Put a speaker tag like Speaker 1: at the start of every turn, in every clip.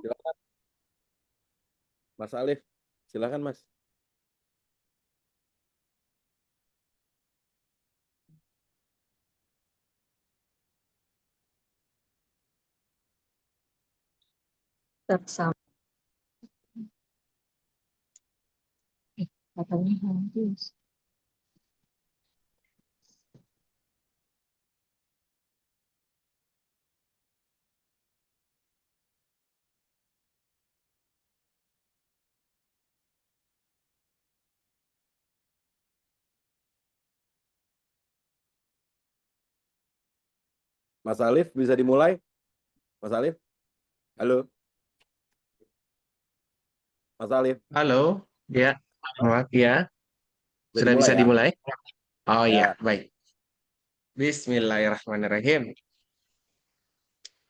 Speaker 1: Silakan, Mas Alif. Silakan, Mas.
Speaker 2: Tersambung. Katanya habis.
Speaker 1: Mas Alif bisa dimulai? Mas Alif? Halo, Mas Alif.
Speaker 3: Halo, ya, Muhammad, ya,
Speaker 1: Bisa
Speaker 3: sudah
Speaker 1: dimulai
Speaker 3: bisa
Speaker 1: ya?
Speaker 3: dimulai? Oh iya,
Speaker 1: Ya.
Speaker 3: baik. Bismillahirrahmanirrahim.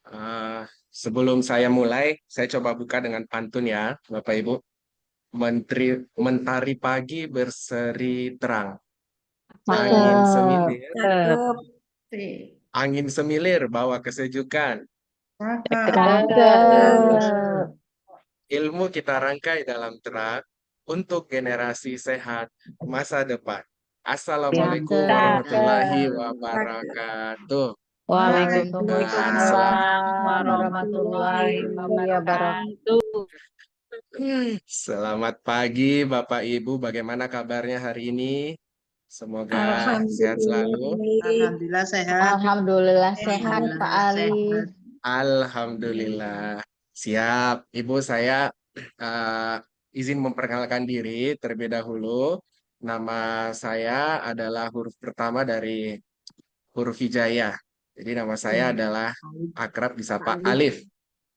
Speaker 3: Eh, Sebelum saya mulai, saya coba buka dengan pantun ya, Bapak Ibu. Mentari pagi berseri terang, angin
Speaker 2: Cakep.
Speaker 3: semilir,
Speaker 4: Cakep.
Speaker 3: angin semilir bawa kesejukan,
Speaker 2: Cakep.
Speaker 3: ilmu kita rangkai dalam terang untuk generasi sehat masa depan. Assalamualaikum warahmatullahi
Speaker 2: Cakep.
Speaker 3: wabarakatuh. Selamat
Speaker 2: Waalaikumsalam
Speaker 4: Warahmatullahi
Speaker 2: warahmatullahi wabarakatuh.
Speaker 4: wabarakatuh.
Speaker 3: Selamat pagi Bapak Ibu, bagaimana kabarnya hari ini? Semoga sehat
Speaker 4: Alhamdulillah
Speaker 3: selalu.
Speaker 4: baik.
Speaker 5: Alhamdulillah sehat.
Speaker 2: Alhamdulillah sehat Pak
Speaker 5: Alhamdulillah
Speaker 2: Alif.
Speaker 5: sehat.
Speaker 3: Alhamdulillah. Siap. Ibu saya eh, izin memperkenalkan diri terlebih dahulu. Nama saya adalah huruf pertama dari huruf hijaiyah. Jadi nama saya adalah akrab disapa Alif.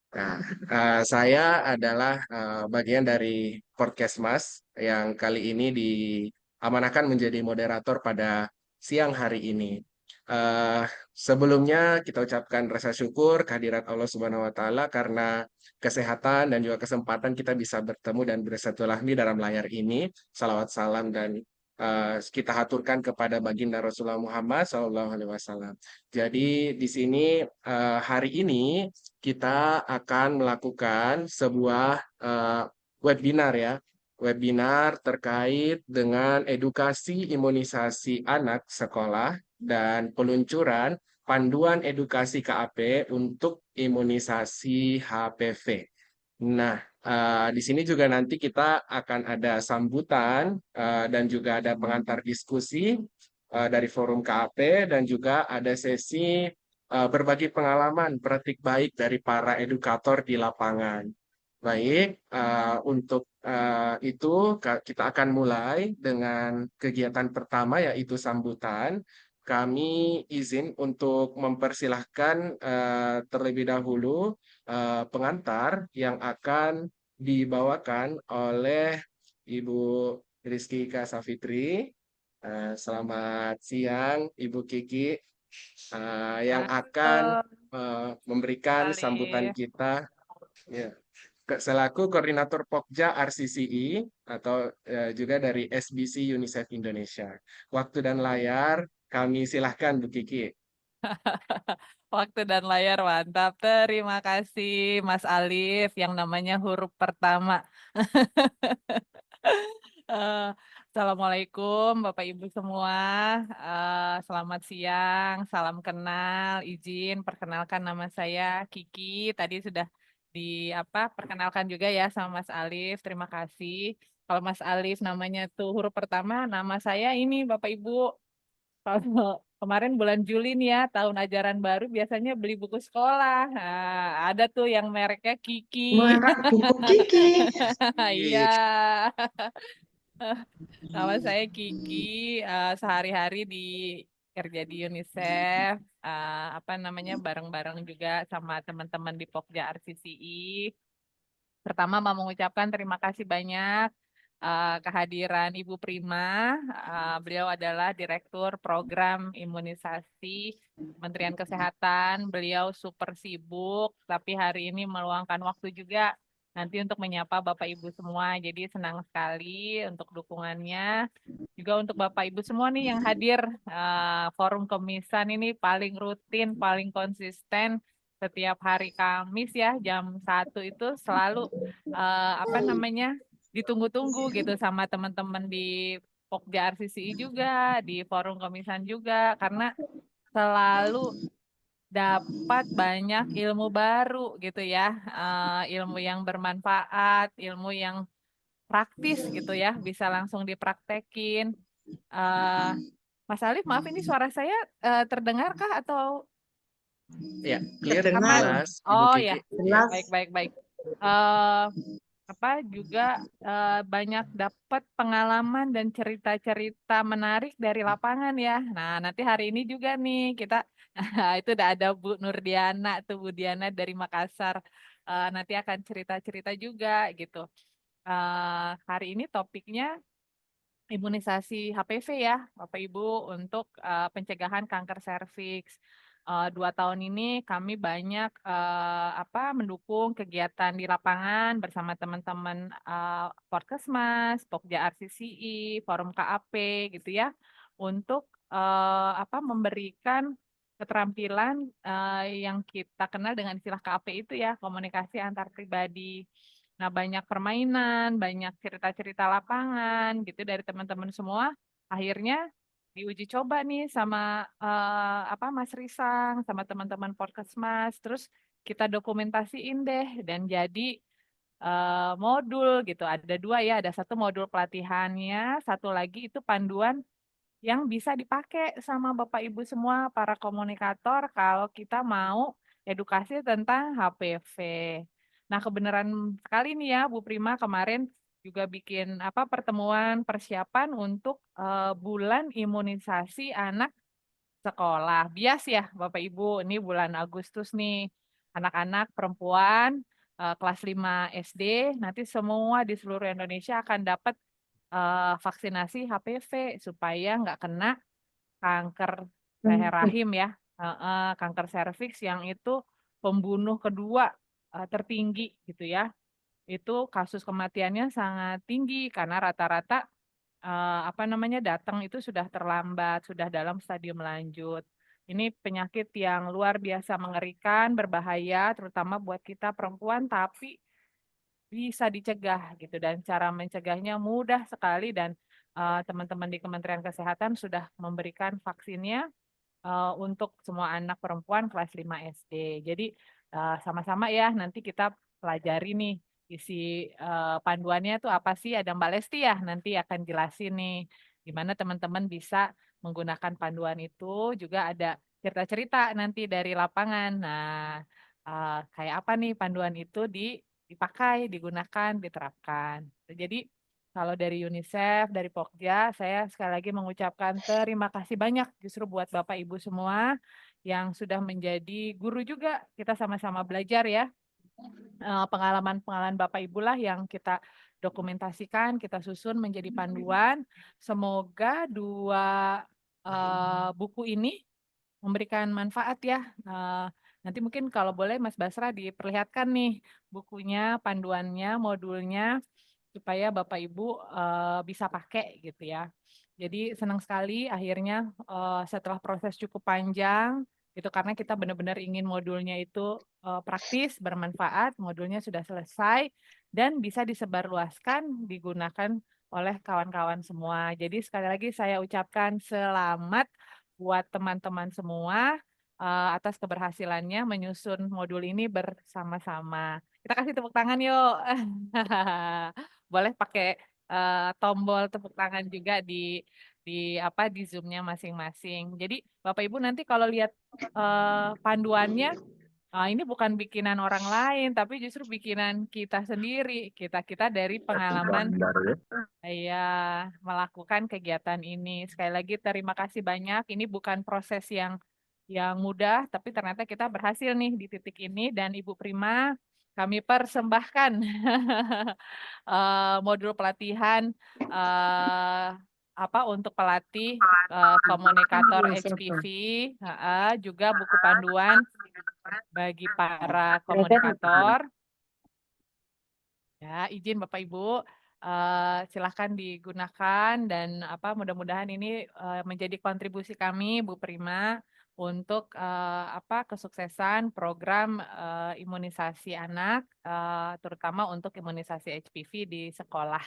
Speaker 3: Nah, saya adalah bagian dari podcast Mas yang kali ini diamanahkan menjadi moderator pada siang hari ini. Eh, Sebelumnya kita ucapkan rasa syukur kehadirat Allah Subhanahu wa taala karena kesehatan dan juga kesempatan kita bisa bertemu dan bersilaturahmi dalam layar ini. Salawat salam dan kita haturkan kepada baginda Rasulullah Muhammad SAW. Jadi di sini hari ini kita akan melakukan sebuah webinar ya, webinar terkait dengan edukasi imunisasi anak sekolah dan peluncuran panduan edukasi KAP untuk imunisasi HPV. Nah, di sini juga nanti kita akan ada sambutan dan juga ada pengantar diskusi dari forum KAP dan juga ada sesi berbagi pengalaman praktik baik dari para edukator di lapangan. Baik, untuk itu kita akan mulai dengan kegiatan pertama yaitu sambutan. Kami izin untuk mempersilahkan terlebih dahulu pengantar yang akan dibawakan oleh Ibu Rizky Kasafitri. Selamat siang, Ibu Kiki, yang akan
Speaker 4: Halo,
Speaker 3: memberikan sambutan
Speaker 4: Alif.
Speaker 3: kita ya, selaku koordinator Pokja RCCI atau juga dari SBC UNICEF Indonesia. Waktu dan layar kami silahkan Bu Kiki.
Speaker 4: Waktu dan layar mantap. Terima kasih Mas Alif yang namanya huruf pertama. Eh, Assalamualaikum Bapak Ibu semua. Selamat siang, salam kenal, izin perkenalkan nama saya Kiki. Tadi sudah di perkenalkan juga ya sama Mas Alif. Terima kasih. Kalau Mas Alif namanya tuh huruf pertama, nama saya ini Bapak Ibu. Kalau kemarin bulan Juli nih ya, tahun ajaran baru biasanya beli buku sekolah. Nah, ada tuh yang mereknya Kiki.
Speaker 5: Merek buku Kiki.
Speaker 4: Iya. Nama saya Kiki. Sehari-hari di kerja di UNICEF. Bareng-bareng juga sama teman-teman di Pokja RCCI. Pertama mau mengucapkan terima kasih banyak kehadiran Ibu Prima. Beliau adalah Direktur Program Imunisasi Kementerian Kesehatan. Beliau super sibuk, tapi hari ini meluangkan waktu juga nanti untuk menyapa Bapak Ibu semua. Jadi senang sekali untuk dukungannya. Juga untuk Bapak Ibu semua nih yang hadir, Forum Kemisan ini paling rutin, paling konsisten setiap hari Kamis ya jam 1 itu selalu apa namanya ditunggu-tunggu gitu sama teman-teman di Pokja RCCI juga, di forum Komisan juga, karena selalu dapat banyak ilmu baru gitu ya, ilmu yang bermanfaat, ilmu yang praktis gitu ya, bisa langsung dipraktekin. Eh, Mas Alif, maaf ini suara saya terdengarkah atau
Speaker 3: Ya, clear dan
Speaker 4: apa?
Speaker 5: Dengar.
Speaker 3: jelas, Ibu
Speaker 4: Oh
Speaker 3: Kiki.
Speaker 4: ya,
Speaker 5: Jelas.
Speaker 4: baik. Eh apa juga banyak dapat pengalaman dan cerita-cerita menarik dari lapangan ya. Nah, nanti hari ini juga nih kita itu udah ada Bu Nurdiana tuh, Bu Diana dari Makassar. Nanti akan cerita-cerita juga gitu. Hari ini topiknya imunisasi HPV ya, Bapak Ibu, untuk pencegahan kanker serviks. 2 tahun ini kami banyak mendukung kegiatan di lapangan bersama teman-teman Porkesmas, Pokja RCCI, Forum KAP gitu ya, untuk memberikan keterampilan yang kita kenal dengan istilah KAP itu ya, komunikasi antar pribadi. Nah, banyak permainan, banyak cerita-cerita lapangan gitu dari teman-teman semua. Akhirnya diuji coba nih sama Mas Risang, sama teman-teman Porkesmas. Terus kita dokumentasiin deh dan jadi modul gitu. Ada 2 ya, ada 1 modul pelatihannya, 1 lagi itu panduan yang bisa dipakai sama Bapak Ibu semua para komunikator kalau kita mau edukasi tentang HPV. Nah, kebenaran sekali nih ya Bu Prima kemarin juga bikin pertemuan persiapan untuk bulan imunisasi anak sekolah. Bias ya Bapak Ibu, ini bulan Agustus nih. Anak-anak perempuan kelas 5 SD nanti semua di seluruh Indonesia akan dapat vaksinasi HPV supaya nggak kena kanker leher rahim ya, kanker serviks yang itu pembunuh kedua tertinggi gitu ya. Itu kasus kematiannya sangat tinggi karena rata-rata datang itu sudah terlambat, sudah dalam stadium lanjut. Ini penyakit yang luar biasa mengerikan, berbahaya, terutama buat kita perempuan, tapi bisa dicegah gitu dan cara mencegahnya mudah sekali dan teman-teman di Kementerian Kesehatan sudah memberikan vaksinnya untuk semua anak perempuan kelas 5 SD. Jadi sama-sama ya nanti kita pelajari nih isi panduannya tuh apa sih, ada Mbak Lesti ya nanti akan jelasin nih gimana teman-teman bisa menggunakan panduan itu, juga ada cerita-cerita nanti dari lapangan. Nah, kayak apa nih panduan itu dipakai, digunakan, diterapkan. Jadi kalau dari UNICEF, dari Pokja, saya sekali lagi mengucapkan terima kasih banyak justru buat Bapak Ibu semua yang sudah menjadi guru juga. Kita sama-sama belajar ya. Pengalaman-pengalaman Bapak Ibu lah yang kita dokumentasikan, kita susun menjadi panduan. Semoga 2 buku ini memberikan manfaat ya. Nanti mungkin kalau boleh Mas Basra diperlihatkan nih bukunya, panduannya, modulnya, supaya Bapak Ibu bisa pakai gitu ya. Jadi senang sekali akhirnya setelah proses cukup panjang itu karena kita benar-benar ingin modulnya itu praktis, bermanfaat, modulnya sudah selesai dan bisa disebarluaskan, digunakan oleh kawan-kawan semua. Jadi sekali lagi saya ucapkan selamat buat teman-teman semua atas keberhasilannya menyusun modul ini bersama-sama. Kita kasih tepuk tangan yuk. Boleh pakai tombol tepuk tangan juga di Zoom-nya masing-masing. Jadi Bapak Ibu nanti kalau lihat panduannya ini bukan bikinan orang lain tapi justru bikinan kita sendiri. Kita dari pengalaman melakukan kegiatan ini. Sekali lagi terima kasih banyak. Ini bukan proses yang mudah, tapi ternyata kita berhasil nih di titik ini dan Ibu Prima kami persembahkan modul pelatihan untuk pelatih komunikator HPV, juga buku panduan bagi para komunikator. Ya, izin Bapak Ibu, silahkan digunakan dan mudah-mudahan ini menjadi kontribusi kami Bu Prima untuk kesuksesan program imunisasi anak, terutama untuk imunisasi HPV di sekolah.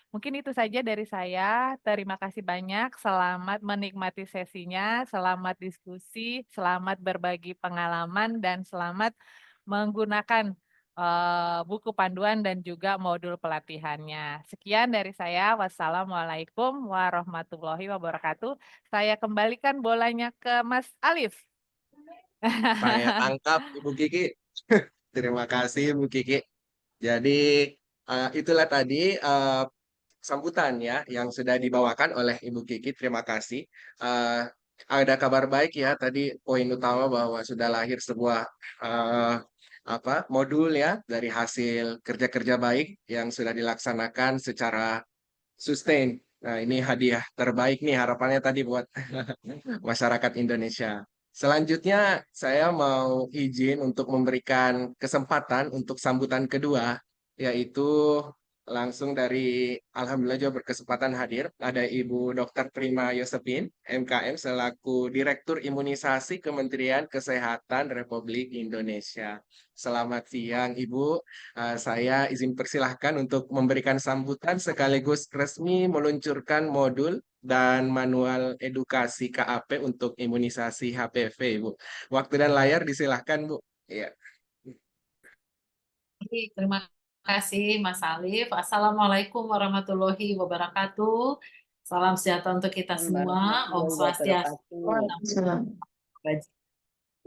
Speaker 4: Mungkin itu saja dari saya. Terima kasih banyak. Selamat menikmati sesinya, selamat diskusi, selamat berbagi pengalaman, dan selamat menggunakan buku panduan dan juga modul pelatihannya. Sekian dari saya. Wassalamualaikum warahmatullahi wabarakatuh. Saya kembalikan bolanya ke Mas Alif.
Speaker 3: Saya tangkap Ibu Kiki. Terima kasih Ibu Kiki. Jadi itulah tadi sambutannya yang sudah dibawakan oleh Ibu Kiki. Terima kasih. Eh, ada kabar baik ya. Tadi poin utama bahwa sudah lahir sebuah modul ya dari hasil kerja-kerja baik yang sudah dilaksanakan secara sustain. Nah, ini hadiah terbaik nih harapannya tadi buat masyarakat Indonesia. Selanjutnya, saya mau izin untuk memberikan kesempatan untuk sambutan kedua, yaitu langsung dari Alhamdulillah juga berkesempatan hadir. Ada Ibu Dr. Prima Yosepin, MKM, selaku Direktur Imunisasi Kementerian Kesehatan Republik Indonesia. Selamat siang, Ibu. Saya izin persilahkan untuk memberikan sambutan sekaligus resmi meluncurkan modul dan manual edukasi KAP untuk imunisasi HPV, Bu. Waktu dan layar disilahkan, Bu. Iya.
Speaker 6: Terima kasih Mas Alif. Assalamualaikum warahmatullahi wabarakatuh. Salam sejahtera untuk kita semua. Om Swastiastu. Namo Buddhaya.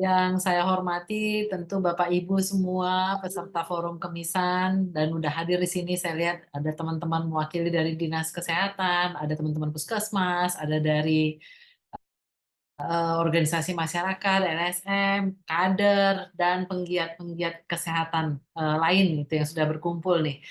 Speaker 6: Yang saya hormati tentu Bapak Ibu semua peserta forum Kemisan dan udah hadir di sini. Saya lihat ada teman-teman mewakili dari Dinas Kesehatan, ada teman-teman Puskesmas, ada dari organisasi masyarakat, LSM, kader, dan penggiat-penggiat kesehatan lain itu yang sudah berkumpul nih.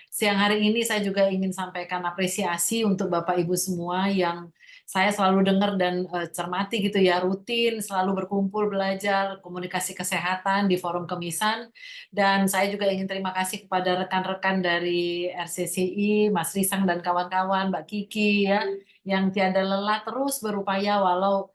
Speaker 6: Siang hari ini saya juga ingin sampaikan apresiasi untuk Bapak Ibu semua yang saya selalu dengar dan cermati gitu ya, rutin selalu berkumpul belajar komunikasi kesehatan di forum Kemisan. Dan saya juga ingin terima kasih kepada rekan-rekan dari RCCI, Mas Risang dan kawan-kawan, Mbak Kiki ya, yang tiada lelah terus berupaya walau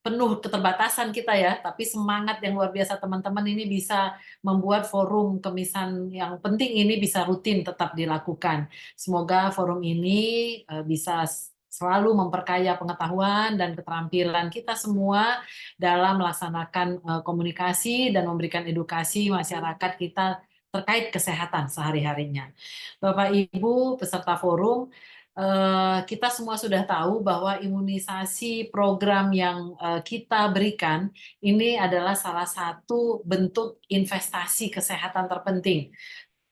Speaker 6: penuh keterbatasan kita ya, tapi semangat yang luar biasa teman-teman ini bisa membuat forum Kemisan yang penting ini bisa rutin tetap dilakukan. Semoga forum ini bisa selalu memperkaya pengetahuan dan keterampilan kita semua dalam melaksanakan komunikasi dan memberikan edukasi masyarakat kita terkait kesehatan sehari-harinya. Bapak Ibu peserta forum, kita semua sudah tahu bahwa imunisasi program yang kita berikan ini adalah salah satu bentuk investasi kesehatan terpenting,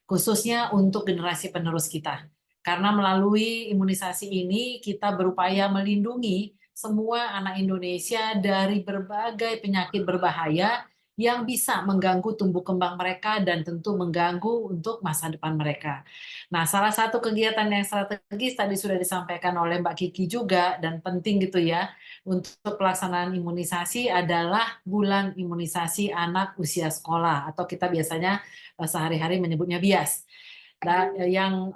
Speaker 6: khususnya untuk generasi penerus kita. Karena melalui imunisasi ini kita berupaya melindungi semua anak Indonesia dari berbagai penyakit berbahaya yang bisa mengganggu tumbuh kembang mereka dan tentu mengganggu untuk masa depan mereka. Nah, salah satu kegiatan yang strategis tadi sudah disampaikan oleh Mbak Kiki juga dan penting gitu ya untuk pelaksanaan imunisasi adalah bulan imunisasi anak usia sekolah atau kita biasanya sehari-hari menyebutnya BIAS. Yang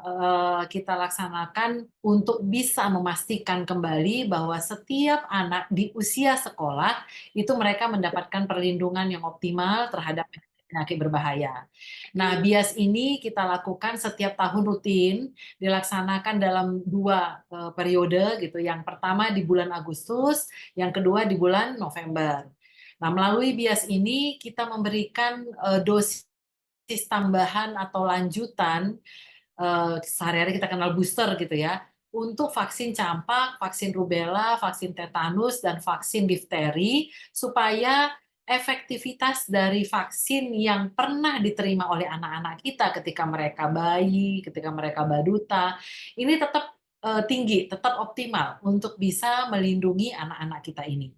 Speaker 6: kita laksanakan untuk bisa memastikan kembali bahwa setiap anak di usia sekolah itu mereka mendapatkan perlindungan yang optimal terhadap penyakit berbahaya. Nah, BIAS ini kita lakukan setiap tahun rutin, dilaksanakan dalam 2 periode gitu. Yang pertama di bulan Agustus, yang kedua di bulan November. Nah, melalui BIAS ini kita memberikan dosis tambahan atau lanjutan, sehari-hari kita kenal booster gitu ya, untuk vaksin campak, vaksin rubella, vaksin tetanus, dan vaksin difteri, supaya efektivitas dari vaksin yang pernah diterima oleh anak-anak kita ketika mereka bayi, ketika mereka baduta, ini tetap tinggi, tetap optimal untuk bisa melindungi anak-anak kita ini.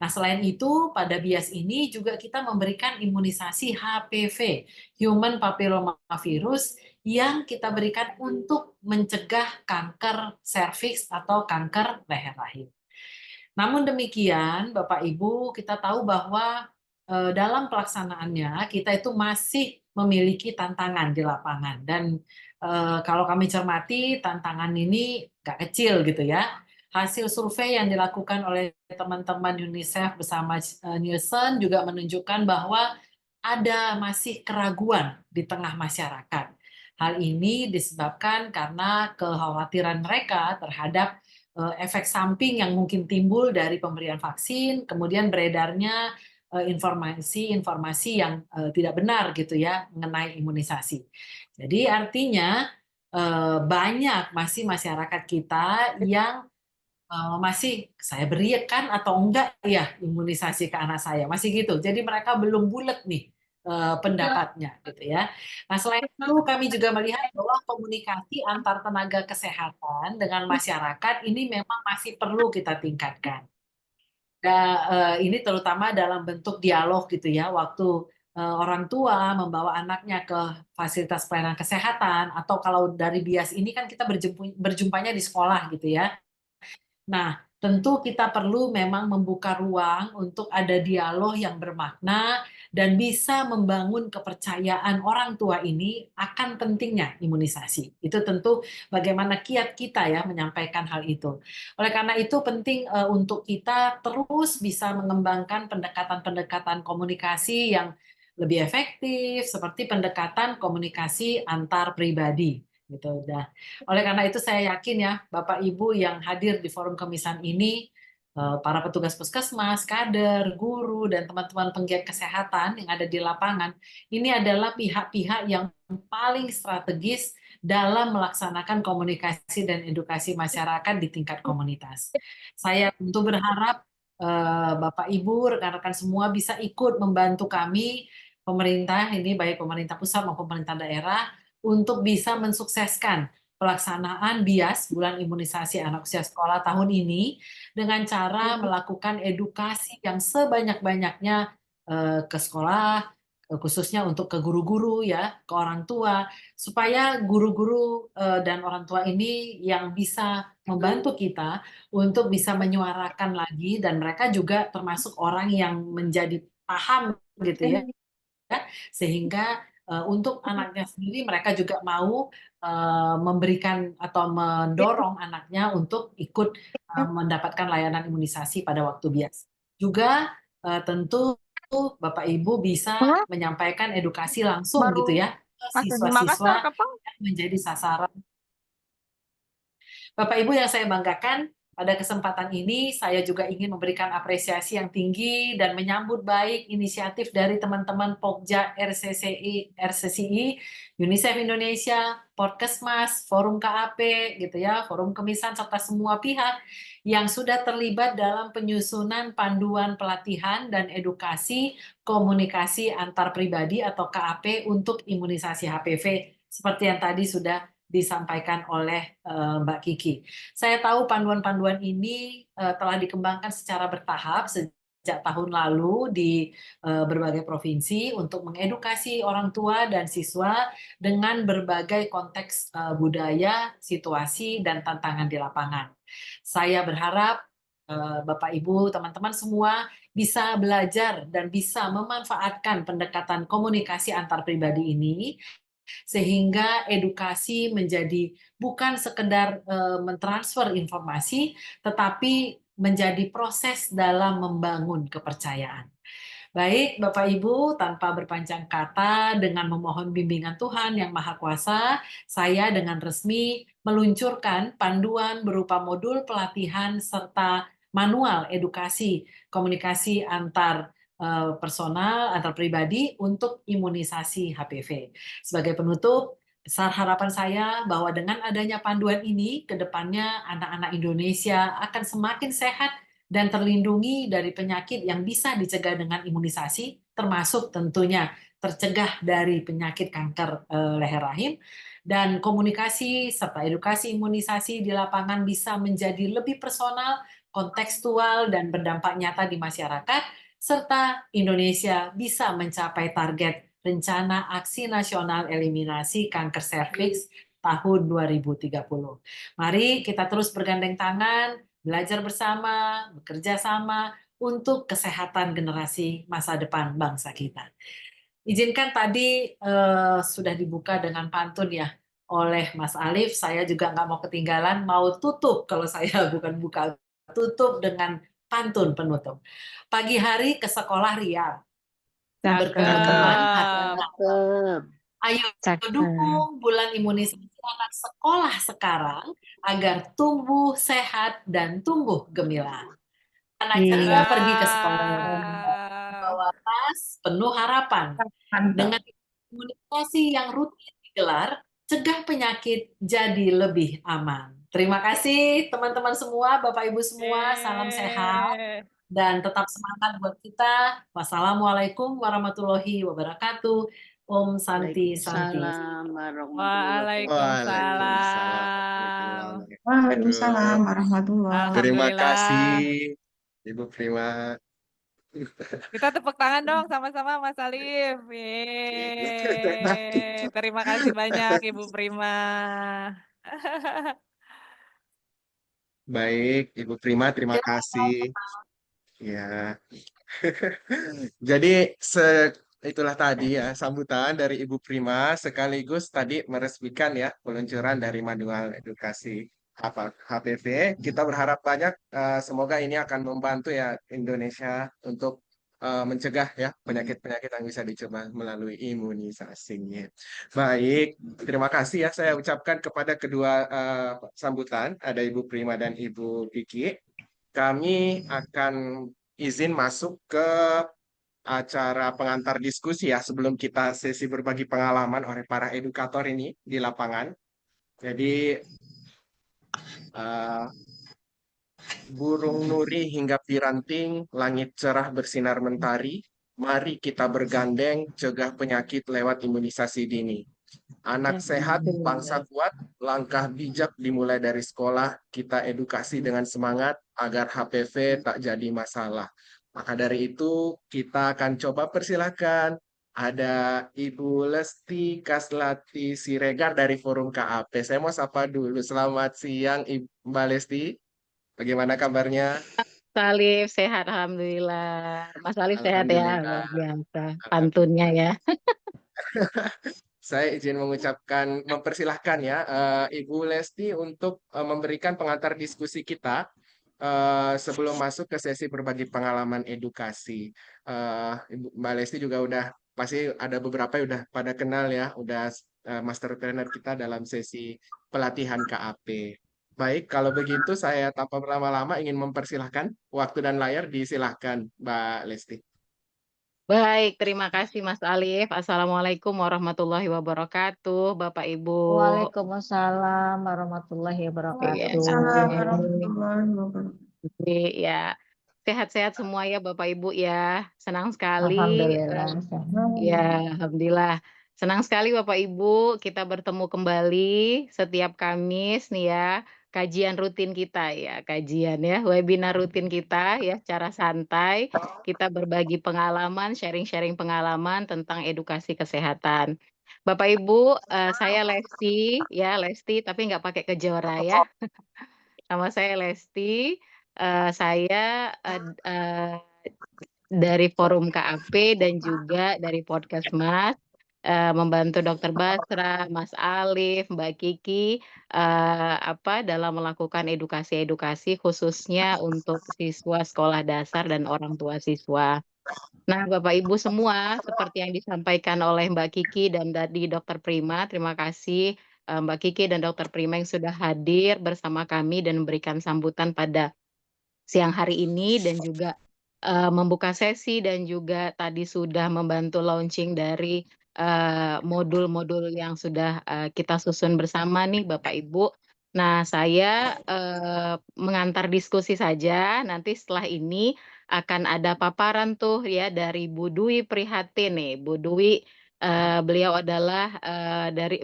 Speaker 6: Nah, selain itu, pada BIAS ini juga kita memberikan imunisasi HPV, Human Papillomavirus, yang kita berikan untuk mencegah kanker serviks atau kanker leher rahim. Namun demikian, Bapak Ibu, kita tahu bahwa dalam pelaksanaannya kita itu masih memiliki tantangan di lapangan. Dan kalau kami cermati, tantangan ini nggak kecil gitu ya. Hasil survei yang dilakukan oleh teman-teman UNICEF bersama Nielsen juga menunjukkan bahwa ada masih keraguan di tengah masyarakat. Hal ini disebabkan karena kekhawatiran mereka terhadap efek samping yang mungkin timbul dari pemberian vaksin, kemudian beredarnya informasi-informasi yang tidak benar gitu ya mengenai imunisasi. Jadi artinya banyak masih masyarakat kita yang masih saya beri kan atau enggak ya imunisasi ke anak saya, masih gitu. Jadi mereka belum bulat nih pendapatnya gitu ya. Nah, selain itu kami juga melihat bahwa komunikasi antar tenaga kesehatan dengan masyarakat ini memang masih perlu kita tingkatkan. Nah, ini terutama dalam bentuk dialog gitu ya, waktu orang tua membawa anaknya ke fasilitas pelayanan kesehatan, atau kalau dari bias ini kan kita berjumpanya di sekolah gitu ya. Nah, tentu kita perlu memang membuka ruang untuk ada dialog yang bermakna dan bisa membangun kepercayaan orang tua ini akan pentingnya imunisasi. Itu tentu bagaimana kiat kita ya menyampaikan hal itu. Oleh karena itu penting untuk kita terus bisa mengembangkan pendekatan-pendekatan komunikasi yang lebih efektif, seperti pendekatan komunikasi antar pribadi gitu. Nah, oleh karena itu saya yakin ya Bapak Ibu yang hadir di forum kemisan ini, para petugas puskesmas, kader, guru, dan teman-teman penggiat kesehatan yang ada di lapangan, ini adalah pihak-pihak yang paling strategis dalam melaksanakan komunikasi dan edukasi masyarakat di tingkat komunitas. Saya tentu berharap Bapak Ibu, rekan-rekan semua bisa ikut membantu kami, pemerintah ini baik pemerintah pusat maupun pemerintah daerah, untuk bisa mensukseskan pelaksanaan BIAS, Bulan Imunisasi Anak Usia Sekolah tahun ini, dengan cara melakukan edukasi yang sebanyak-banyaknya ke sekolah, khususnya untuk ke guru-guru ya, ke orang tua, supaya guru-guru dan orang tua ini yang bisa membantu kita untuk bisa menyuarakan lagi, dan mereka juga termasuk orang yang menjadi paham gitu ya, sehingga untuk anaknya sendiri mereka juga mau memberikan atau mendorong anaknya untuk ikut mendapatkan layanan imunisasi pada waktu biasa. Juga tentu Bapak Ibu bisa menyampaikan edukasi langsung gitu ya ke siswa-siswa yang menjadi sasaran. Bapak Ibu yang saya banggakan, pada kesempatan ini saya juga ingin memberikan apresiasi yang tinggi dan menyambut baik inisiatif dari teman-teman Pokja RCCI, UNICEF Indonesia, Porkesmas, Forum KAP gitu ya, Forum Kemisan, serta semua pihak yang sudah terlibat dalam penyusunan panduan pelatihan dan edukasi komunikasi antar pribadi atau KAP untuk imunisasi HPV seperti yang tadi sudah disampaikan oleh Mbak Kiki. Saya tahu panduan-panduan ini telah dikembangkan secara bertahap sejak tahun lalu di berbagai provinsi untuk mengedukasi orang tua dan siswa dengan berbagai konteks budaya, situasi, dan tantangan di lapangan. Saya berharap Bapak, Ibu, teman-teman semua bisa belajar dan bisa memanfaatkan pendekatan komunikasi antar pribadi ini, sehingga edukasi menjadi bukan sekedar mentransfer informasi, tetapi menjadi proses dalam membangun kepercayaan. Baik, Bapak Ibu, tanpa berpanjang kata, dengan memohon bimbingan Tuhan yang Maha Kuasa, saya dengan resmi meluncurkan panduan berupa modul pelatihan serta manual edukasi komunikasi antar personal, antar pribadi untuk imunisasi HPV. Sebagai penutup, besar harapan saya bahwa dengan adanya panduan ini, ke depannya anak-anak Indonesia akan semakin sehat dan terlindungi dari penyakit yang bisa dicegah dengan imunisasi, termasuk tentunya tercegah dari penyakit kanker leher rahim, dan komunikasi serta edukasi imunisasi di lapangan bisa menjadi lebih personal, kontekstual, dan berdampak nyata di masyarakat, serta Indonesia bisa mencapai target Rencana Aksi Nasional Eliminasi Kanker Serviks tahun 2030. Mari kita terus bergandeng tangan, belajar bersama, bekerja sama untuk kesehatan generasi masa depan bangsa kita. Izinkan tadi sudah dibuka dengan pantun ya, oleh Mas Alif, saya juga nggak mau ketinggalan, mau tutup kalau saya bukan buka, tutup dengan pantun penutup. Pagi hari ke sekolah Ria, berteman hati
Speaker 4: Cakep.
Speaker 2: Cakep.
Speaker 6: ayo
Speaker 2: Cakep.
Speaker 6: dukung bulan imunisasi anak sekolah sekarang agar tumbuh sehat dan tumbuh gemilang. Anak
Speaker 2: Iya.
Speaker 6: ceria pergi ke sekolah
Speaker 4: Wow.
Speaker 6: bawa tas penuh harapan.
Speaker 5: Mantap.
Speaker 6: Dengan imunisasi yang rutin digelar, cegah penyakit jadi lebih aman. Terima kasih teman-teman semua, Bapak Ibu semua, salam sehat
Speaker 4: Yeay.
Speaker 6: dan tetap semangat buat kita. Wassalamualaikum warahmatullahi wabarakatuh. Om Santi Santi.
Speaker 2: Waalaikumsalam warahmatullahi
Speaker 3: Waalaikumsalam
Speaker 4: Waalaikumsalam.
Speaker 3: warahmatullahi
Speaker 5: Waalaikumsalam
Speaker 3: wabarakatuh.
Speaker 5: warahmatullahi
Speaker 3: Terima
Speaker 4: Alhamdulillah.
Speaker 3: kasih, Ibu Prima.
Speaker 4: Kita tepuk tangan dong sama-sama Mas Alif. Yeay. Terima kasih banyak Ibu Prima.
Speaker 3: Baik, Ibu Prima, terima kasih. Ya. Jadi itulah tadi ya sambutan dari Ibu Prima sekaligus tadi meresmikan ya peluncuran dari manual edukasi HPV. Kita berharap banyak semoga ini akan membantu ya Indonesia untuk mencegah ya penyakit-penyakit yang bisa dicoba melalui imunisasinya. Baik, terima kasih ya saya ucapkan kepada kedua sambutan ada Ibu Prima dan Ibu Kiki. Kami akan izin masuk ke acara pengantar diskusi ya sebelum kita sesi berbagi pengalaman oleh para edukator ini di lapangan. Jadi burung nuri hingga piranting, langit cerah bersinar mentari. Mari kita bergandeng cegah penyakit lewat imunisasi dini. Anak sehat, bangsa kuat, langkah bijak dimulai dari sekolah, kita edukasi dengan semangat agar HPV tak jadi masalah. Maka dari itu, kita akan coba persilahkan ada Ibu Lesti Kaslati Siregar dari Forum KAP. Saya mau sapa dulu. Selamat siang, Mbak Lesti. Bagaimana kabarnya?
Speaker 2: Salif sehat, alhamdulillah. Mas Salif sehat ya,
Speaker 3: Alhamdulillah.
Speaker 2: luar biasa. Pantunnya ya.
Speaker 3: Saya izin mengucapkan, mempersilahkan ya Ibu Lesti untuk memberikan pengantar diskusi kita sebelum masuk ke sesi berbagi pengalaman edukasi. Mbak Lesti juga udah pasti ada beberapa yang udah pada kenal ya, udah master trainer kita dalam sesi pelatihan KAP. Baik, kalau begitu saya tanpa berlama-lama ingin mempersilahkan waktu dan layar disilahkan Mbak Lesti.
Speaker 2: Baik, terima kasih Mas Alif. Assalamualaikum warahmatullahi wabarakatuh, Bapak Ibu.
Speaker 7: Waalaikumsalam warahmatullahi
Speaker 2: Iya.
Speaker 7: wabarakatuh.
Speaker 5: Waalaikumsalam warahmatullahi wabarakatuh.
Speaker 2: Jadi, ya, sehat-sehat semua ya Bapak Ibu ya. Senang sekali.
Speaker 7: Alhamdulillah.
Speaker 2: Ya, alhamdulillah. Senang sekali Bapak Ibu, kita bertemu kembali setiap Kamis nih ya. Kajian rutin kita ya, webinar rutin kita ya, secara santai. Kita berbagi pengalaman, sharing-sharing pengalaman tentang edukasi kesehatan. Bapak Ibu, saya Lesti ya, Lesti tapi nggak pakai kejora ya. Nama saya Lesti. Saya dari Forum KAP dan juga dari Podcast Mas, membantu Dokter Basra, Mas Alif, Mbak Kiki, dalam melakukan edukasi-edukasi khususnya untuk siswa sekolah dasar dan orang tua siswa. Nah, Bapak Ibu semua, seperti yang disampaikan oleh Mbak Kiki dan tadi Dokter Prima, terima kasih Mbak Kiki dan Dokter Prima yang sudah hadir bersama kami dan memberikan sambutan pada siang hari ini dan juga membuka sesi dan juga tadi sudah membantu launching dari modul-modul yang sudah kita susun bersama nih Bapak Ibu. Nah, saya mengantar diskusi saja. Nanti setelah ini akan ada paparan tuh ya dari Bu Dwi Prihatin nih. Bu Dwi beliau adalah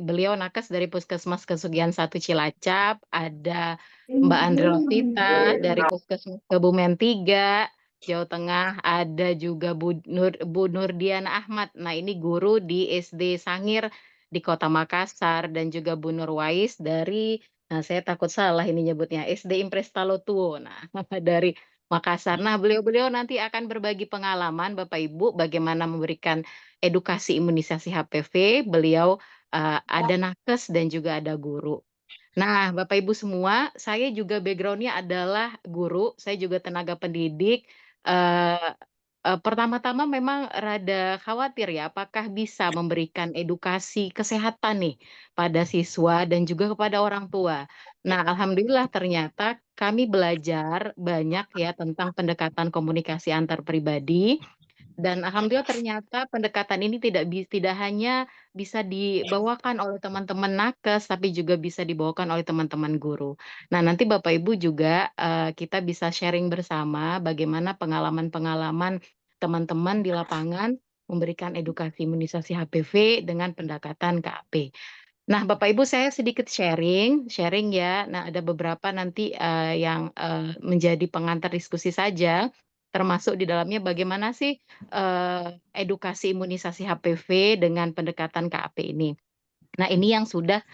Speaker 2: beliau nakes dari Puskesmas Kesugihan 1 Cilacap. Ada Mbak Andri Rosita dari Puskesmas Kebumen 3 Jawa Tengah, ada juga Bu Nurdiana Ahmad. Nah, ini guru di SD Sangir di Kota Makassar dan juga Bu Nurwais dari saya takut salah ini nyebutnya SD Impres Talotuo. Nah, dari Makassar. Nah, beliau-beliau nanti akan berbagi pengalaman Bapak Ibu bagaimana memberikan edukasi imunisasi HPV. Beliau ada nakes dan juga ada guru. Nah, Bapak Ibu semua, saya juga background-nya adalah guru, saya juga tenaga pendidik. Eee Pertama-tama memang rada khawatir ya, apakah bisa memberikan edukasi kesehatan nih pada siswa dan juga kepada orang tua. Nah, alhamdulillah ternyata kami belajar banyak ya tentang pendekatan komunikasi antar pribadi. Dan alhamdulillah ternyata pendekatan ini tidak hanya bisa dibawakan oleh teman-teman nakes, tapi juga bisa dibawakan oleh teman-teman guru. Nah, nanti Bapak Ibu juga, kita bisa sharing bersama bagaimana pengalaman-pengalaman teman-teman di lapangan memberikan edukasi imunisasi HPV dengan pendekatan KAP. Nah, Bapak Ibu saya sedikit sharing ya. Nah, ada beberapa nanti, yang, menjadi pengantar diskusi saja, termasuk di dalamnya bagaimana sih, edukasi imunisasi HPV dengan pendekatan KAP ini. Nah, ini yang sudah,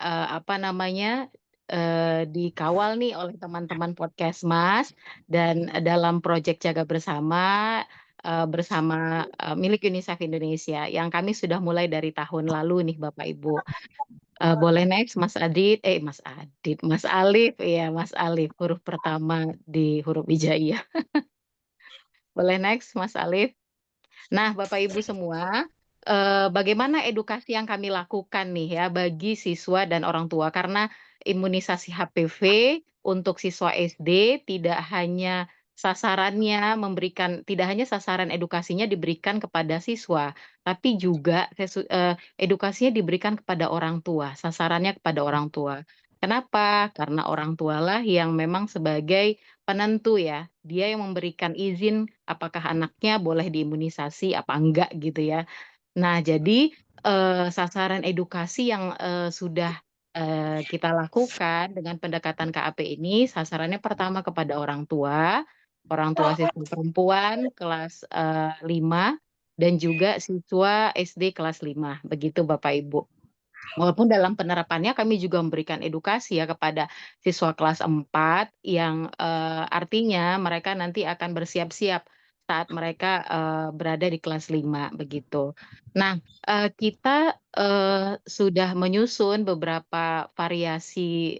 Speaker 2: apa namanya, dikawal nih oleh teman-teman Podcastmas dan dalam proyek Jaga Bersama, bersama, milik UNICEF Indonesia yang kami sudah mulai dari tahun lalu nih Bapak Ibu. Boleh next Mas Alif, iya Mas Alif, huruf pertama di huruf hijaiyah. Boleh next Mas Alif. Nah, Bapak Ibu semua, bagaimana edukasi yang kami lakukan nih ya bagi siswa dan orang tua? Karena imunisasi HPV untuk siswa SD tidak hanya sasaran edukasinya diberikan kepada siswa, tapi juga edukasinya diberikan kepada orang tua, sasarannya kepada orang tua. Kenapa? Karena orang tualah yang memang sebagai penentu ya, dia yang memberikan izin apakah anaknya boleh diimunisasi apa enggak gitu ya. Nah jadi, sasaran edukasi yang, sudah, kita lakukan dengan pendekatan KAP ini sasarannya pertama kepada orang tua siswa perempuan kelas, 5 dan juga siswa SD kelas 5 begitu Bapak Ibu. Walaupun dalam penerapannya kami juga memberikan edukasi ya kepada siswa kelas 4 yang, artinya mereka nanti akan bersiap-siap saat mereka, berada di kelas 5 begitu. Nah, kita, sudah menyusun beberapa variasi,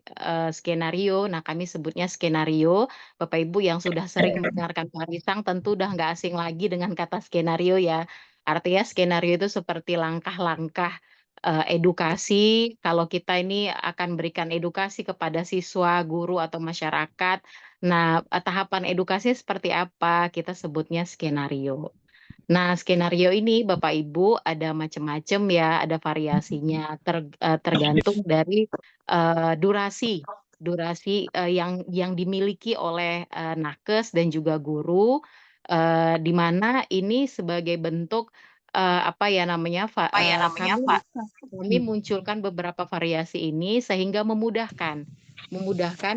Speaker 2: skenario, nah kami sebutnya skenario. Bapak Ibu yang sudah sering mendengarkan Parisang tentu udah nggak asing lagi dengan kata skenario ya. Artinya skenario itu seperti langkah-langkah edukasi, kalau kita ini akan berikan edukasi kepada siswa, guru, atau masyarakat. Nah, tahapan edukasinya seperti apa? Kita sebutnya skenario. Nah, skenario ini Bapak Ibu ada macam-macam ya, ada variasinya tergantung dari, durasi, yang dimiliki oleh, nakes dan juga guru, di mana ini sebagai bentuk, apa ya namanya, kami munculkan beberapa variasi ini sehingga memudahkan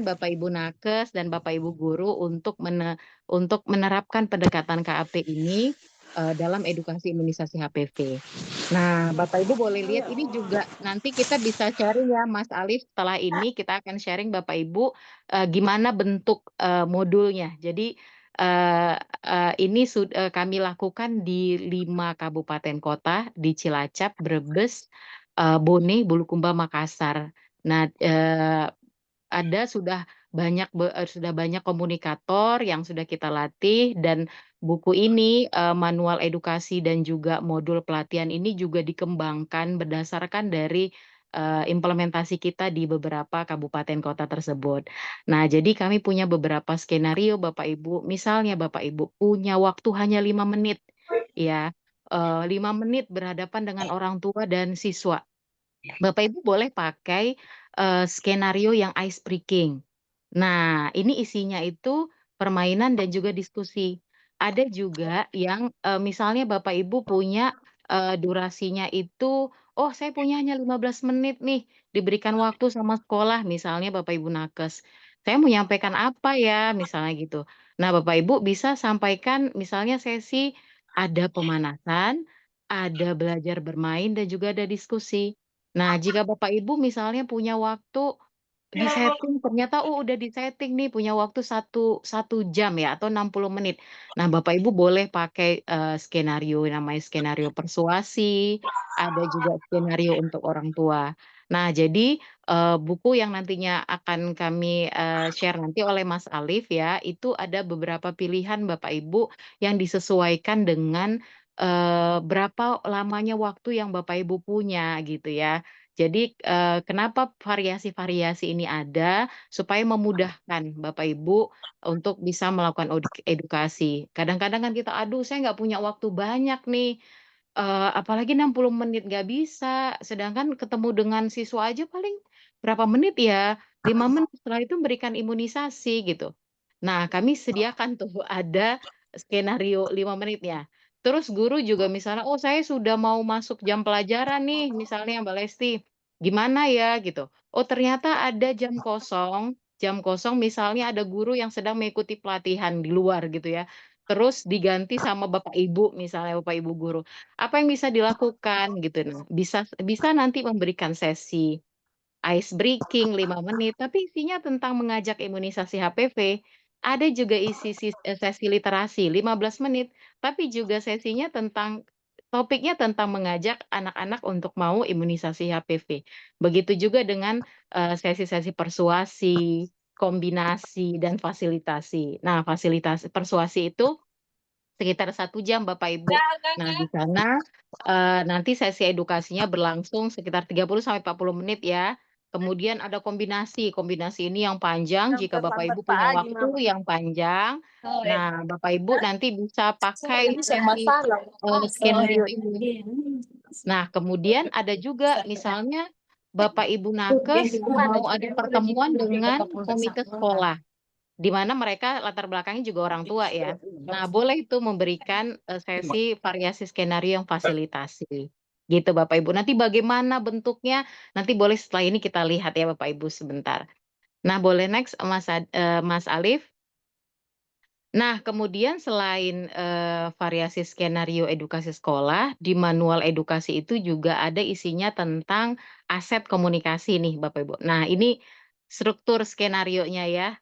Speaker 2: Bapak Ibu nakes dan Bapak Ibu guru untuk menerapkan pendekatan KAP ini, dalam edukasi imunisasi HPV. Nah, Bapak Ibu boleh lihat ini juga nanti kita bisa sharing ya Mas Alif, setelah ini kita akan sharing Bapak Ibu, gimana bentuk, modulnya. Jadi, ini kami lakukan di 5 kabupaten kota, di Cilacap, Brebes, Bone, Bulukumba, Makassar. Nah, sudah banyak komunikator yang sudah kita latih dan buku ini, manual edukasi dan juga modul pelatihan ini juga dikembangkan berdasarkan dari, implementasi kita di beberapa kabupaten kota tersebut. Nah, jadi kami punya beberapa skenario Bapak Ibu, misalnya Bapak Ibu punya waktu hanya 5 menit ya, 5 menit berhadapan dengan orang tua dan siswa. Bapak Ibu boleh pakai, skenario yang ice breaking. Nah, ini isinya itu permainan dan juga diskusi. Ada juga yang, misalnya Bapak Ibu punya, durasinya itu, "Oh, saya punya hanya 15 menit nih, diberikan waktu sama sekolah," misalnya Bapak Ibu nakes. "Saya mau nyampaikan apa ya?" Misalnya gitu. Nah, Bapak Ibu bisa sampaikan misalnya sesi ada pemanasan, ada belajar bermain, dan juga ada diskusi. Nah, jika Bapak Ibu misalnya punya waktu Di-setting ternyata, udah di-setting nih punya waktu satu jam ya atau 60 menit. Nah, Bapak Ibu boleh pakai, skenario namanya skenario persuasi, ada juga skenario untuk orang tua. Nah, jadi, buku yang nantinya akan kami, share nanti oleh Mas Alif ya, itu ada beberapa pilihan Bapak Ibu yang disesuaikan dengan, berapa lamanya waktu yang Bapak Ibu punya gitu ya. Jadi, kenapa variasi-variasi ini ada, supaya memudahkan Bapak Ibu untuk bisa melakukan edukasi. Kadang-kadang kan kita, "Aduh saya nggak punya waktu banyak nih, apalagi 60 menit nggak bisa." Sedangkan ketemu dengan siswa aja paling berapa menit ya, 5 menit, setelah itu memberikan imunisasi gitu. Nah, kami sediakan tuh ada skenario 5 menitnya. Terus guru juga misalnya, "Oh saya sudah mau masuk jam pelajaran nih," misalnya Mbak Lesti, "gimana ya?" Gitu. Oh ternyata ada jam kosong misalnya ada guru yang sedang mengikuti pelatihan di luar gitu ya, terus diganti sama Bapak Ibu misalnya, Bapak Ibu guru. Apa yang bisa dilakukan gitu. Nah, bisa bisa nanti memberikan sesi ice breaking 5 menit, tapi isinya tentang mengajak imunisasi HPV. Ada juga sesi literasi 15 menit, tapi juga sesinya topiknya tentang mengajak anak-anak untuk mau imunisasi HPV. Begitu juga dengan, sesi-sesi persuasi, kombinasi, dan fasilitasi. Nah, persuasi itu sekitar 1 jam Bapak Ibu. Nah, di sana, nanti sesi edukasinya berlangsung sekitar 30 sampai 40 menit ya. Kemudian ada kombinasi, kombinasi ini yang panjang jika Bapak Ibu punya waktu yang panjang. Nah, Bapak Ibu nanti bisa pakai si, skenario ini. Nah, kemudian ada juga misalnya Bapak Ibu nakes mau ada pertemuan dengan komite sekolah. Di mana mereka latar belakangnya juga orang tua ya. Nah, boleh itu memberikan, sesi variasi skenario yang fasilitasi, gitu Bapak Ibu. Nanti bagaimana bentuknya, nanti boleh setelah ini kita lihat ya Bapak Ibu sebentar. Nah, boleh next Mas Alif. Nah, kemudian selain, variasi skenario edukasi sekolah, di manual edukasi itu juga ada isinya tentang aset komunikasi nih Bapak Ibu. Nah, ini struktur skenarionya ya.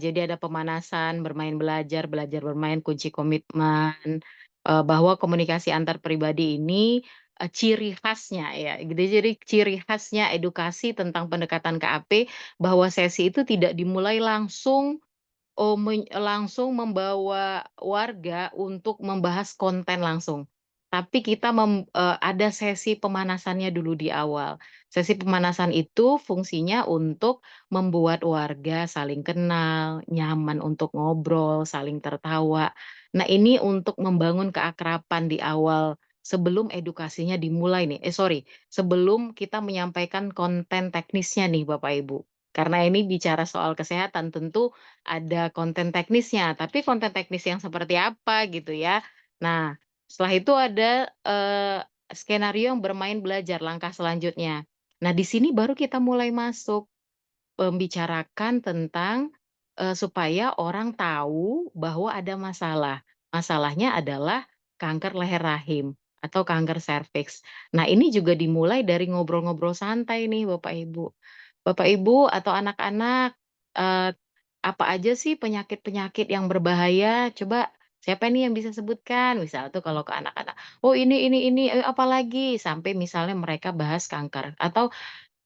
Speaker 2: Jadi ada pemanasan, bermain belajar, belajar bermain, kunci komitmen, bahwa komunikasi antar pribadi ini, ciri khasnya ya, gitu. Jadi ciri khasnya edukasi tentang pendekatan KAP, bahwa sesi itu tidak dimulai langsung langsung membawa warga untuk membahas konten langsung. Tapi kita ada sesi pemanasannya dulu di awal. Sesi pemanasan itu fungsinya untuk membuat warga saling kenal, nyaman untuk ngobrol, saling tertawa. Nah, ini untuk membangun keakraban di awal sebelum edukasinya dimulai nih. Sebelum kita menyampaikan konten teknisnya nih Bapak Ibu. Karena ini bicara soal kesehatan, tentu ada konten teknisnya, tapi konten teknis yang seperti apa gitu ya. Nah, setelah itu ada, skenario yang bermain belajar langkah selanjutnya. Nah, di sini baru kita mulai masuk, membicarakan tentang, supaya orang tahu bahwa ada masalah. Masalahnya adalah kanker leher rahim atau kanker serviks. Nah, ini juga dimulai dari ngobrol-ngobrol santai nih Bapak Ibu. Bapak Ibu atau anak-anak, eee, apa aja sih penyakit-penyakit yang berbahaya? Coba siapa nih yang bisa sebutkan? Misal tuh kalau ke anak-anak, "Oh ini, apalagi?" Sampai misalnya mereka bahas kanker atau,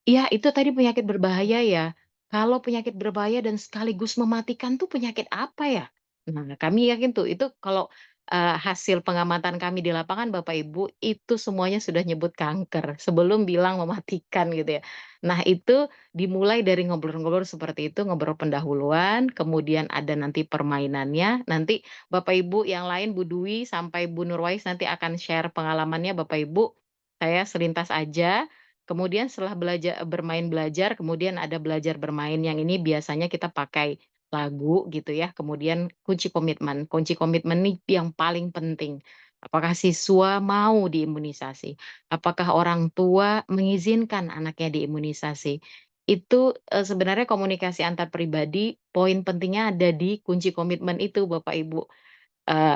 Speaker 2: "Iya, itu tadi penyakit berbahaya ya? Kalau penyakit berbahaya dan sekaligus mematikan tuh penyakit apa ya?" Nah, kami yakin tuh itu kalau, hasil pengamatan kami di lapangan Bapak Ibu, itu semuanya sudah nyebut kanker sebelum bilang mematikan gitu ya. Nah, itu dimulai dari ngobrol-ngobrol seperti itu, ngobrol pendahuluan, kemudian ada nanti permainannya, nanti Bapak Ibu yang lain, Bu Dwi sampai Bu Nurwais nanti akan share pengalamannya Bapak Ibu, saya selintas aja. Kemudian setelah bermain belajar, kemudian ada belajar bermain yang ini biasanya kita pakai lagu gitu ya, kemudian kunci komitmen. Kunci komitmen nih yang paling penting. Apakah siswa mau diimunisasi? Apakah orang tua mengizinkan anaknya diimunisasi? Itu, sebenarnya komunikasi antar pribadi, poin pentingnya ada di kunci komitmen itu Bapak Ibu.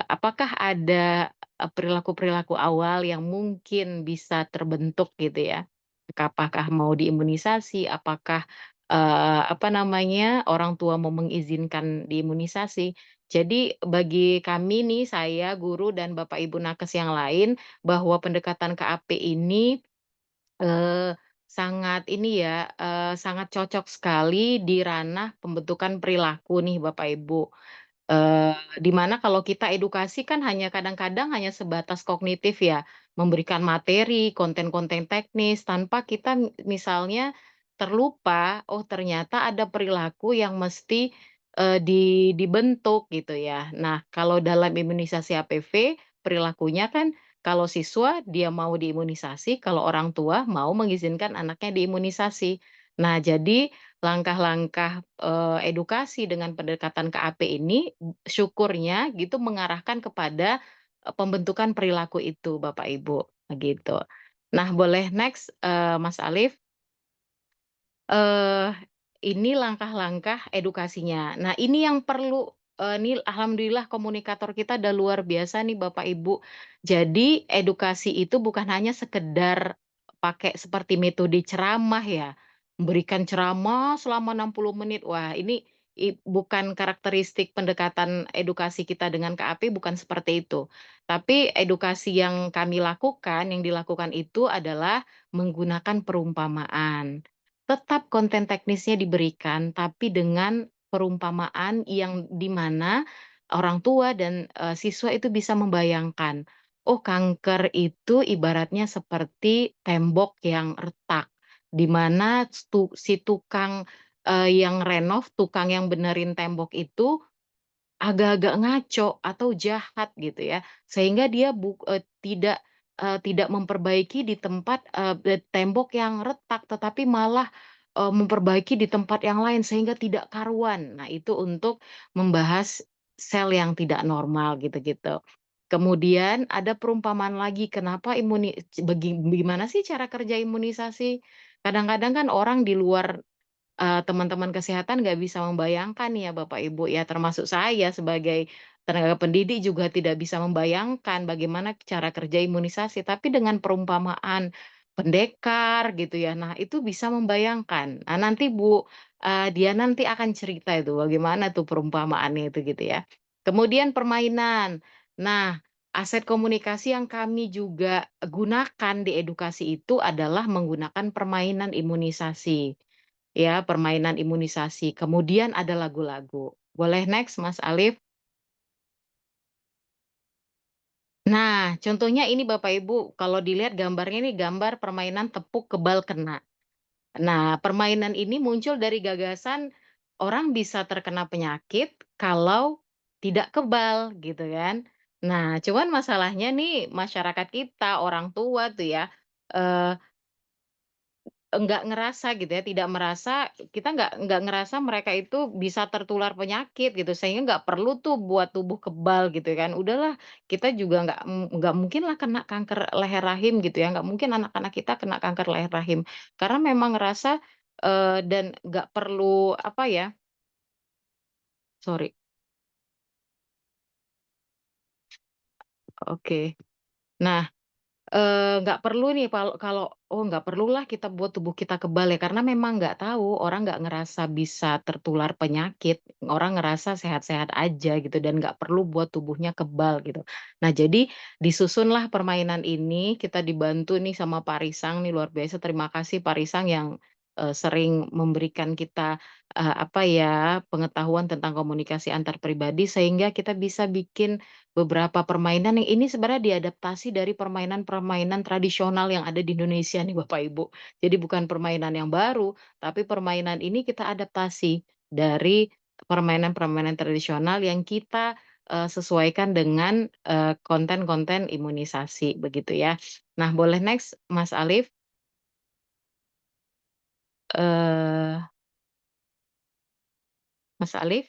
Speaker 2: Apakah ada, perilaku-perilaku awal yang mungkin bisa terbentuk gitu ya? Apakah mau diimunisasi, apakah, apa namanya, orang tua mau mengizinkan diimunisasi. Jadi bagi kami nih, saya, guru, dan Bapak Ibu nakes yang lain, bahwa pendekatan KAP ini sangat ini ya, sangat cocok sekali di ranah pembentukan perilaku nih Bapak Ibu. Di mana kalau kita edukasi kan kadang-kadang hanya sebatas kognitif ya, memberikan materi, konten-konten teknis tanpa kita misalnya terlupa, oh ternyata ada perilaku yang mesti, dibentuk gitu ya. Nah, kalau dalam imunisasi HPV perilakunya kan kalau siswa dia mau diimunisasi, kalau orang tua mau mengizinkan anaknya diimunisasi. Nah, jadi langkah-langkah, edukasi dengan pendekatan KAP ini syukurnya gitu mengarahkan kepada, pembentukan perilaku itu Bapak Ibu, begitu. Nah boleh next, Mas Alif. Eee, ini langkah-langkah edukasinya. Nah, ini yang perlu, ini alhamdulillah komunikator kita udah luar biasa nih Bapak Ibu. Jadi edukasi itu bukan hanya sekedar pakai seperti metode ceramah ya, memberikan ceramah selama 60 menit. Wah, ini bukan karakteristik pendekatan edukasi kita dengan KAP bukan seperti itu. Tapi edukasi yang kami lakukan, yang dilakukan itu adalah menggunakan perumpamaan. Tetap konten teknisnya diberikan, tapi dengan perumpamaan yang di mana orang tua dan, siswa itu bisa membayangkan, oh kanker itu ibaratnya seperti tembok yang retak, di mana si tukang, yang tukang yang benerin tembok itu agak-agak ngaco atau jahat gitu ya, sehingga dia tidak memperbaiki di tempat, tembok yang retak, tetapi malah, memperbaiki di tempat yang lain sehingga tidak karuan. Nah, itu untuk membahas sel yang tidak normal gitu-gitu. Kemudian ada perumpamaan lagi, kenapa gimana sih cara kerja imunisasi? Kadang-kadang kan orang di luar teman-teman kesehatan nggak bisa membayangkan ya Bapak Ibu ya, termasuk saya sebagai tenaga pendidik juga tidak bisa membayangkan bagaimana cara kerja imunisasi, tapi dengan perumpamaan pendekar gitu ya, nah itu bisa membayangkan. Nah nanti dia nanti akan cerita itu bagaimana tuh perumpamaannya itu gitu ya. Kemudian permainan. Nah, aset komunikasi yang kami juga gunakan di edukasi itu adalah menggunakan permainan imunisasi. Ya, permainan imunisasi, kemudian ada lagu-lagu. Boleh next Mas Alif? Nah, contohnya ini Bapak Ibu, kalau dilihat gambarnya ini gambar permainan tepuk kebal kena. Nah, permainan ini muncul dari gagasan orang bisa terkena penyakit kalau tidak kebal gitu kan. Nah, cuman masalahnya nih masyarakat kita, orang tua tuh ya, eee enggak ngerasa gitu ya, tidak merasa kita nggak ngerasa mereka itu bisa tertular penyakit gitu, sehingga nggak perlu tuh buat tubuh kebal gitu kan. Udahlah kita juga nggak mungkin lah kena kanker leher rahim gitu ya, nggak mungkin anak-anak kita kena kanker leher rahim. Karena memang ngerasa, dan nggak perlu apa ya, sorry, oke. Nah, nggak perlu nih kalau oh nggak perlulah kita buat tubuh kita kebal ya, karena memang nggak tahu, orang nggak ngerasa bisa tertular penyakit, orang ngerasa sehat-sehat aja gitu dan nggak perlu buat tubuhnya kebal gitu. Nah jadi disusunlah permainan ini, kita dibantu nih sama Pak Risang nih luar biasa, terima kasih Pak Risang yang, sering memberikan kita, apa ya, pengetahuan tentang komunikasi antar pribadi sehingga kita bisa bikin beberapa permainan yang ini sebenarnya diadaptasi dari permainan-permainan tradisional yang ada di Indonesia nih Bapak Ibu. Jadi bukan permainan yang baru, tapi permainan ini kita adaptasi dari permainan-permainan tradisional yang kita, sesuaikan dengan, konten-konten imunisasi begitu ya. Nah boleh next Mas Alif, eee, Mas Alif?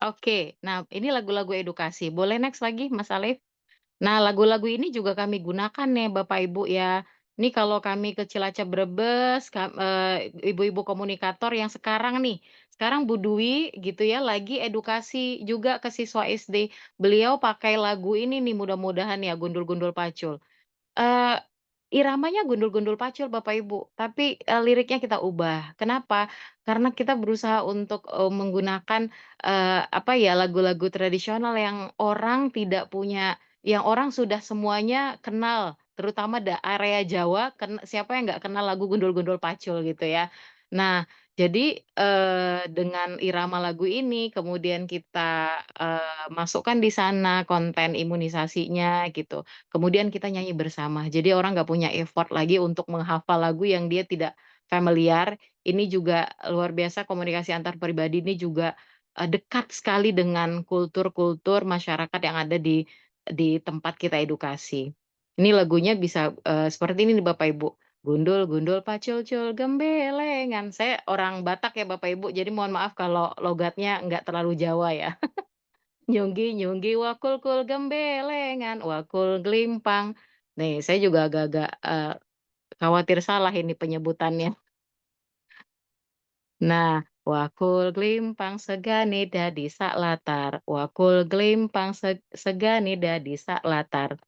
Speaker 2: Oke, nah ini lagu-lagu edukasi, boleh next lagi Mas Alif? Nah, lagu-lagu ini juga kami gunakan nih Bapak Ibu ya. Ini kalau kami ke Cilacap Brebes, ibu-ibu komunikator yang sekarang nih, sekarang Bu Dwi gitu ya, lagi edukasi juga ke siswa SD. Beliau pakai lagu ini nih mudah-mudahan ya, Gundul Gundul Pacul. iramanya gundul-gundul pacul Bapak Ibu, tapi, liriknya kita ubah. Kenapa? Karena kita berusaha untuk, menggunakan, apa ya, lagu-lagu tradisional yang orang tidak punya yang orang sudah semuanya kenal, terutama area Jawa, siapa yang nggak kenal lagu gundul-gundul pacul gitu ya. Nah, jadi, dengan irama lagu ini kemudian kita, masukkan di sana konten imunisasinya gitu. Kemudian kita nyanyi bersama. Jadi orang nggak punya effort lagi untuk menghafal lagu yang dia tidak familiar. Ini juga luar biasa komunikasi antar pribadi ini juga, dekat sekali dengan kultur-kultur masyarakat yang ada di tempat kita edukasi. Ini lagunya bisa, seperti ini nih Bapak Ibu, gundul gundul pacul-cul gembelengan. Saya orang Batak ya Bapak Ibu, jadi mohon maaf kalau logatnya nggak terlalu Jawa ya. Nyunggi-nyunggi wakul-kul gembelengan, wakul glimpang. Nih, saya juga agak-agak, khawatir salah ini penyebutannya. Nah, wakul glimpang segani dadi sak latar, wakul glimpang segani dadi sak latar.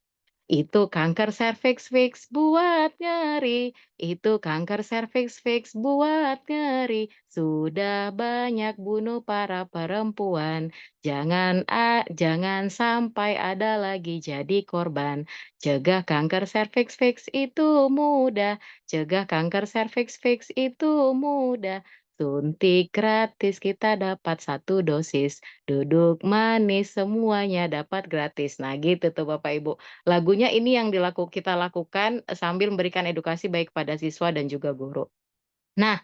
Speaker 2: Itu kanker serviks fix buat nyeri, itu kanker serviks fix buat nyeri, sudah banyak bunuh para perempuan, jangan sampai ada lagi jadi korban. Cegah kanker serviks fix itu mudah, cegah kanker serviks fix itu mudah. Suntik gratis kita dapat 1 dosis, duduk manis semuanya dapat gratis. Nah gitu tuh Bapak Ibu. Lagunya ini yang kita lakukan, sambil memberikan edukasi baik pada siswa dan juga guru. Nah,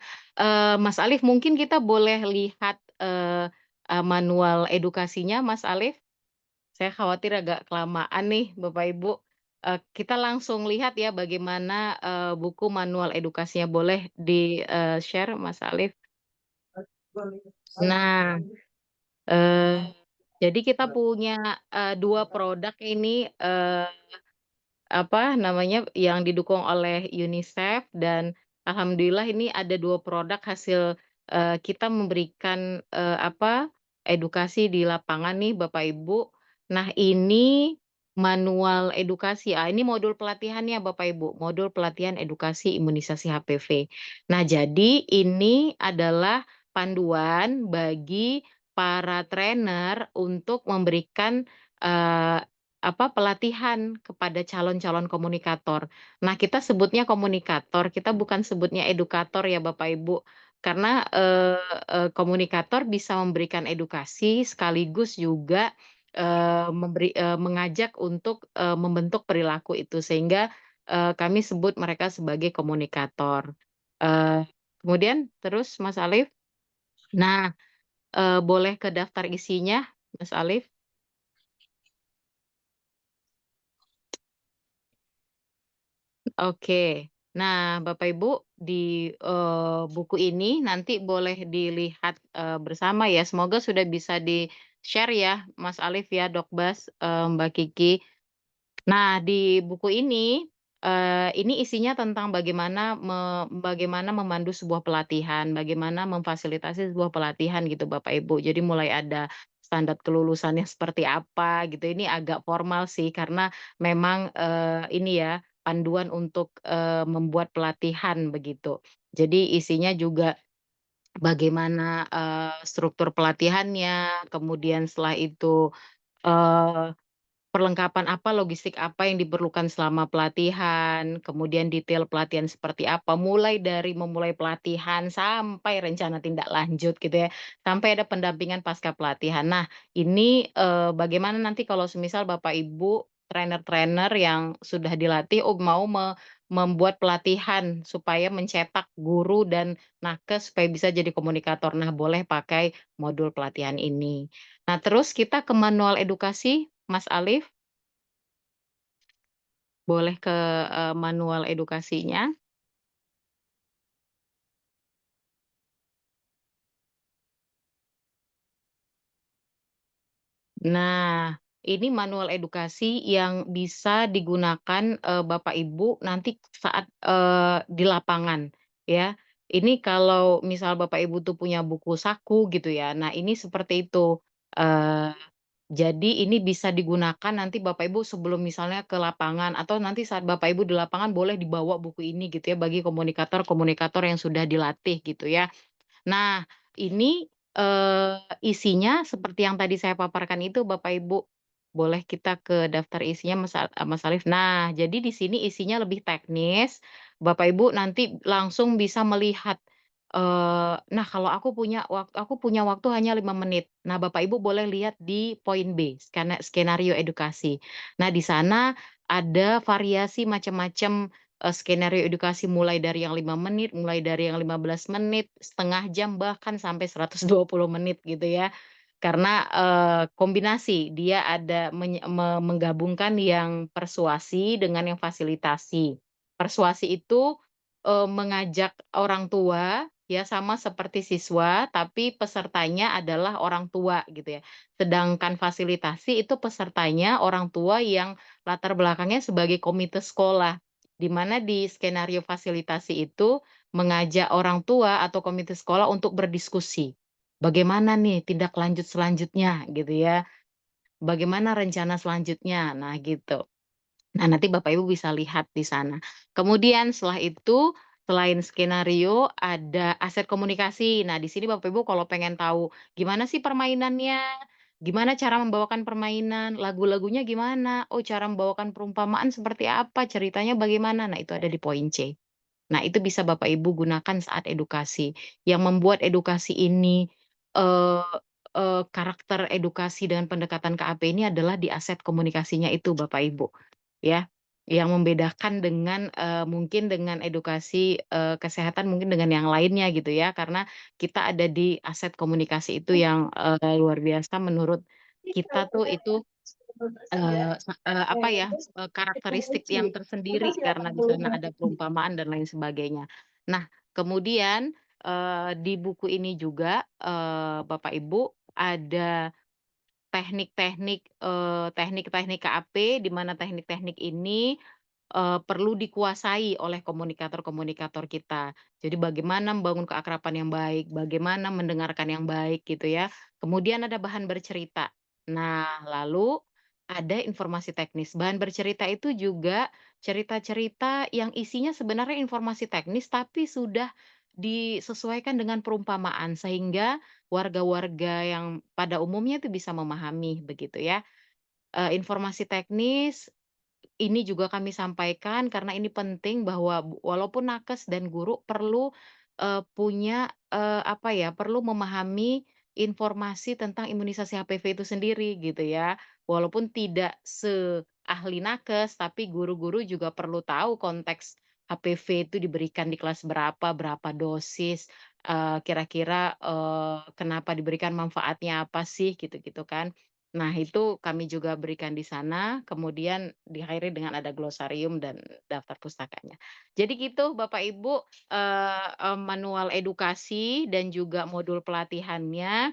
Speaker 2: Mas Alif mungkin kita boleh lihat, manual edukasinya Mas Alif? Saya khawatir agak kelamaan nih Bapak Ibu. Kita langsung lihat ya bagaimana, buku manual edukasinya. Boleh di-share Mas Alif? Nah, jadi kita punya, 2 produk ini, apa namanya, yang didukung oleh UNICEF dan alhamdulillah ini ada 2 produk hasil, kita memberikan, apa, edukasi di lapangan nih Bapak Ibu. Nah ini manual edukasi, ini modul pelatihannya Bapak Ibu, modul pelatihan edukasi imunisasi HPV. Nah jadi ini adalah panduan bagi para trainer untuk memberikan, eee apa, pelatihan kepada calon-calon komunikator. Nah, kita sebutnya komunikator, kita bukan sebutnya edukator ya Bapak Ibu. Karena, komunikator bisa memberikan edukasi sekaligus juga, mengajak untuk, membentuk perilaku itu sehingga, kami sebut mereka sebagai komunikator. Kemudian terus Mas Alif? Nah, boleh ke daftar isinya Mas Alif? Oke. Nah, Bapak Ibu di, buku ini nanti boleh dilihat, bersama ya. Semoga sudah bisa di-share ya, Mas Alif ya, Dokbas, Mbak Kiki. Nah, di buku ini isinya tentang bagaimana memandu sebuah pelatihan, bagaimana memfasilitasi sebuah pelatihan gitu Bapak Ibu. Jadi mulai ada standar kelulusannya seperti apa gitu, ini agak formal sih karena memang, ini ya, panduan untuk, membuat pelatihan begitu. Jadi isinya juga bagaimana, struktur pelatihannya, kemudian setelah itu, eee perlengkapan apa, logistik apa yang diperlukan selama pelatihan, kemudian detail pelatihan seperti apa, mulai dari memulai pelatihan sampai rencana tindak lanjut gitu ya, sampai ada pendampingan pasca pelatihan. Nah, ini, bagaimana nanti kalau semisal Bapak Ibu trainer-trainer yang sudah dilatih, mau membuat pelatihan supaya mencetak guru dan nakes supaya bisa jadi komunikator. Nah, boleh pakai modul pelatihan ini. Nah, terus kita ke manual edukasi, Mas Alif. Boleh ke, manual edukasinya. Nah, ini manual edukasi yang bisa digunakan, Bapak Ibu nanti saat, di lapangan, ya. Ini kalau misal Bapak Ibu tuh punya buku saku gitu ya, nah ini seperti itu, eee Jadi ini bisa digunakan nanti Bapak Ibu sebelum misalnya ke lapangan atau nanti saat Bapak Ibu di lapangan boleh dibawa buku ini gitu ya bagi komunikator-komunikator yang sudah dilatih gitu ya. Nah, ini, isinya seperti yang tadi saya paparkan itu Bapak Ibu. Boleh kita ke daftar isinya Mas Alif. Nah, jadi di sini isinya lebih teknis, Bapak Ibu nanti langsung bisa melihat, nah kalau aku punya waktu hanya 5 menit. Nah, Bapak Ibu boleh lihat di poin B, skenario edukasi. Nah, di sana ada variasi macam-macam skenario edukasi mulai dari yang 5 menit, mulai dari yang 15 menit, setengah jam, bahkan sampai 120 menit gitu ya. Karena, kombinasi, dia ada menggabungkan yang persuasi dengan yang fasilitasi. Persuasi itu, mengajak orang tua, ya sama seperti siswa, tapi pesertanya adalah orang tua gitu ya. Sedangkan fasilitasi itu pesertanya orang tua yang latar belakangnya sebagai komite sekolah. Di mana di skenario fasilitasi itu mengajak orang tua atau komite sekolah untuk berdiskusi. Bagaimana nih tindak lanjut selanjutnya gitu ya, bagaimana rencana selanjutnya, nah gitu. Nah, nanti Bapak Ibu bisa lihat di sana. Kemudian setelah itu, selain skenario ada aset komunikasi. Nah, di sini Bapak Ibu kalau pengen tahu gimana sih permainannya, gimana cara membawakan permainan, lagu-lagunya gimana, oh cara membawakan perumpamaan seperti apa, ceritanya bagaimana. Nah, itu ada di poin C. Nah, itu bisa Bapak Ibu gunakan saat edukasi. Yang membuat edukasi ini, eee karakter edukasi dengan pendekatan KAP ini adalah di aset komunikasinya itu Bapak Ibu, ya. Yang membedakan dengan, mungkin dengan edukasi, kesehatan mungkin dengan yang lainnya gitu ya, karena kita ada di aset komunikasi itu yang, luar biasa menurut kita tuh itu apa ya, karakteristik yang tersendiri karena di sana ada perumpamaan dan lain sebagainya. Nah, kemudian, di buku ini juga, Bapak Ibu, ada teknik-teknik KAP, di mana teknik-teknik ini, perlu dikuasai oleh komunikator-komunikator kita. Jadi bagaimana membangun keakraban yang baik, bagaimana mendengarkan yang baik gitu ya. Kemudian ada bahan bercerita. Nah, lalu ada informasi teknis. Bahan bercerita itu juga cerita-cerita yang isinya sebenarnya informasi teknis tapi sudah disesuaikan dengan perumpamaan sehingga warga-warga yang pada umumnya itu bisa memahami begitu ya. Informasi teknis ini juga kami sampaikan karena ini penting bahwa walaupun nakes dan guru perlu, punya, apa ya, perlu memahami informasi tentang imunisasi HPV itu sendiri gitu ya. Walaupun tidak seahli nakes, tapi guru-guru juga perlu tahu konteks HPV itu diberikan di kelas berapa, berapa dosis, kira-kira, kenapa diberikan, manfaatnya apa sih, gitu-gitu kan. Nah, itu kami juga berikan di sana, kemudian diakhiri dengan ada glosarium dan daftar pustakanya. Jadi gitu Bapak Ibu, manual edukasi dan juga modul pelatihannya.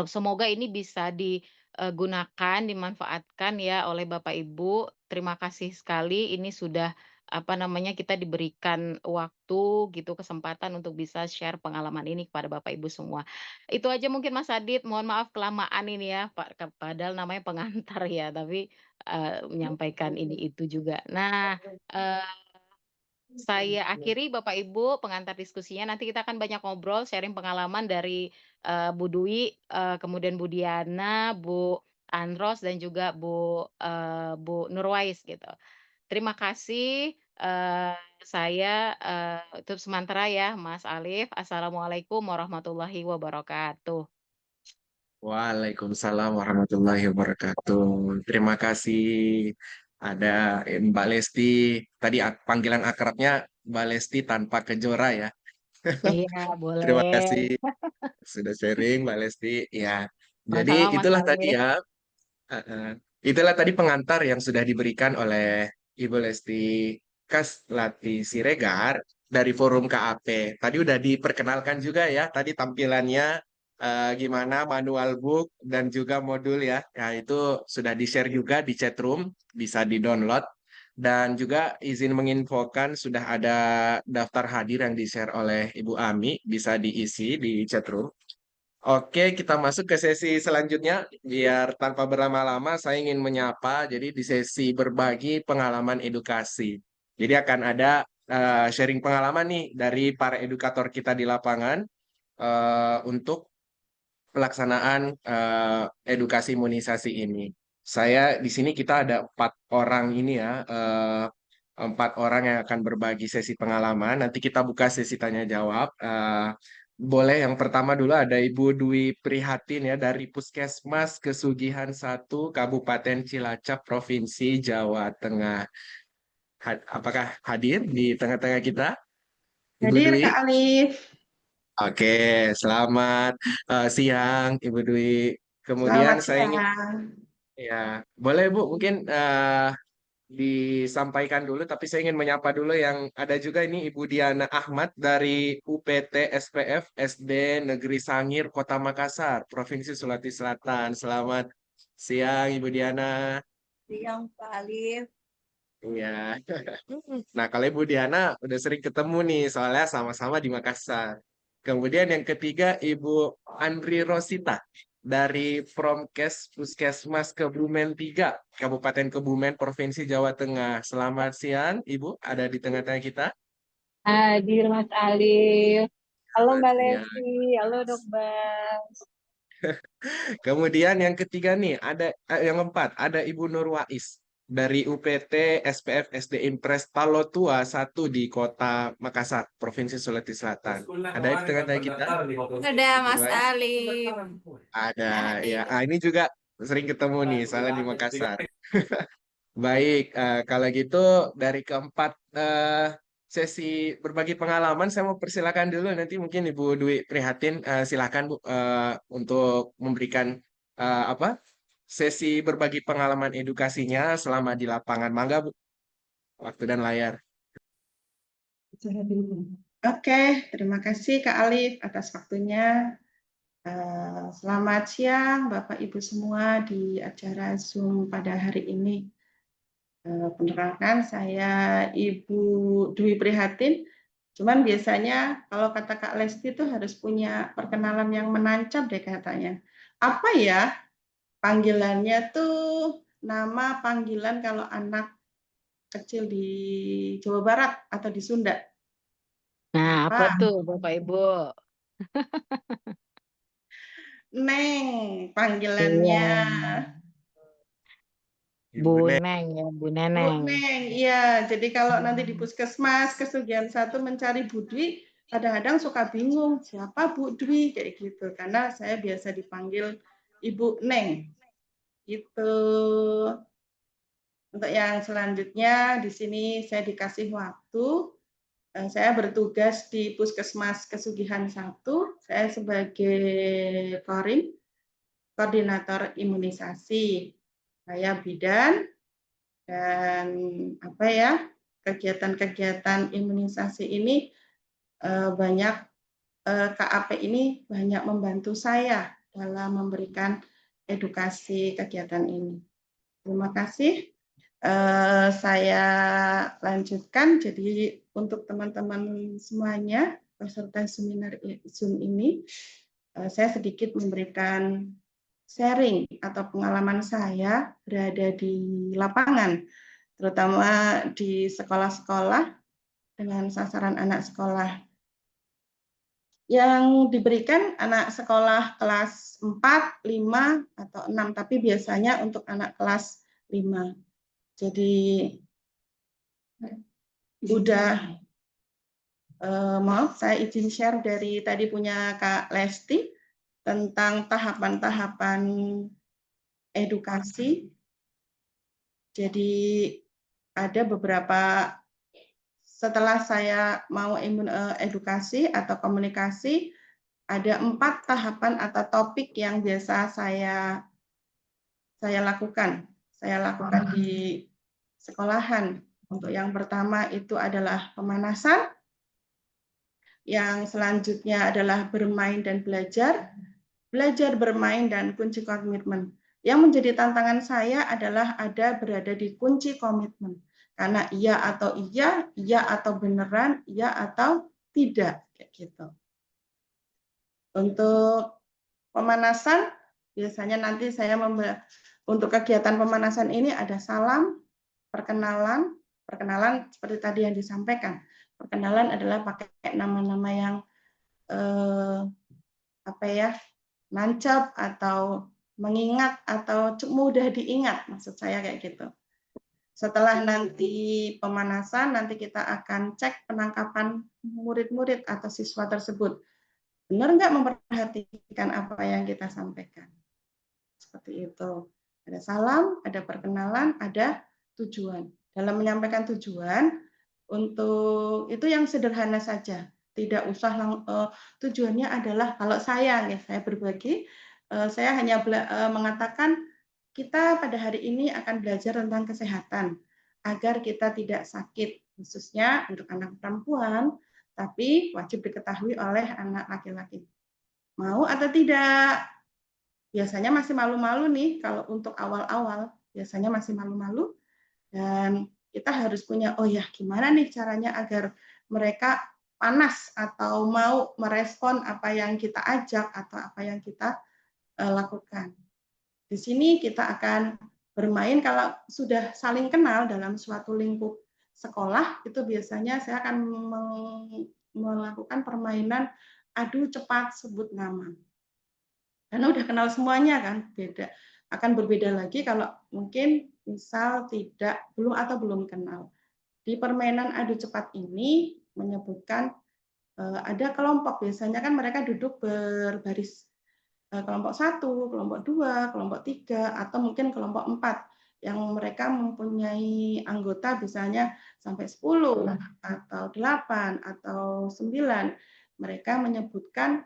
Speaker 2: Semoga ini bisa digunakan, dimanfaatkan ya oleh Bapak Ibu. Terima kasih sekali ini sudah, apa namanya, kita diberikan waktu gitu, kesempatan untuk bisa share pengalaman ini kepada Bapak Ibu semua. Itu aja mungkin Mas Adit, mohon maaf kelamaan ini ya, padahal namanya pengantar ya, tapi, menyampaikan ini itu juga. Nah, eee saya akhiri Bapak Ibu pengantar diskusinya, nanti kita akan banyak ngobrol, sharing pengalaman dari, Bu Dwi, kemudian Bu Diana, Bu Andros, dan juga Bu Nurwais gitu. Terima kasih, saya, tutup sementara ya Mas Alif. Assalamualaikum warahmatullahi wabarakatuh.
Speaker 3: Waalaikumsalam warahmatullahi wabarakatuh. Terima kasih ada Mbak Lesti. Tadi panggilan akrabnya Mbak Lesti tanpa kejora ya.
Speaker 2: Iya
Speaker 3: Terima
Speaker 2: boleh.
Speaker 3: kasih sudah sharing Mbak Lesti. Ya, jadi
Speaker 2: Sama-sama Mas
Speaker 3: itulah tadi
Speaker 2: Alif.
Speaker 3: ya. uh, itulah tadi pengantar yang sudah diberikan oleh Ibu Lesti Kaslati Siregar dari Forum KAP. Tadi udah diperkenalkan juga ya. Tadi tampilannya gimana manual book dan juga modul ya. Ya itu sudah di-share juga di chat room, bisa di-download. Dan juga izin menginfokan sudah ada daftar hadir yang di-share oleh Ibu Ami, bisa diisi di chat room. Oke, kita masuk ke sesi selanjutnya. Biar tanpa berlama-lama, saya ingin menyapa. Jadi di sesi berbagi pengalaman edukasi. Jadi akan ada sharing pengalaman nih dari para edukator kita di lapangan untuk pelaksanaan edukasi imunisasi ini. Saya di sini kita ada 4 orang ini ya, 4 orang yang akan berbagi sesi pengalaman. Nanti kita buka sesi tanya jawab. Boleh yang pertama dulu ada Ibu Dwi Prihatin ya dari Puskesmas Kesugihan 1 Kabupaten Cilacap Provinsi Jawa Tengah. Apakah hadir di tengah-tengah kita, Ibu
Speaker 5: Hadir
Speaker 3: Dwi?
Speaker 5: Kak Alif.
Speaker 3: Oke, selamat siang Ibu Dwi. Kemudian
Speaker 5: Selamat
Speaker 3: saya ingin
Speaker 5: siang.
Speaker 3: ya, boleh Bu mungkin disampaikan dulu, tapi saya ingin menyapa dulu yang ada juga ini Ibu Diana Ahmad dari UPT SPF SD Negeri Sangir, Kota Makassar, Provinsi Sulawesi Selatan. Selamat siang Ibu Diana.
Speaker 5: Siang Pak Alif.
Speaker 3: Iya. Nah, kalau Ibu Diana udah sering ketemu nih, soalnya sama-sama di Makassar. Kemudian yang ketiga Ibu Andri Rosita dari Promkes Puskesmas Kebumen 3, Kabupaten Kebumen, Provinsi Jawa Tengah. Selamat siang, Ibu, ada di tengah-tengah kita.
Speaker 7: Hadir Mas Alif. Halo
Speaker 3: Selamat
Speaker 7: Mbak
Speaker 3: siang.
Speaker 7: Lesti, halo Dok Bas.
Speaker 3: Kemudian yang ketiga nih, ada yang keempat, ada Ibu Nur Wais dari UPT SPF SD Impres Palotua 1 di Kota Makassar, Provinsi Sulawesi Selatan. Ada di tengah-tengah kita?
Speaker 8: Ada
Speaker 3: Ibu
Speaker 8: Mas
Speaker 3: Wais?
Speaker 8: Alif.
Speaker 3: Ada, ya.
Speaker 8: Hadir.
Speaker 3: Ini juga sering ketemu nih, soalnya di Makassar. Baik, kalau gitu dari keempat sesi berbagi pengalaman, saya mau persilakan dulu nanti mungkin Ibu Dwi Prihatin, silakan Bu untuk memberikan apa sesi berbagi pengalaman edukasinya selama di lapangan. Mangga Bu, waktu dan layar.
Speaker 5: Oke, terima kasih Kak Alif atas waktunya. Selamat siang Bapak Ibu semua di acara Zoom pada hari ini. Perkenalkan saya Ibu Dwi Prihatin. Cuman biasanya kalau kata Kak Lesti itu harus punya perkenalan yang menancap deh katanya. Apa ya panggilannya tuh, nama panggilan kalau anak kecil di Jawa Barat atau di Sunda?
Speaker 2: Nah, apa
Speaker 5: Apa?
Speaker 2: tuh Bapak Ibu?
Speaker 5: Neng
Speaker 2: Iya,
Speaker 5: panggilannya.
Speaker 3: Ibu
Speaker 2: Bu
Speaker 3: Neng.
Speaker 2: Neng ya, Bu
Speaker 5: Bu
Speaker 2: Neneng.
Speaker 5: Neng, iya. Jadi kalau nanti di Puskesmas Kesugihan 1 mencari Bu Dwi, kadang-kadang suka bingung siapa Bu Dwi kayak gitu. Karena saya biasa dipanggil Ibu Neng. Gitu. Untuk yang selanjutnya di sini saya dikasih waktu. Saya bertugas di Puskesmas Kesugihan 1. Saya sebagai Korim, koordinator imunisasi. Saya bidan dan apa ya, kegiatan-kegiatan imunisasi ini banyak KAP ini banyak membantu saya dalam memberikan edukasi kegiatan ini. Terima kasih. Saya lanjutkan. Jadi untuk teman-teman semuanya peserta seminar Zoom ini, saya sedikit memberikan sharing atau pengalaman saya berada di lapangan, terutama di sekolah-sekolah dengan sasaran anak sekolah yang diberikan anak sekolah kelas 4, 5, atau 6, tapi biasanya untuk anak kelas 5. Jadi udah maaf, saya izin share dari tadi punya Kak Lesti tentang tahapan-tahapan edukasi. Jadi ada beberapa setelah saya mau edukasi atau komunikasi, ada 4 tahapan atau topik yang biasa saya lakukan. Saya lakukan di sekolahan. Untuk yang pertama itu adalah pemanasan, yang selanjutnya adalah bermain dan belajar, belajar bermain dan kunci komitmen. Yang menjadi tantangan saya adalah berada di kunci komitmen. Karena iya atau beneran, iya atau tidak, kayak gitu. Untuk pemanasan, biasanya nanti saya untuk kegiatan pemanasan ini ada salam, perkenalan seperti tadi yang disampaikan. Perkenalan adalah pakai nama-nama yang nancap atau mengingat atau mudah diingat, maksud saya kayak gitu. Setelah nanti pemanasan, nanti kita akan cek penangkapan murid-murid atau siswa tersebut. Benar nggak memperhatikan apa yang kita sampaikan? Seperti itu. Ada salam, ada perkenalan, ada tujuan. Dalam menyampaikan tujuan, untuk itu yang sederhana saja. Tidak usah tujuannya adalah kalau saya berbagi, saya hanya mengatakan kita pada hari ini akan belajar tentang kesehatan agar kita tidak sakit, khususnya untuk anak perempuan, tapi wajib diketahui oleh anak laki-laki. Mau atau tidak? Biasanya masih malu-malu nih kalau untuk awal-awal, biasanya masih malu-malu dan kita harus punya, oh ya gimana nih caranya agar mereka panas atau mau merespon apa yang kita ajak atau apa yang kita lakukan. Di sini kita akan bermain kalau sudah saling kenal dalam suatu lingkup sekolah, itu biasanya saya akan melakukan permainan adu cepat sebut nama. Karena udah kenal semuanya kan, akan berbeda lagi kalau mungkin misal belum kenal. Di permainan adu cepat ini menyebutkan ada kelompok, biasanya kan mereka duduk berbaris. Kelompok 1, kelompok 2, kelompok 3, atau mungkin kelompok 4 yang mereka mempunyai anggota misalnya sampai 10 atau 8 atau 9. Mereka menyebutkan,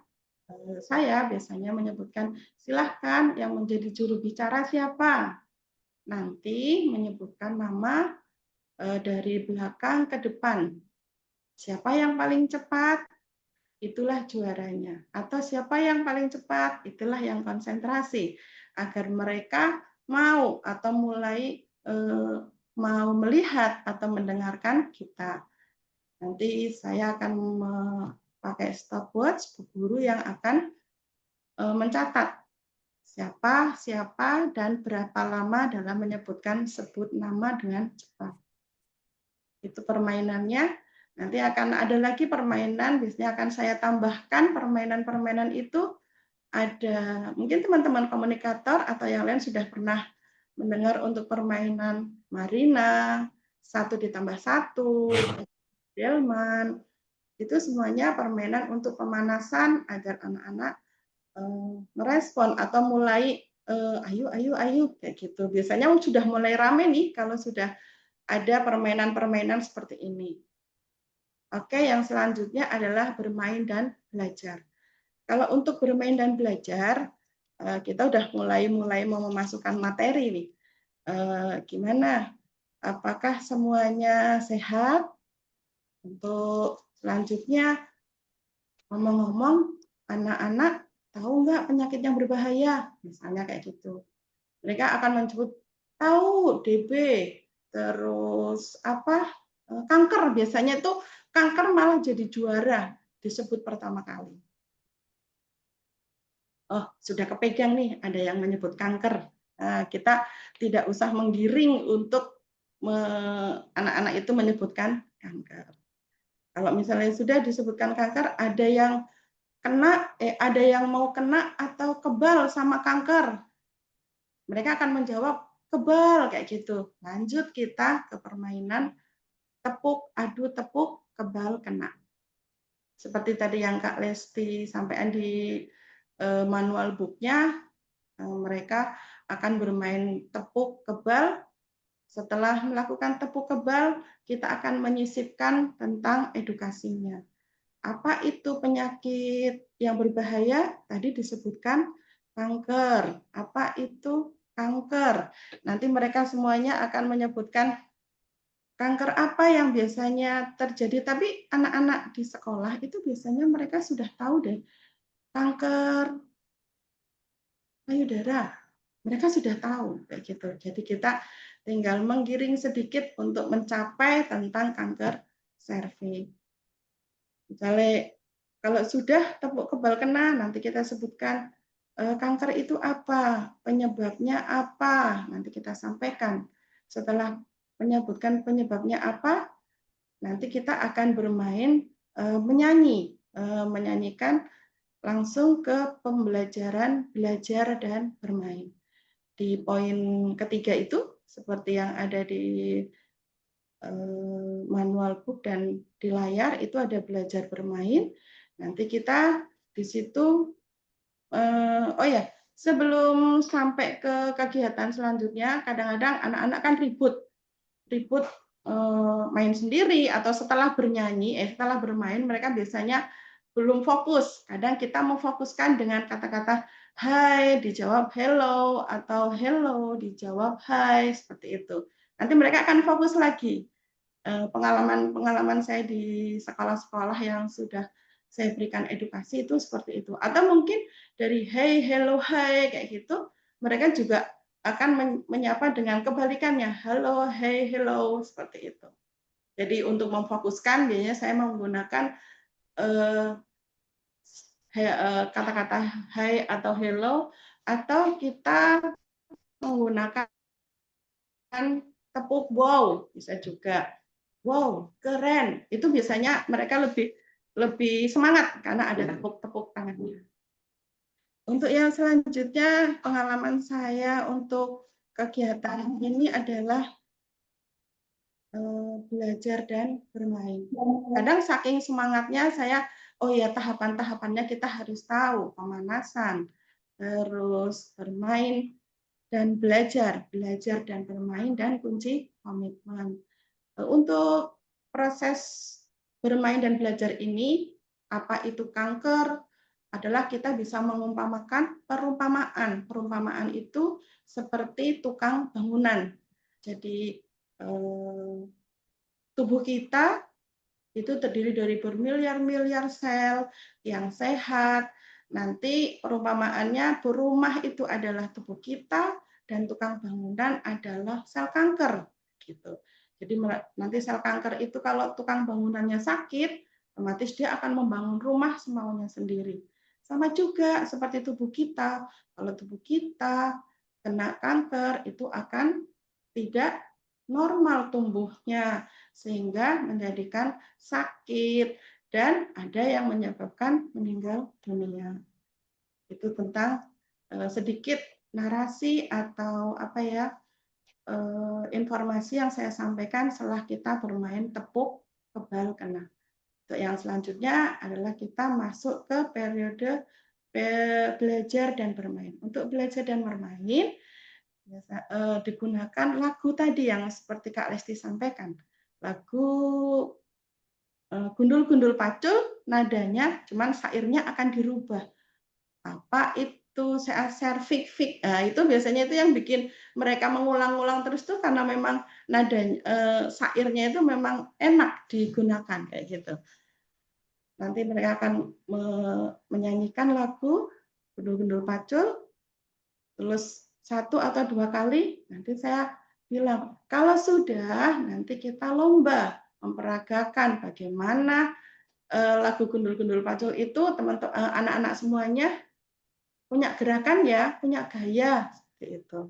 Speaker 5: saya biasanya menyebutkan, silahkan yang menjadi juru bicara siapa. Nanti menyebutkan nama dari belakang ke depan. Siapa yang paling cepat? Itulah juaranya. Atau siapa yang paling cepat, itulah yang konsentrasi. Agar mereka mau atau mulai mau melihat atau mendengarkan kita. Nanti saya akan pakai stopwatch, guru yang akan mencatat siapa, dan berapa lama dalam menyebutkan sebut nama dengan cepat. Itu permainannya. Nanti akan ada lagi permainan, biasanya akan saya tambahkan permainan-permainan itu ada, mungkin teman-teman komunikator atau yang lain sudah pernah mendengar untuk permainan Marina, 1 ditambah 1, Delman, itu semuanya permainan untuk pemanasan agar anak-anak merespon atau mulai ayo, kayak gitu. Biasanya sudah mulai rame nih kalau sudah ada permainan-permainan seperti ini. Oke, yang selanjutnya adalah bermain dan belajar. Kalau untuk bermain dan belajar, kita udah mulai mau memasukkan materi nih. Gimana? Apakah semuanya sehat? Untuk selanjutnya, ngomong-ngomong, anak-anak tahu nggak penyakit yang berbahaya? Misalnya kayak gitu. Mereka akan menyebut, tahu DB, terus kanker, biasanya itu kanker malah jadi juara disebut pertama kali. Oh, sudah kepegang nih, ada yang menyebut kanker. Nah, kita tidak usah menggiring untuk anak-anak itu menyebutkan kanker. Kalau misalnya sudah disebutkan kanker, ada yang ada yang mau kena atau kebal sama kanker. Mereka akan menjawab kebal kayak gitu. Lanjut kita ke permainan adu tepuk, kebal, kena. Seperti tadi yang Kak Lesti sampaikan di manual book-nya, mereka akan bermain tepuk, kebal. Setelah melakukan tepuk, kebal, kita akan menyisipkan tentang edukasinya. Apa itu penyakit yang berbahaya? Tadi disebutkan kanker. Apa itu kanker? Nanti mereka semuanya akan menyebutkan kanker apa yang biasanya terjadi, tapi anak-anak di sekolah itu biasanya mereka sudah tahu deh, kanker payudara, mereka sudah tahu kayak gitu. Jadi kita tinggal menggiring sedikit untuk mencapai tentang kanker serviks. Misalnya kalau sudah tepuk kebal kena, nanti kita sebutkan kanker itu apa, penyebabnya apa, nanti kita sampaikan. Setelah menyebutkan penyebabnya apa, nanti kita akan bermain menyanyikan langsung ke pembelajaran belajar dan bermain. Di poin ketiga itu, seperti yang ada di manual book dan di layar, itu ada belajar bermain. Nanti kita di situ, oh ya, sebelum sampai ke kegiatan selanjutnya, kadang-kadang anak-anak kan ribut main sendiri, atau setelah setelah bermain mereka biasanya belum fokus. Kadang kita memfokuskan dengan kata-kata hai dijawab hello, atau hello dijawab hai, seperti itu. Nanti mereka akan fokus lagi. Pengalaman saya di sekolah-sekolah yang sudah saya berikan edukasi itu seperti itu. Atau mungkin dari hey, hello, hai kayak gitu, mereka juga akan menyapa dengan kebalikannya, halo, hey, hello, seperti itu. Jadi untuk memfokuskan, biasanya saya menggunakan kata-kata hai atau hello, atau kita menggunakan tepuk wow, bisa juga. Wow, keren. Itu biasanya mereka lebih semangat karena ada tepuk-tepuk tangannya. Untuk yang selanjutnya, pengalaman saya untuk kegiatan ini adalah belajar dan bermain. Kadang saking semangatnya saya, oh ya tahapan-tahapannya kita harus tahu, pemanasan, terus bermain dan belajar dan bermain, dan kunci komitmen. Untuk proses bermain dan belajar ini, apa itu kanker, adalah kita bisa mengumpamakan perumpamaan. Perumpamaan itu seperti tukang bangunan. Jadi tubuh kita itu terdiri dari bermiliar-miliar sel yang sehat. Nanti perumpamaannya rumah itu adalah tubuh kita, dan tukang bangunan adalah sel kanker. Gitu. Jadi nanti sel kanker itu kalau tukang bangunannya sakit, otomatis dia akan membangun rumah semaunya sendiri. Sama juga seperti tubuh kita. Kalau tubuh kita kena kanker, itu akan tidak normal tumbuhnya, sehingga menjadikan sakit, dan ada yang menyebabkan meninggal dunia. Itu tentang sedikit narasi atau apa ya, informasi yang saya sampaikan setelah kita bermain tepuk kebal kena. Untuk yang selanjutnya adalah kita masuk ke periode belajar dan bermain. Untuk belajar dan bermain digunakan lagu tadi yang seperti Kak Lesti sampaikan. Lagu Gundul-Gundul Pacul, nadanya cuman syairnya akan dirubah. Apa itu fik. Nah, itu biasanya itu yang bikin mereka mengulang-ulang terus tuh karena memang nada syairnya itu memang enak digunakan kayak gitu. Nanti mereka akan menyanyikan lagu Gundul-Gundul Pacul, terus 1 atau 2 kali, nanti saya bilang, kalau sudah nanti kita lomba memperagakan bagaimana lagu Gundul-Gundul Pacul itu teman-teman anak-anak semuanya punya gerakan ya, punya gaya seperti itu.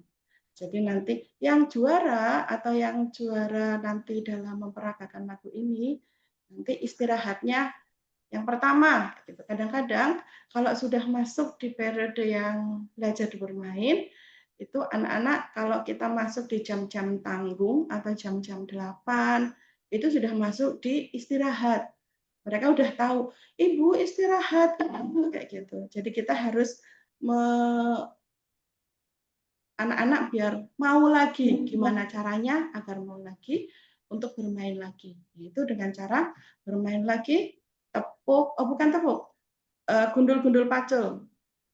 Speaker 5: Jadi nanti yang juara atau yang juara nanti dalam memperagakan lagu ini, nanti istirahatnya yang pertama. Gitu. Kadang-kadang kalau sudah masuk di periode yang belajar bermain, itu anak-anak kalau kita masuk di jam-jam tanggung atau jam-jam 8, itu sudah masuk di istirahat. Mereka udah tahu, ibu istirahat, ibu, kayak gitu. Jadi kita harus anak-anak biar mau lagi. Gimana caranya agar mau lagi untuk bermain lagi? Itu dengan cara bermain lagi, bukan tepuk, gundul-gundul pacul.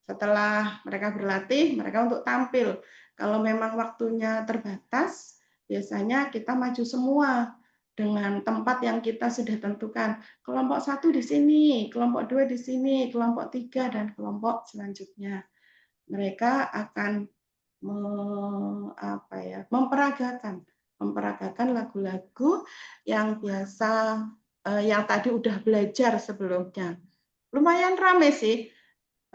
Speaker 5: Setelah mereka berlatih, mereka untuk tampil. Kalau memang waktunya terbatas, biasanya kita maju semua dengan tempat yang kita sudah tentukan. Kelompok 1 di sini, kelompok 2 di sini, kelompok 3, dan kelompok selanjutnya. Mereka akan memperagakan lagu-lagu yang biasa yang tadi udah belajar sebelumnya. Lumayan ramai sih.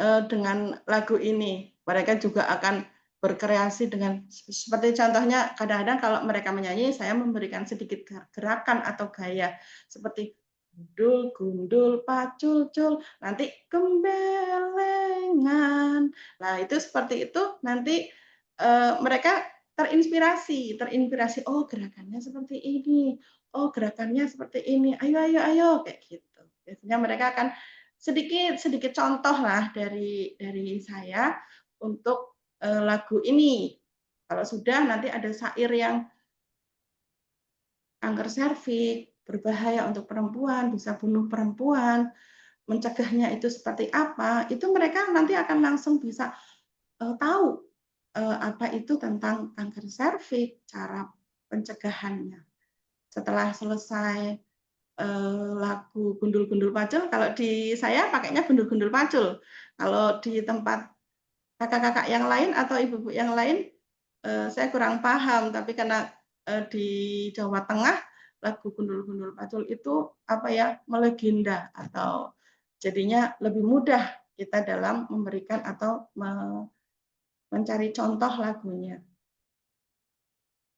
Speaker 5: dengan lagu ini. Mereka juga akan berkreasi dengan seperti contohnya kadang-kadang kalau mereka menyanyi saya memberikan sedikit gerakan atau gaya seperti gundul gundul pacul cul nanti gembelengan. Nah, itu seperti itu nanti mereka terinspirasi oh gerakannya seperti ini. Oh, gerakannya seperti ini. Ayo ayo ayo kayak gitu. Biasanya mereka akan sedikit contoh lah dari saya untuk lagu ini. Kalau sudah nanti ada syair yang kanker serviks berbahaya untuk perempuan, bisa bunuh perempuan, mencegahnya itu seperti apa, itu mereka nanti akan langsung bisa tahu apa itu tentang kanker serviks, cara pencegahannya. Setelah selesai lagu gundul-gundul pacul, kalau di saya pakainya gundul-gundul pacul. Kalau di tempat kakak-kakak yang lain atau ibu-ibu yang lain, saya kurang paham. Tapi karena di Jawa Tengah, lagu gundul-gundul pacul itu apa ya melegenda atau jadinya lebih mudah kita dalam memberikan atau mencari contoh lagunya.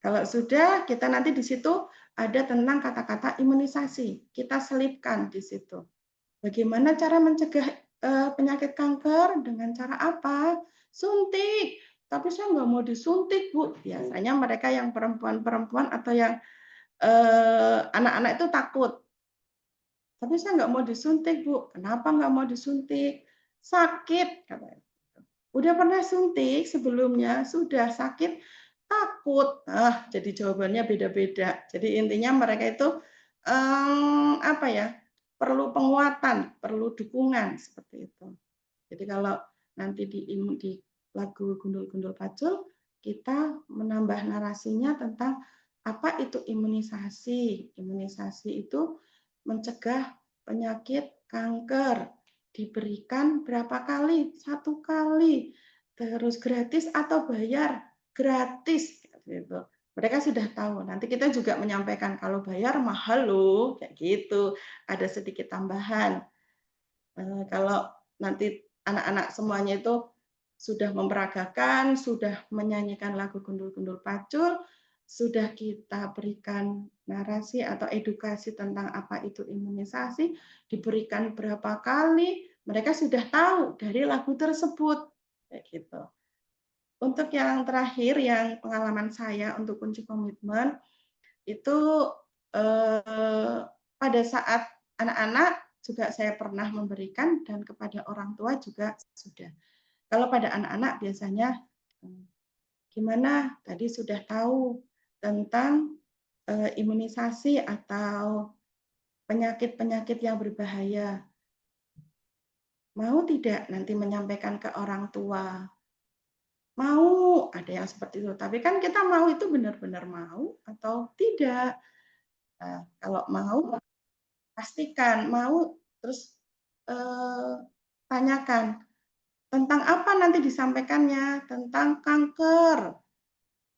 Speaker 5: Kalau sudah, kita nanti di situ ada tentang kata-kata imunisasi. Kita selipkan di situ. Bagaimana cara mencegah penyakit kanker? Dengan cara apa? Suntik. Tapi saya nggak mau disuntik, Bu. Biasanya mereka yang perempuan-perempuan atau yang anak-anak itu takut. Tapi saya nggak mau disuntik, Bu. Kenapa nggak mau disuntik? Sakit, katanya. Udah pernah suntik sebelumnya, sudah sakit, takut. Jadi jawabannya beda-beda. Jadi intinya mereka itu apa ya? Perlu penguatan, perlu dukungan seperti itu. Jadi kalau nanti di lagu Gundul-Gundul Pacul, kita menambah narasinya tentang apa itu imunisasi. Imunisasi itu mencegah penyakit kanker. Diberikan berapa kali? 1 kali. Terus gratis atau bayar? Gratis. Gitu. Mereka sudah tahu. Nanti kita juga menyampaikan kalau bayar mahal loh, kayak gitu. Ada sedikit tambahan. Kalau nanti anak-anak semuanya itu sudah memperagakan, sudah menyanyikan lagu Gundul-Gundul Pacul, sudah kita berikan narasi atau edukasi tentang apa itu imunisasi, diberikan berapa kali, mereka sudah tahu dari lagu tersebut. Kayak gitu. Untuk yang terakhir, yang pengalaman saya untuk kunci komitmen, itu pada saat anak-anak juga saya pernah memberikan dan kepada orang tua juga sudah. Kalau pada anak-anak biasanya gimana? Tadi sudah tahu tentang imunisasi atau penyakit-penyakit yang berbahaya. Mau tidak nanti menyampaikan ke orang tua? Mau, ada yang seperti itu. Tapi kan kita mau itu benar-benar mau atau tidak. Nah, kalau mau, pastikan mau, terus tanyakan tentang apa nanti disampaikannya, tentang kanker.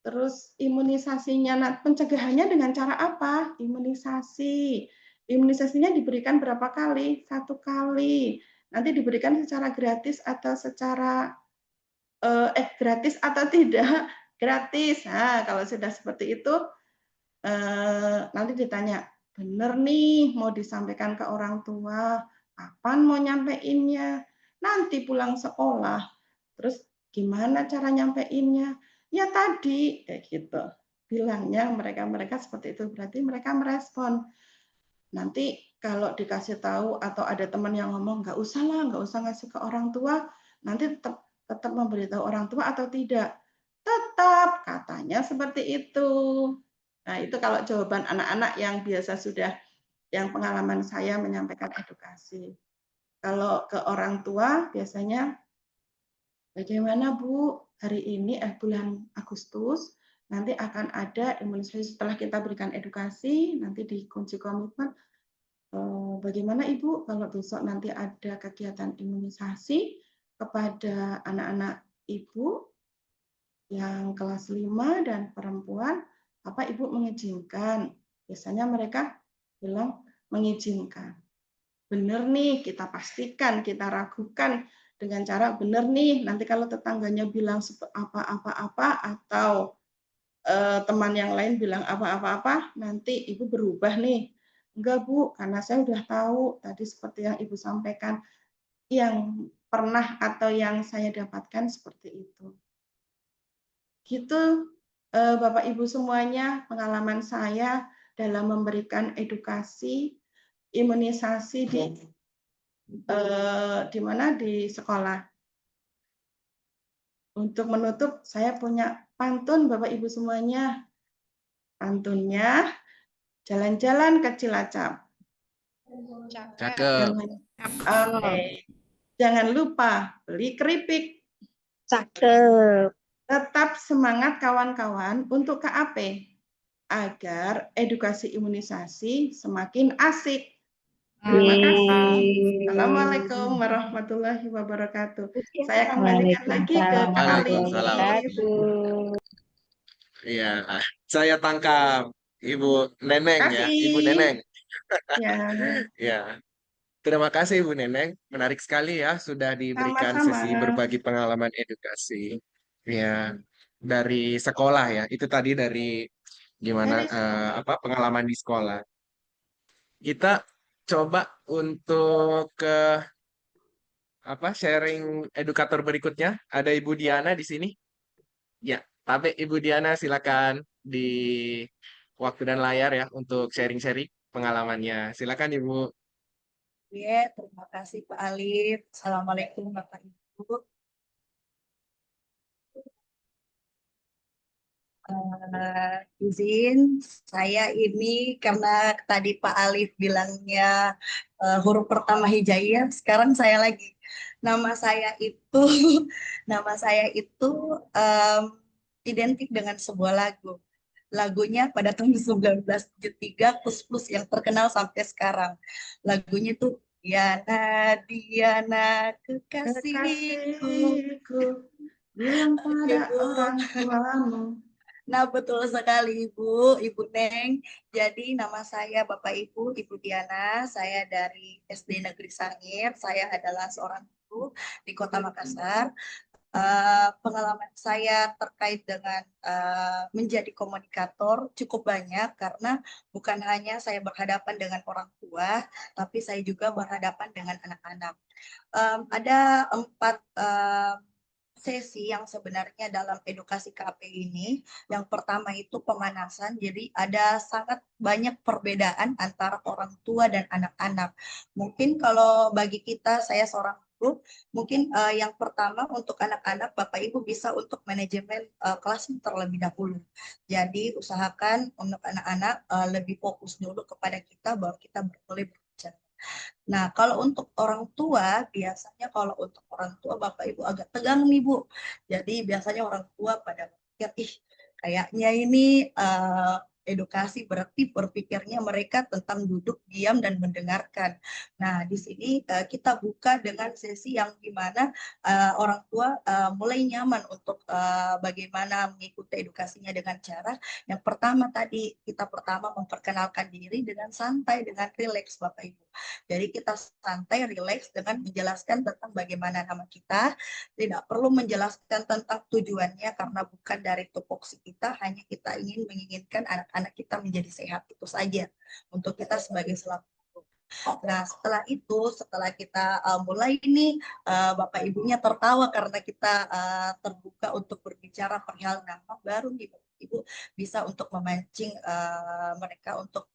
Speaker 5: Terus imunisasinya, pencegahannya dengan cara apa? Imunisasi. Imunisasinya diberikan berapa kali? 1 kali. Nanti diberikan secara gratis atau secara gratis atau tidak? Gratis. Nah, kalau sudah seperti itu, nanti ditanya, bener nih mau disampaikan ke orang tua, kapan mau nyampeinnya? Nanti pulang sekolah. Terus gimana cara nyampeinnya? Ya tadi, kayak gitu. Bilangnya mereka seperti itu, berarti mereka merespon. Nanti kalau dikasih tahu atau ada teman yang ngomong, nggak usah lah, nggak usah ngasih ke orang tua, nanti tetap memberitahu orang tua atau tidak? Tetap, katanya seperti itu. Nah, itu kalau jawaban anak-anak yang biasa sudah, yang pengalaman saya menyampaikan edukasi. Kalau ke orang tua, biasanya, bagaimana Bu, hari ini bulan Agustus, nanti akan ada imunisasi setelah kita berikan edukasi, nanti di kunci komitmen, bagaimana Ibu kalau besok nanti ada kegiatan imunisasi kepada anak-anak Ibu yang kelas 5 dan perempuan, apa Ibu mengizinkan? Biasanya mereka bilang mengizinkan. Benar nih, kita pastikan, kita ragukan dengan cara benar nih, nanti kalau tetangganya bilang apa-apa-apa atau teman yang lain bilang apa-apa-apa, nanti Ibu berubah nih. Enggak Bu, karena saya udah tahu tadi seperti yang Ibu sampaikan, yang pernah atau yang saya dapatkan seperti itu. Gitu, Bapak Ibu semuanya, pengalaman saya dalam memberikan edukasi, imunisasi di mana di sekolah. Untuk menutup, saya punya pantun Bapak Ibu semuanya. Pantunnya, jalan-jalan ke Cilacap.
Speaker 3: Cakep.
Speaker 5: Oke. Jangan lupa beli keripik.
Speaker 7: Cakep.
Speaker 5: Tetap semangat kawan-kawan untuk KAP agar edukasi imunisasi semakin asik. Terima kasih. Assalamualaikum warahmatullahi wabarakatuh. Saya kembalikan lagi ke
Speaker 7: Waalaikumsalam
Speaker 5: Kak Ali.
Speaker 3: Waalaikumsalam.
Speaker 7: wabarakatuh.
Speaker 3: Iya, saya tangkap Ibu Neneng ya, Ibu
Speaker 5: Kasih.
Speaker 3: Neneng.
Speaker 5: Ya,
Speaker 3: Ya, terima kasih Ibu Neneng. Menarik sekali ya sudah diberikan
Speaker 5: sama-sama.
Speaker 3: sesi berbagi pengalaman edukasi. Ya, dari sekolah ya. Itu tadi dari gimana pengalaman di sekolah. Kita coba untuk ke sharing edukator berikutnya. Ada Ibu Diana di sini. Ya, tapi Ibu Diana silakan di waktu dan layar ya untuk sharing-sharing pengalamannya. Silakan Ibu.
Speaker 8: Ya, terima kasih Pak Alif. Assalamualaikum Bapak Ibu. Izin saya ini karena tadi Pak Alif bilangnya huruf pertama hijaiyah, sekarang saya lagi. Nama saya itu nama saya itu identik dengan sebuah lagu. Lagunya pada tahun 1973 Kus-Plus yang terkenal sampai sekarang. Lagunya itu Diana, Diana, kekasihku.
Speaker 5: Kekasihku, bilang pada
Speaker 8: Ibu.
Speaker 5: orang tuamu.
Speaker 8: Nah, betul sekali Ibu, Ibu Neng. Jadi nama saya Bapak Ibu, Ibu Diana. Saya dari SD Negeri Sangir. Saya adalah seorang guru di Kota Makassar. Pengalaman saya terkait dengan menjadi komunikator cukup banyak karena bukan hanya saya berhadapan dengan orang tua, tapi saya juga berhadapan dengan anak-anak. Ada 4 sesi yang sebenarnya dalam edukasi KAP ini. Yang pertama itu pemanasan, jadi ada sangat banyak perbedaan antara orang tua dan anak-anak. Mungkin kalau bagi kita, saya seorang guru, mungkin yang pertama untuk anak-anak, Bapak Ibu bisa untuk manajemen kelas terlebih dahulu. Jadi usahakan untuk anak-anak lebih fokus dulu kepada kita, baru kita boleh berbicara. Nah, kalau untuk orang tua, biasanya kalau untuk orang tua Bapak Ibu agak tegang nih Bu. Jadi biasanya orang tua pada pikir, ih kayaknya ini edukasi berarti berpikirnya mereka tentang duduk, diam, dan mendengarkan. Nah, di sini kita buka dengan sesi yang dimana orang tua mulai nyaman untuk bagaimana mengikuti edukasinya dengan cara yang pertama tadi, kita pertama memperkenalkan diri dengan santai, dengan rileks Bapak Ibu. Jadi kita santai, rileks dengan menjelaskan tentang bagaimana nama kita, tidak perlu menjelaskan tentang tujuannya karena bukan dari tupoksi kita, hanya kita menginginkan anak-anak kita menjadi sehat, itu saja untuk kita sebagai selaku. Nah, setelah kita mulai ini, Bapak Ibunya tertawa karena kita terbuka untuk berbicara perihal nama, baru nih Bapak Ibu bisa untuk memancing mereka untuk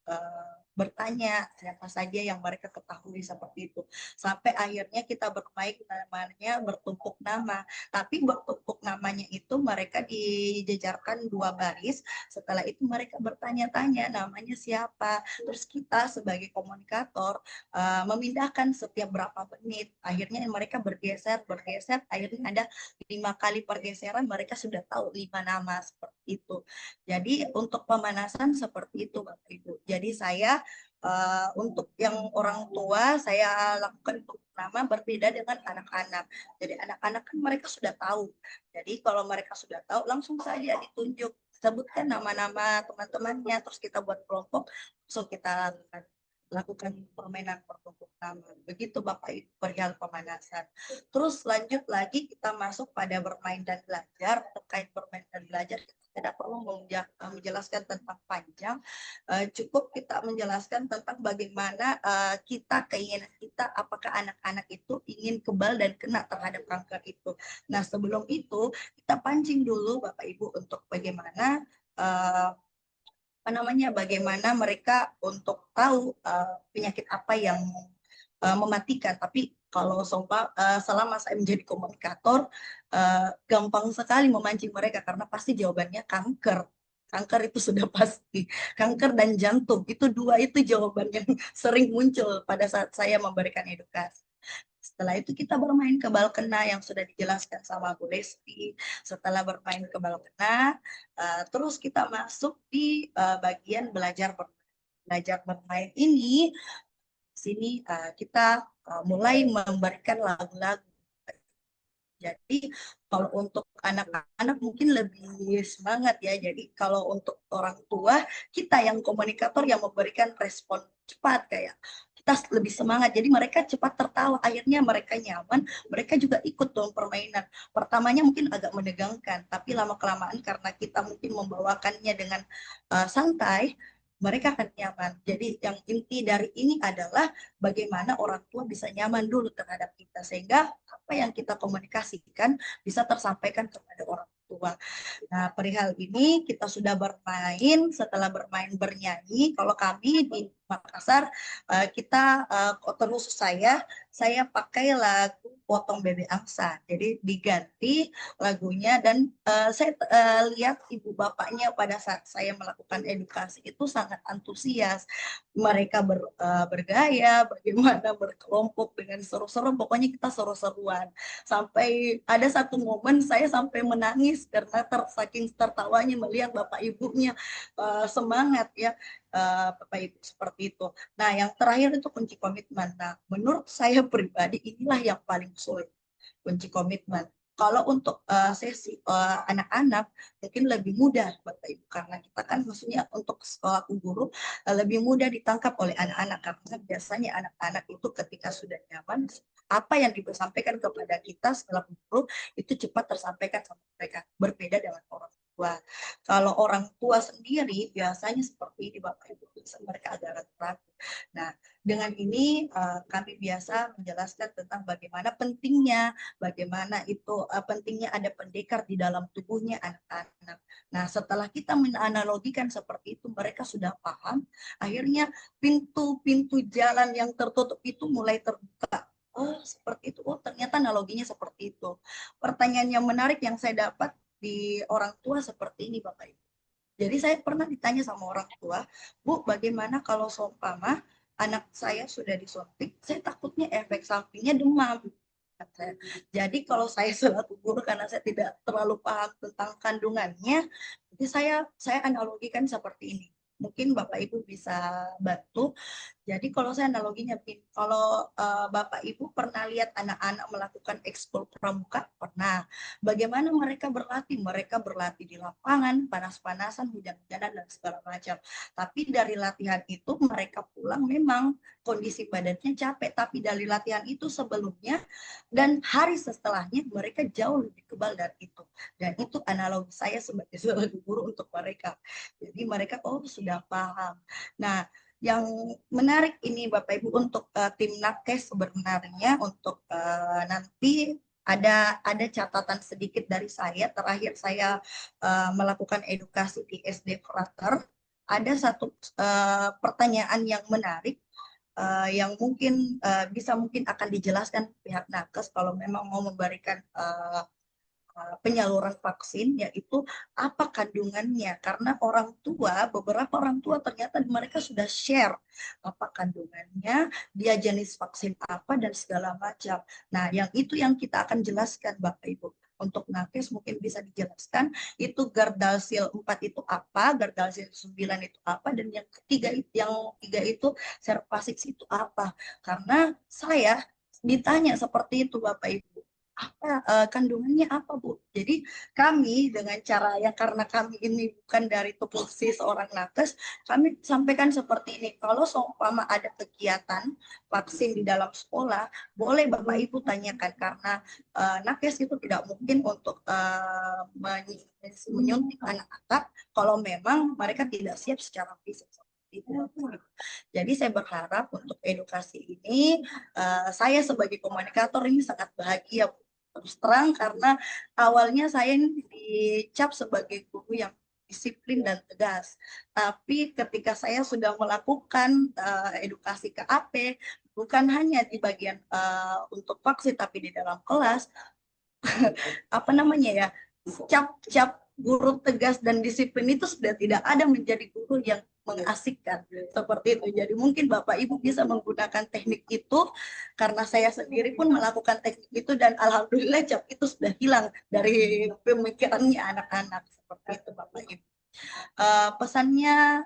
Speaker 8: bertanya siapa saja yang mereka ketahui seperti itu. Sampai akhirnya kita bermain namanya bertumpuk nama. Tapi bertumpuk namanya itu mereka dijejarkan 2 baris. Setelah itu mereka bertanya-tanya namanya siapa. Terus kita sebagai komunikator memindahkan setiap berapa menit. Akhirnya mereka bergeser. Akhirnya ada 5 kali pergeseran mereka sudah tahu 5 nama seperti itu. Jadi untuk pemanasan seperti itu Bapak Ibu. Jadi saya untuk yang orang tua saya lakukan untuk nama berbeda dengan anak-anak. Jadi anak-anak kan mereka sudah tahu. Jadi kalau mereka sudah tahu langsung saja ditunjuk, sebutkan nama-nama teman-temannya, terus kita buat kelompok, langsung kita lakukan. lakukan permainan bertumpuk nama. Begitu Bapak Ibu perihal pemanasan. Terus lanjut lagi kita masuk pada bermain dan belajar. Terkait bermain dan belajar kita tidak perlu menjelaskan tentang panjang. Cukup kita menjelaskan tentang bagaimana keinginan kita, apakah anak-anak itu ingin kebal dan kena terhadap kanker itu. Nah, sebelum itu kita pancing dulu Bapak Ibu untuk bagaimana bagaimana mereka untuk tahu penyakit apa yang mematikan. Tapi kalau selama saya menjadi komunikator, gampang sekali memancing mereka karena pasti jawabannya kanker. Kanker itu sudah pasti. Kanker dan jantung, itu dua itu jawaban yang sering muncul pada saat saya memberikan edukasi. Setelah itu kita bermain kebal kena yang sudah dijelaskan sama Bu Lesti. Setelah bermain kebal kena, terus kita masuk di bagian belajar bermain ini. Sini kita mulai memberikan lagu-lagu. Jadi kalau untuk anak-anak mungkin lebih semangat ya. Jadi kalau untuk orang tua, kita yang komunikator yang memberikan respon cepat, kayak kita lebih semangat. Jadi mereka cepat tertawa, akhirnya mereka nyaman, mereka juga ikut dalam permainan. Pertamanya mungkin agak menegangkan, tapi lama-kelamaan karena kita mungkin membawakannya dengan santai, mereka akan nyaman. Jadi yang inti dari ini adalah bagaimana orang tua bisa nyaman dulu terhadap kita, sehingga apa yang kita komunikasikan bisa tersampaikan kepada orang tua. Nah, perihal ini kita sudah bermain, setelah bermain bernyanyi. Kalau kami di Makassar, kita terus saya pakai lagu Potong Bebek Angsa. Jadi diganti lagunya, dan saya lihat ibu bapaknya pada saat saya melakukan edukasi itu sangat antusias. Mereka bergaya, bagaimana berkelompok dengan seru-seru, pokoknya kita seru-seruan. Sampai ada satu momen saya sampai menangis karena saking tertawanya melihat bapak ibunya semangat ya, bapak ibu seperti itu. Nah, yang terakhir itu kunci komitmen. Nah, menurut saya pribadi inilah yang paling sulit, kunci komitmen. Kalau untuk sesi anak-anak mungkin lebih mudah Bapak Ibu, karena kita kan maksudnya untuk sekolah guru lebih mudah ditangkap oleh anak-anak, karena biasanya anak-anak itu ketika sudah nyaman, apa yang disampaikan kepada kita setelah guru itu cepat tersampaikan sama mereka, berbeda dengan orang tua. Kalau orang tua sendiri biasanya seperti ini Bapak Ibu, mereka agak ragu. Nah, dengan ini kami biasa menjelaskan tentang bagaimana pentingnya, bagaimana itu pentingnya ada pendekar di dalam tubuhnya anak-anak. Nah, setelah kita menganalogikan seperti itu, mereka sudah paham. Akhirnya pintu-pintu jalan yang tertutup itu mulai terbuka. Oh, seperti itu. Oh, ternyata analoginya seperti itu. Pertanyaan yang menarik yang saya dapat di orang tua seperti ini, Bapak Ibu. Jadi saya pernah ditanya sama orang tua, Bu, bagaimana kalau seumpama anak saya sudah disuntik, saya takutnya efek sampingnya demam. Jadi kalau saya selaku guru, karena saya tidak terlalu paham tentang kandungannya, jadi saya analogikan seperti ini. Mungkin Bapak Ibu bisa bantu. Jadi kalau saya analoginya, kalau Bapak Ibu pernah lihat anak-anak melakukan ekskul pramuka, pernah. Bagaimana mereka berlatih? Mereka berlatih di lapangan, panas-panasan, hujan-hujanan, dan segala macam. Tapi dari latihan itu mereka pulang memang kondisi badannya capek, tapi dari latihan itu sebelumnya dan hari setelahnya mereka jauh lebih kebal dari itu. Dan itu analogi saya sebagai seorang guru untuk mereka. Jadi mereka sudah paham. Nah, yang menarik ini Bapak Ibu untuk tim Nakes sebenarnya untuk nanti ada catatan sedikit dari saya. Terakhir saya melakukan edukasi di SD Frater. Ada satu pertanyaan yang menarik yang mungkin mungkin akan dijelaskan pihak Nakes kalau memang mau memberikan penyaluran vaksin, yaitu apa kandungannya, karena beberapa orang tua ternyata mereka sudah share apa kandungannya, dia jenis vaksin apa dan segala macam. Nah, yang kita akan jelaskan Bapak Ibu. Untuk Nakes mungkin bisa dijelaskan itu Gardasil 4 itu apa, Gardasil 9 itu apa, dan yang tiga itu Cervarix itu apa. Karena saya ditanya seperti itu Bapak Ibu, kandungannya apa, Bu? Jadi kami dengan cara yang karena kami ini bukan dari tupoksi seorang nakes, kami sampaikan seperti ini. Kalau seumpama ada kegiatan vaksin di dalam sekolah, boleh Bapak Ibu tanyakan karena nakes itu tidak mungkin untuk menyuntik anak-anak kalau memang mereka tidak siap secara fisik. Jadi saya berharap untuk edukasi ini, saya sebagai komunikator ini sangat bahagia, terus terang, karena awalnya saya ini dicap sebagai guru yang disiplin dan tegas. Tapi ketika saya sudah melakukan edukasi KAP, bukan hanya di bagian untuk vaksin, tapi di dalam kelas, apa namanya ya, cap guru tegas dan disiplin itu sudah tidak ada menjadi guru yang mengasihkan seperti itu. Jadi mungkin Bapak Ibu bisa menggunakan teknik itu, karena saya sendiri pun melakukan teknik itu dan alhamdulillah cap itu sudah hilang dari pemikirannya anak-anak seperti itu Bapak Ibu. Pesannya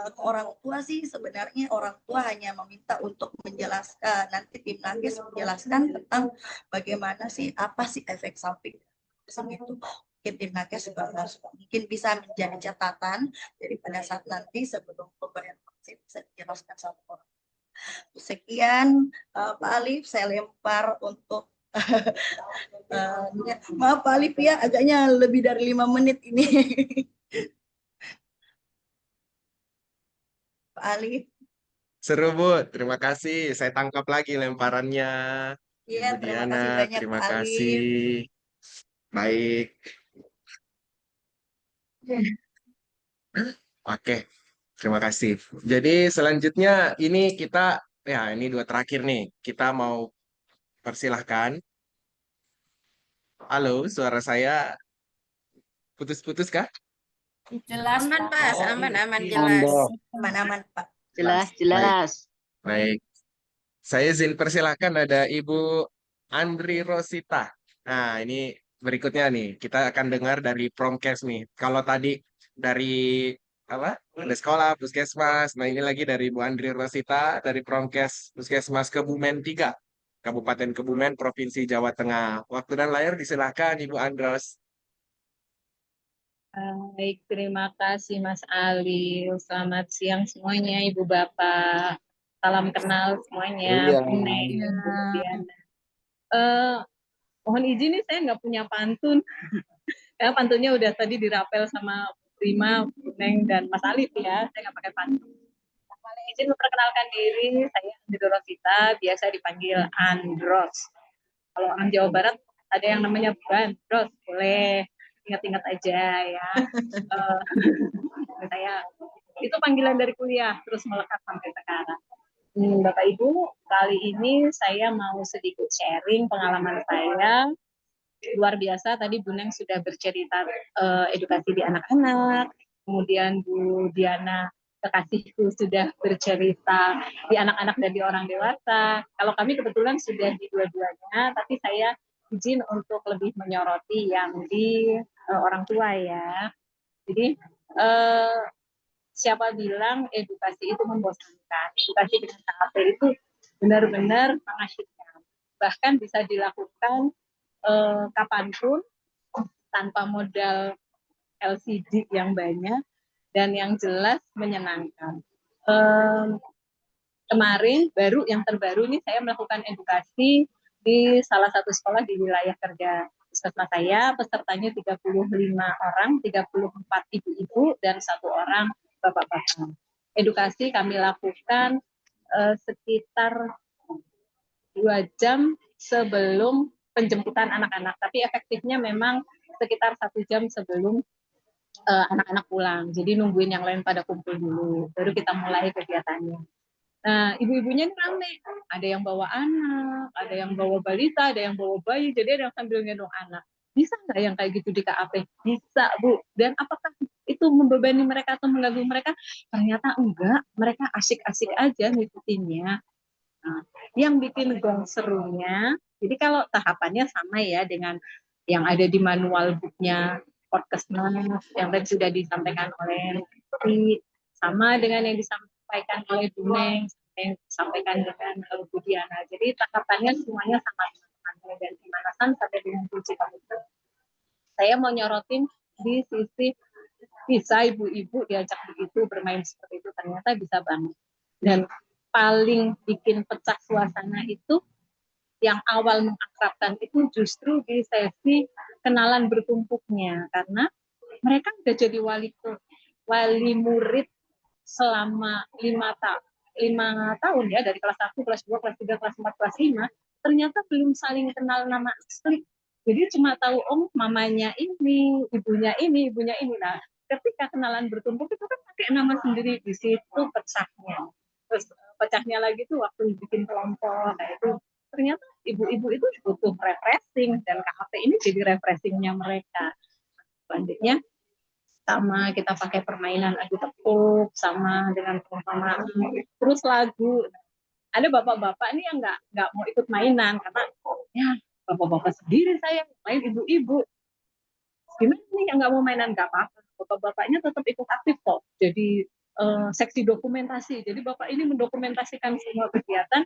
Speaker 8: ke orang tua sih, sebenarnya orang tua hanya meminta untuk menjelaskan, nanti tim nakes menjelaskan tentang bagaimana sih, apa sih efek samping itu. Mungkin tim nakes juga mungkin bisa menjadi catatan, jadi pada saat nanti sebelum pemberian vaksin bisa dijelaskan sama orang. Sekian Pak Alif, saya lempar untuk maaf Pak Alif ya, agaknya lebih dari 5 menit ini. Pak Alif.
Speaker 3: Seru, Bu. Terima kasih. Saya tangkap lagi lemparannya.
Speaker 8: Iya,
Speaker 3: Ibu
Speaker 8: terima
Speaker 3: Diana,
Speaker 8: kasih banyak
Speaker 3: terima
Speaker 8: Pak Alif.
Speaker 3: kasih. Baik. Oke, terima kasih. Jadi selanjutnya ini kita, ya ini dua terakhir nih. Kita mau persilahkan. Halo, suara saya putus-putus kah?
Speaker 6: Jelas,
Speaker 7: Aman,
Speaker 6: Pak.
Speaker 7: Mas. Aman, jelas.
Speaker 8: Aman-aman Pak.
Speaker 7: Jelas.
Speaker 3: Baik. Saya izin persilahkan ada Ibu Andri Rosita. Nah, ini berikutnya nih, kita akan dengar dari Promkes nih. Kalau tadi dari apa? Ada sekolah, Puskesmas. Nah, ini lagi dari Ibu Andri Rosita dari Promkes Puskesmas Kebumen 3, Kabupaten Kebumen, Provinsi Jawa Tengah. Waktu dan layar disilahkan Ibu Andros.
Speaker 2: Baik, terima kasih Mas Ali. Selamat siang semuanya, Ibu Bapak. Salam kenal semuanya,
Speaker 1: Iya.
Speaker 2: Bu Neng, Bu Diana. Mohon izin nih, saya nggak punya pantun. Ya, pantunnya udah tadi dirapel sama Prima, Bu Neng, dan Mas Alif ya. Saya nggak pakai pantun. Izin memperkenalkan diri, saya Andri Rosita, biasa dipanggil Andros. Kalau orang Jawa Barat ada yang namanya Bandros, boleh ingat-ingat aja ya. Saya itu panggilan dari kuliah terus melekat sampai sekarang. Bapak Ibu, kali ini saya mau sedikit sharing pengalaman saya. Luar biasa, tadi Bu Neng sudah bercerita edukasi di anak-anak, kemudian Bu Diana kekasihku sudah bercerita di anak-anak dan di orang dewasa. Kalau kami kebetulan sudah di dua-duanya, tapi saya izin untuk lebih menyoroti yang di orang tua ya. Jadi siapa bilang edukasi itu membosankan? Edukasi dengan KAP itu benar-benar mengasyikkan. Bahkan bisa dilakukan kapanpun tanpa modal LCD yang banyak dan yang jelas menyenangkan. Kemarin yang terbaru nih saya melakukan edukasi di salah satu sekolah di wilayah kerja puskesmas saya. Pesertanya 35 orang, 34 ibu-ibu dan 1 orang bapak-bapak. Edukasi kami lakukan sekitar 2 jam sebelum penjemputan anak-anak, tapi efektifnya memang sekitar 1 jam sebelum anak-anak pulang. Jadi nungguin yang lain pada kumpul dulu, baru kita mulai kegiatannya. Nah, ibu-ibunya ini rame. Ada yang bawa anak, ada yang bawa balita, ada yang bawa bayi, jadi ada yang sambil gendong anak. Bisa nggak yang kayak gitu di KAP? Bisa, Bu. Dan apakah itu membebani mereka atau mengganggu mereka? Ternyata enggak, mereka asik-asik aja ngikutinnya. Nah, yang bikin gong serunya, jadi kalau tahapannya sama ya dengan yang ada di manual booknya Podcastmas yang tadi sudah disampaikan oleh Putri, sama dengan yang disampaikan oleh Bu Neng, yang disampaikan dengan Bu Diana. Jadi tahapannya semuanya sama teman-teman.
Speaker 9: mulai dari pemanasan sampai dengan kunci komitmen. Saya mau nyorotin di sisi bisa ibu-ibu diajak begitu bermain seperti itu ternyata bisa banget. Dan paling bikin pecah suasana itu yang awal mengakrabkan itu justru di sesi kenalan bertumpuknya, karena mereka udah jadi wali murid selama 5 tahun ya, dari kelas 1, kelas 2, kelas 3, kelas 4, kelas 5, ternyata belum saling kenal nama asli. Jadi cuma tahu mamanya ini, ibunya ini. Nah, ketika kenalan bertumpuk itu kan pakai nama sendiri, di situ pecahnya. Terus pecahnya lagi tuh waktu bikin kelompok kayak itu. Ternyata ibu-ibu itu butuh refreshing dan KHP ini jadi refreshingnya mereka. Selanjutnya sama kita pakai permainan adu tepuk sama dengan perumpamaan, terus lagu. Ada bapak-bapak nih yang nggak mau ikut mainan karena ya bapak-bapak sendiri saya main ibu-ibu. Gimana nih yang nggak mau mainan? Nggak apa-apa, bapak-bapaknya tetap ikut aktif kok. Jadi seksi dokumentasi. Jadi bapak ini mendokumentasikan semua kegiatan.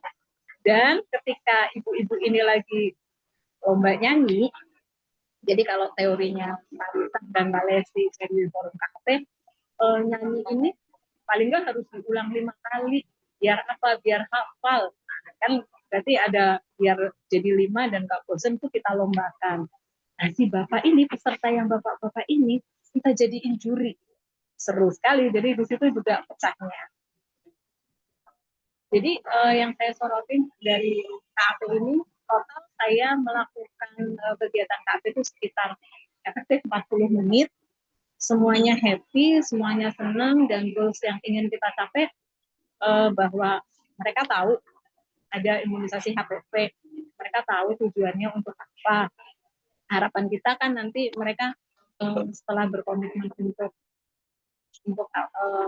Speaker 9: Dan ketika ibu-ibu ini lagi lomba nyanyi, jadi kalau teorinya Pak Wisam dan Mbak Lesti dari forum KHP, nyanyi ini paling nggak harus diulang 5 kali. Biar apa? Biar hafal. Kan berarti ada biar jadi 5 dan nggak bosan tuh kita lombakan. Nah si bapak ini, peserta yang bapak-bapak ini, kita jadiin juri. Seru sekali, jadi di situ juga pecahnya. Jadi yang saya sorotin dari KAP ini, total saya melakukan kegiatan KAP itu sekitar efektif 40 menit, semuanya happy, semuanya senang, dan goals yang ingin kita capai bahwa mereka tahu ada imunisasi HPV, mereka tahu tujuannya untuk apa. Harapan kita kan nanti mereka setelah berkomitmen untuk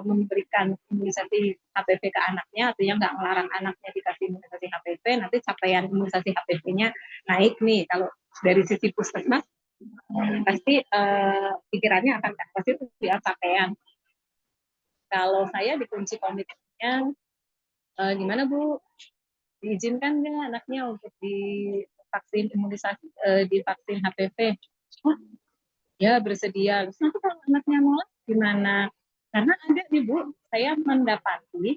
Speaker 9: memberikan imunisasi HPV ke anaknya, artinya nggak melarang anaknya dikasih imunisasi HPV, nanti capaian imunisasi HPV-nya naik nih. Kalau dari sisi puskesmas, pasti pikirannya akan pasti itu dia capaian. Kalau saya dikunci komitmennya, gimana Bu? Diizinkan nggak anaknya untuk divaksin imunisasi, divaksin HPV? Oh, ya bersedia. Terus nanti kalau anaknya nolak gimana? Karena ada nih Bu, saya mendapati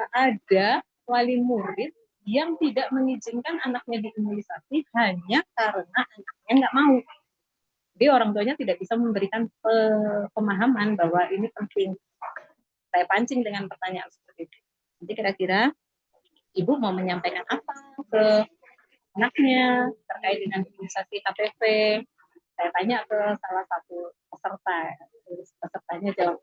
Speaker 9: ada wali murid yang tidak mengizinkan anaknya diimunisasi hanya karena anaknya nggak mau. Jadi orang tuanya tidak bisa memberikan pemahaman bahwa ini penting. Saya pancing dengan pertanyaan seperti itu. Jadi kira-kira Ibu mau menyampaikan apa ke anaknya terkait dengan imunisasi HPV? Saya tanya ke salah satu pesertanya jawab,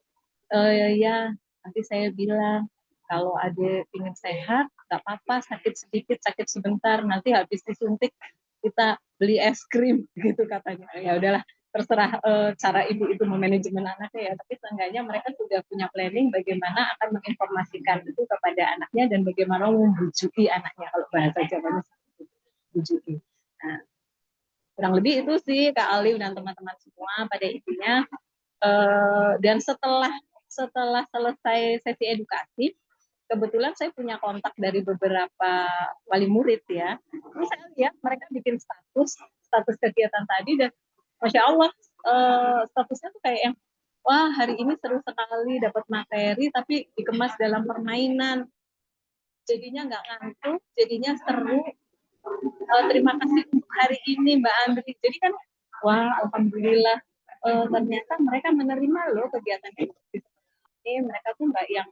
Speaker 9: ya nanti saya bilang kalau adik ingin sehat nggak apa-apa, sakit sedikit sakit sebentar, nanti habis disuntik kita beli es krim gitu katanya. Ya udahlah, terserah cara ibu itu memanajemen anaknya ya, tapi seenggaknya mereka sudah punya planning bagaimana akan menginformasikan itu kepada anaknya dan bagaimana membujuki anaknya, kalau bahasa Jawanya seperti itu, bujuki. Nah, kurang lebih itu sih Kak Alif dan teman-teman semua pada intinya. Dan setelah selesai sesi edukasi, kebetulan saya punya kontak dari beberapa wali murid ya. Terus saya lihat mereka bikin status kegiatan tadi, dan Masya Allah statusnya tuh kayak yang, wah hari ini seru sekali dapat materi tapi dikemas dalam permainan. Jadinya nggak ngantuk, jadinya seru. Terima kasih untuk hari ini Mbak Andri. Jadi kan, wah alhamdulillah ternyata mereka menerima loh kegiatan ini. Mereka tuh nggak yang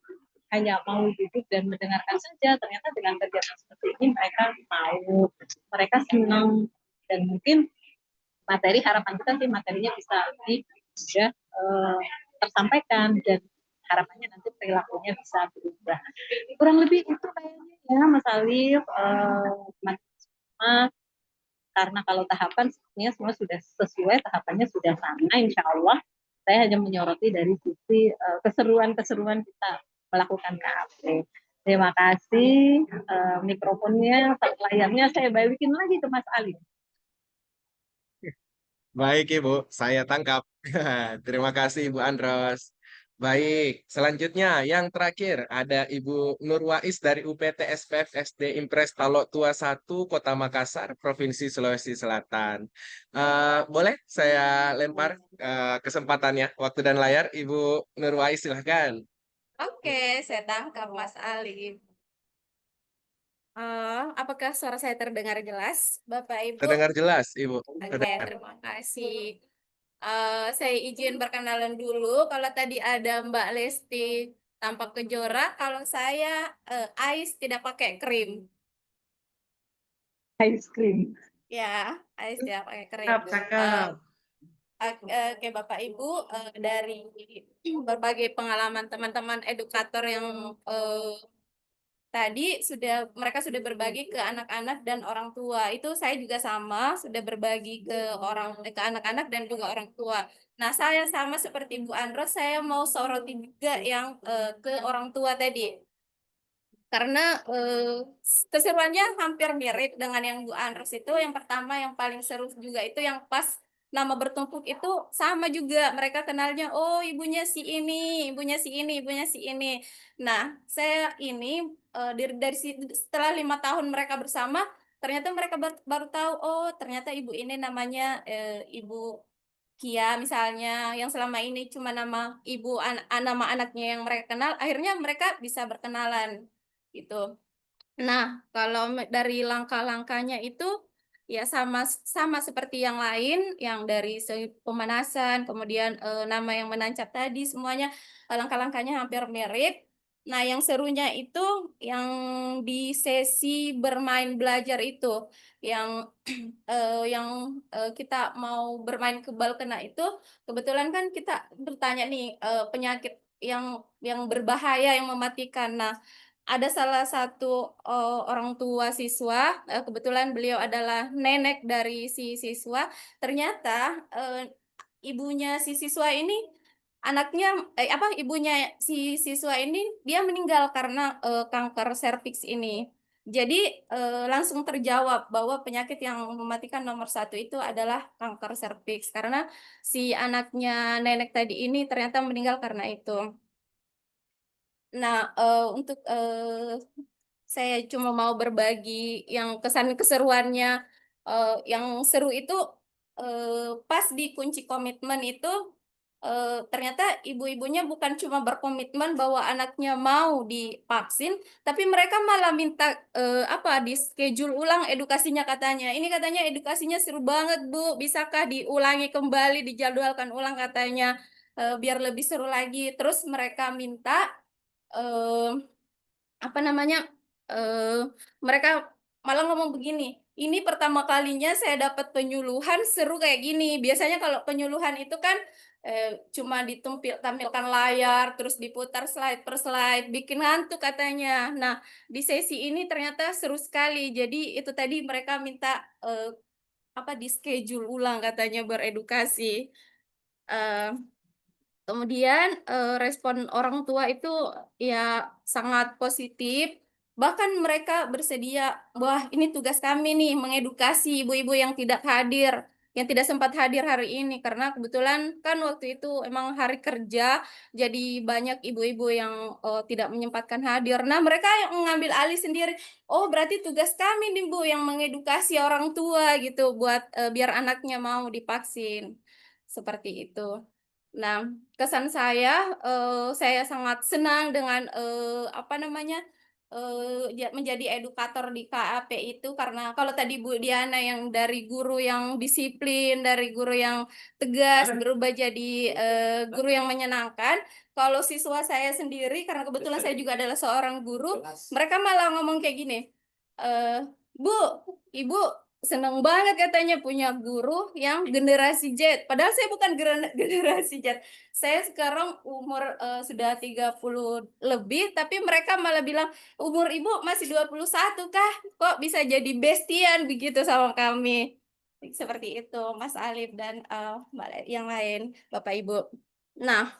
Speaker 9: hanya mau duduk dan mendengarkan saja. Ternyata dengan kegiatan seperti ini mereka mau, mereka senang, dan mungkin materi, harapan kita sih materinya bisa sudah tersampaikan, dan harapannya nanti perilakunya bisa berubah. Kurang lebih itu kayaknya ya Mas Alif, karena kalau tahapan sebenarnya semua sudah sesuai, tahapannya sudah sama, insya Allah. Saya hanya menyoroti dari sisi keseruan-keseruan kita melakukan KAP. Terima kasih. Mikrofonnya, layarnya saya balikin lagi ke Mas Ali.
Speaker 3: Baik Ibu, saya tangkap. Terima kasih Ibu Andros. Baik, selanjutnya yang terakhir ada Ibu Nurwais dari UPT SPF SD Impres Talok Tua 1 Kota Makassar, Provinsi Sulawesi Selatan. Boleh saya lempar kesempatannya, waktu dan layar, Ibu Nurwais, silahkan.
Speaker 7: Oke, saya tangkap Mas Ali. Apakah suara saya terdengar jelas, Bapak Ibu?
Speaker 3: Terdengar jelas, Ibu.
Speaker 7: Oke,
Speaker 3: Terdengar.
Speaker 7: terima kasih. Saya izin perkenalan dulu. Kalau tadi ada Mbak Lesti tampak kejora, kalau saya Ais tidak pakai krim.
Speaker 9: Ice cream.
Speaker 7: Ya, Ais tidak pakai krim.
Speaker 5: Cakep.
Speaker 7: Oke, Bapak Ibu, dari berbagai pengalaman teman-teman edukator yang tadi mereka sudah berbagi ke anak-anak dan orang tua. Itu saya juga sama, sudah berbagi ke anak-anak dan juga orang tua. Nah, saya sama seperti Bu Andros, saya mau soroti juga yang ke orang tua tadi. Karena keseruannya hampir mirip dengan yang Bu Andros itu. Yang pertama yang paling seru juga itu yang pas nama bertumpuk itu sama juga. Mereka kenalnya, oh ibunya si ini, ibunya si ini, ibunya si ini. Nah, saya ini dari setelah 5 tahun mereka bersama, ternyata mereka baru tahu, oh ternyata ibu ini namanya Ibu Kia misalnya, yang selama ini cuma nama nama anaknya yang mereka kenal, akhirnya mereka bisa berkenalan gitu. Nah, kalau dari langkah-langkahnya itu ya sama seperti yang lain, yang dari segi pemanasan, kemudian nama yang menancap tadi, semuanya langkah-langkahnya hampir mirip. Nah, yang serunya itu yang di sesi bermain belajar itu, yang kita mau bermain kebal kena itu, kebetulan kan kita bertanya nih penyakit yang berbahaya, yang mematikan. Nah, ada salah satu orang tua siswa, kebetulan beliau adalah nenek dari si siswa. Ternyata ibunya si siswa ini ibunya si siswa ini dia meninggal karena kanker serviks ini. Jadi langsung terjawab bahwa penyakit yang mematikan nomor 1 itu adalah kanker serviks karena si anaknya nenek tadi ini ternyata meninggal karena itu. Nah, untuk saya cuma mau berbagi yang keseruannya. Yang seru itu pas di kunci komitmen itu ternyata ibu-ibunya bukan cuma berkomitmen bahwa anaknya mau divaksin, tapi mereka malah minta di schedule ulang edukasinya katanya. Ini katanya edukasinya seru banget, Bu. Bisakah diulangi kembali, dijadwalkan ulang katanya biar lebih seru lagi. Terus mereka minta eh, mereka malah ngomong begini, ini pertama kalinya saya dapat penyuluhan seru kayak gini. Biasanya kalau penyuluhan itu kan cuma ditampilkan layar, terus diputar slide per slide, bikin ngantuk katanya. Nah, di sesi ini ternyata seru sekali. Jadi itu tadi mereka minta di schedule ulang katanya beredukasi. Kemudian respon orang tua itu ya sangat positif, bahkan mereka bersedia, wah ini tugas kami nih mengedukasi ibu-ibu yang tidak hadir, yang tidak sempat hadir hari ini, karena kebetulan kan waktu itu emang hari kerja, jadi banyak ibu-ibu yang tidak menyempatkan hadir. Nah mereka yang mengambil alih sendiri, oh berarti tugas kami nih Bu yang mengedukasi orang tua gitu, buat biar anaknya mau divaksin, seperti itu. Nah, kesan saya sangat senang dengan menjadi edukator di KAP itu karena kalau tadi Bu Diana yang dari guru yang disiplin, dari guru yang tegas berubah jadi guru yang menyenangkan. Kalau siswa saya sendiri, karena kebetulan saya juga adalah seorang guru, mereka malah ngomong kayak gini, Bu, Ibu senang banget katanya punya guru yang generasi Z. Padahal saya bukan generasi Z. Saya sekarang umur sudah 30 lebih, tapi mereka malah bilang, umur Ibu masih 21 kah? Kok bisa jadi bestian begitu sama kami? Seperti itu, Mas Alif dan yang lain, Bapak Ibu. Nah,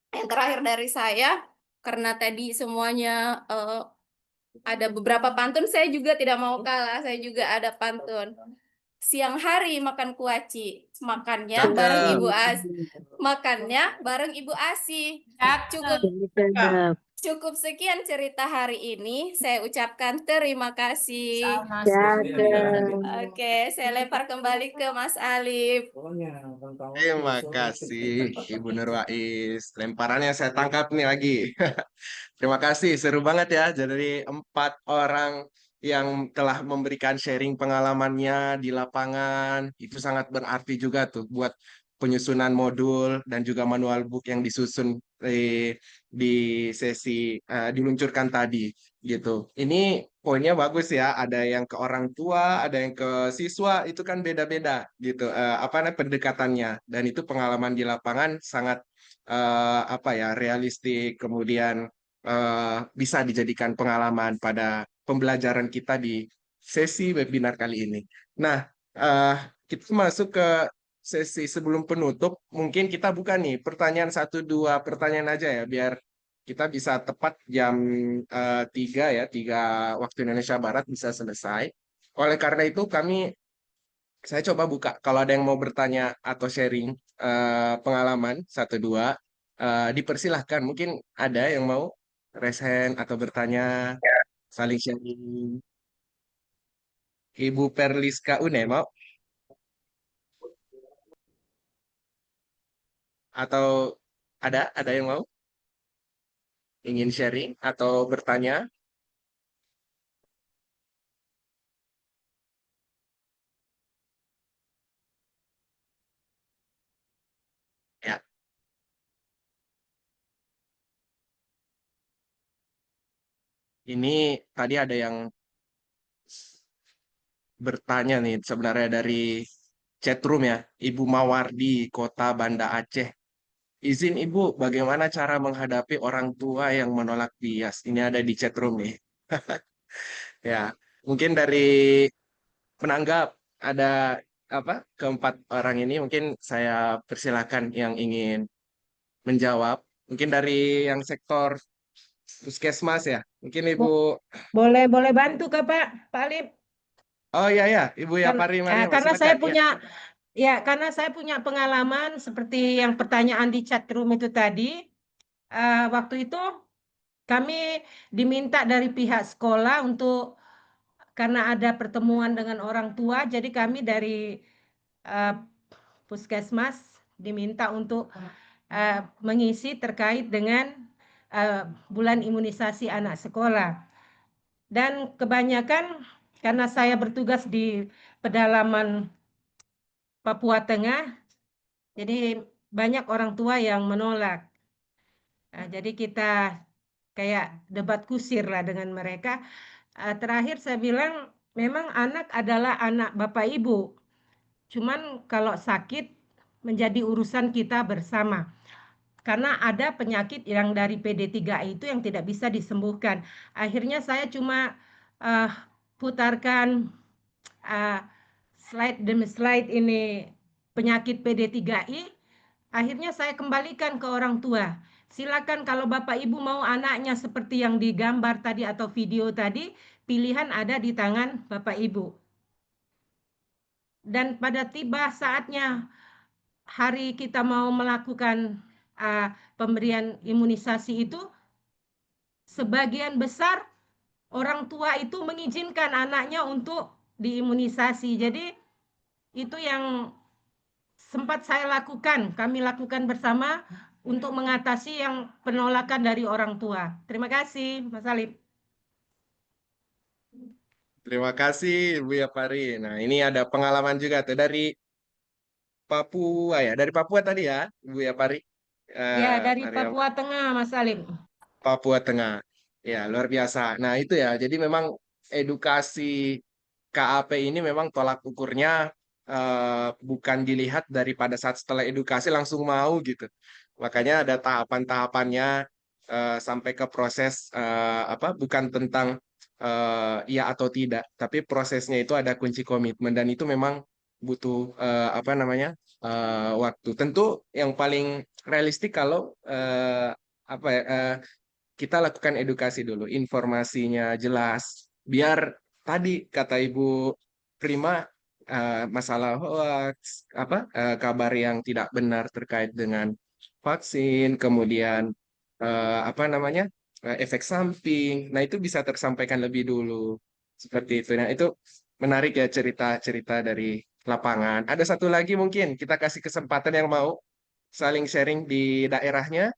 Speaker 7: yang terakhir dari saya, karena tadi semuanya ada beberapa pantun, saya juga tidak mau kalah, saya juga ada pantun. siang hari makan kuaci, makannya bareng
Speaker 1: Cakep.
Speaker 7: Ibu Asi. Cukup
Speaker 9: Cakep.
Speaker 7: cukup sekian cerita hari ini. Saya ucapkan terima kasih.
Speaker 9: Cakep.
Speaker 7: Oke, saya lempar kembali ke Mas Alif.
Speaker 3: Terima kasih Ibu Nurwais. Lemparannya saya tangkap nih lagi. Terima kasih, seru banget ya. Jadi 4 orang yang telah memberikan sharing pengalamannya di lapangan. Itu sangat berarti juga tuh buat penyusunan modul dan juga manual book yang disusun di sesi diluncurkan tadi gitu. Ini poinnya bagus ya. Ada yang ke orang tua, ada yang ke siswa. Itu kan beda-beda gitu. Apa namanya pendekatannya. Dan itu pengalaman di lapangan sangat apa ya realistik. Kemudian bisa dijadikan pengalaman pada pembelajaran kita di sesi webinar kali ini. Nah, eh, kita masuk ke sesi sebelum penutup. Mungkin kita buka nih pertanyaan 1-2 pertanyaan aja ya, biar kita bisa tepat jam 3 ya, 3 waktu Indonesia Barat bisa selesai. Oleh karena itu saya coba buka. Kalau ada yang mau bertanya atau sharing pengalaman 1-2, dipersilahkan. Mungkin ada yang mau raise hand atau bertanya, saling sharing. Ibu Perliska Une mau? Atau ada yang mau? Ingin sharing atau bertanya? Ya, ini tadi ada yang bertanya nih sebenarnya dari chatroom ya. Ibu Mawardi, Kota Banda Aceh. Izin Ibu, bagaimana cara menghadapi orang tua yang menolak bias? Ini ada di chatroom nih. Ya, mungkin dari penanggap ada apa keempat orang ini mungkin saya persilakan yang ingin menjawab. Mungkin dari yang sektor puskesmas ya. Mungkin Ibu.
Speaker 10: Boleh bantu Kak Pak Alif?
Speaker 3: Oh iya ya, Ibu
Speaker 10: Kan,
Speaker 3: Yapari Maria,
Speaker 10: karena saya
Speaker 3: silakan. Ya.
Speaker 10: karena saya punya pengalaman seperti yang pertanyaan di chat room itu tadi. Waktu itu kami diminta dari pihak sekolah karena ada pertemuan dengan orang tua, jadi kami dari puskesmas diminta untuk mengisi terkait dengan bulan imunisasi anak sekolah. Dan kebanyakan karena saya bertugas di pedalaman Papua Tengah, jadi banyak orang tua yang menolak. Jadi kita kayak debat kusir lah dengan mereka. Terakhir saya bilang, memang anak adalah anak Bapak Ibu. Cuman kalau sakit menjadi urusan kita bersama. Karena ada penyakit yang dari PD3I itu yang tidak bisa disembuhkan. Akhirnya saya cuma putarkan slide demi slide ini penyakit PD3I. Akhirnya saya kembalikan ke orang tua. Silakan kalau Bapak Ibu mau anaknya seperti yang digambar tadi atau video tadi, pilihan ada di tangan Bapak Ibu. Dan pada tiba saatnya hari kita mau melakukan pemberian imunisasi itu, sebagian besar orang tua itu mengizinkan anaknya untuk diimunisasi. Jadi itu yang sempat saya lakukan, kami lakukan bersama untuk mengatasi yang penolakan dari orang tua. Terima kasih, Mas Alif.
Speaker 3: Terima kasih Ibu Yapari. Nah, ini ada pengalaman juga tuh dari Papua ya. Dari Papua tadi ya, Ibu Yapari.
Speaker 10: Ya, dari
Speaker 3: Maria
Speaker 10: Papua Tengah, Mas Alif.
Speaker 3: Papua Tengah. Ya, luar biasa. Nah, itu ya. Jadi memang edukasi KAP ini memang tolak ukurnya bukan dilihat daripada saat setelah edukasi langsung mau gitu. Makanya ada tahapan-tahapannya sampai ke proses apa bukan tentang iya atau tidak, tapi prosesnya itu ada kunci komitmen dan itu memang butuh apa namanya waktu. Tentu yang paling realistik kalau apa ya kita lakukan edukasi dulu, informasinya jelas, biar tadi kata Ibu Prima masalah hoax, kabar yang tidak benar terkait dengan vaksin, kemudian efek samping. Nah, itu bisa tersampaikan lebih dulu seperti itu. Nah, itu menarik ya cerita-cerita dari lapangan. Ada satu lagi mungkin kita kasih kesempatan yang mau saling sharing di daerahnya,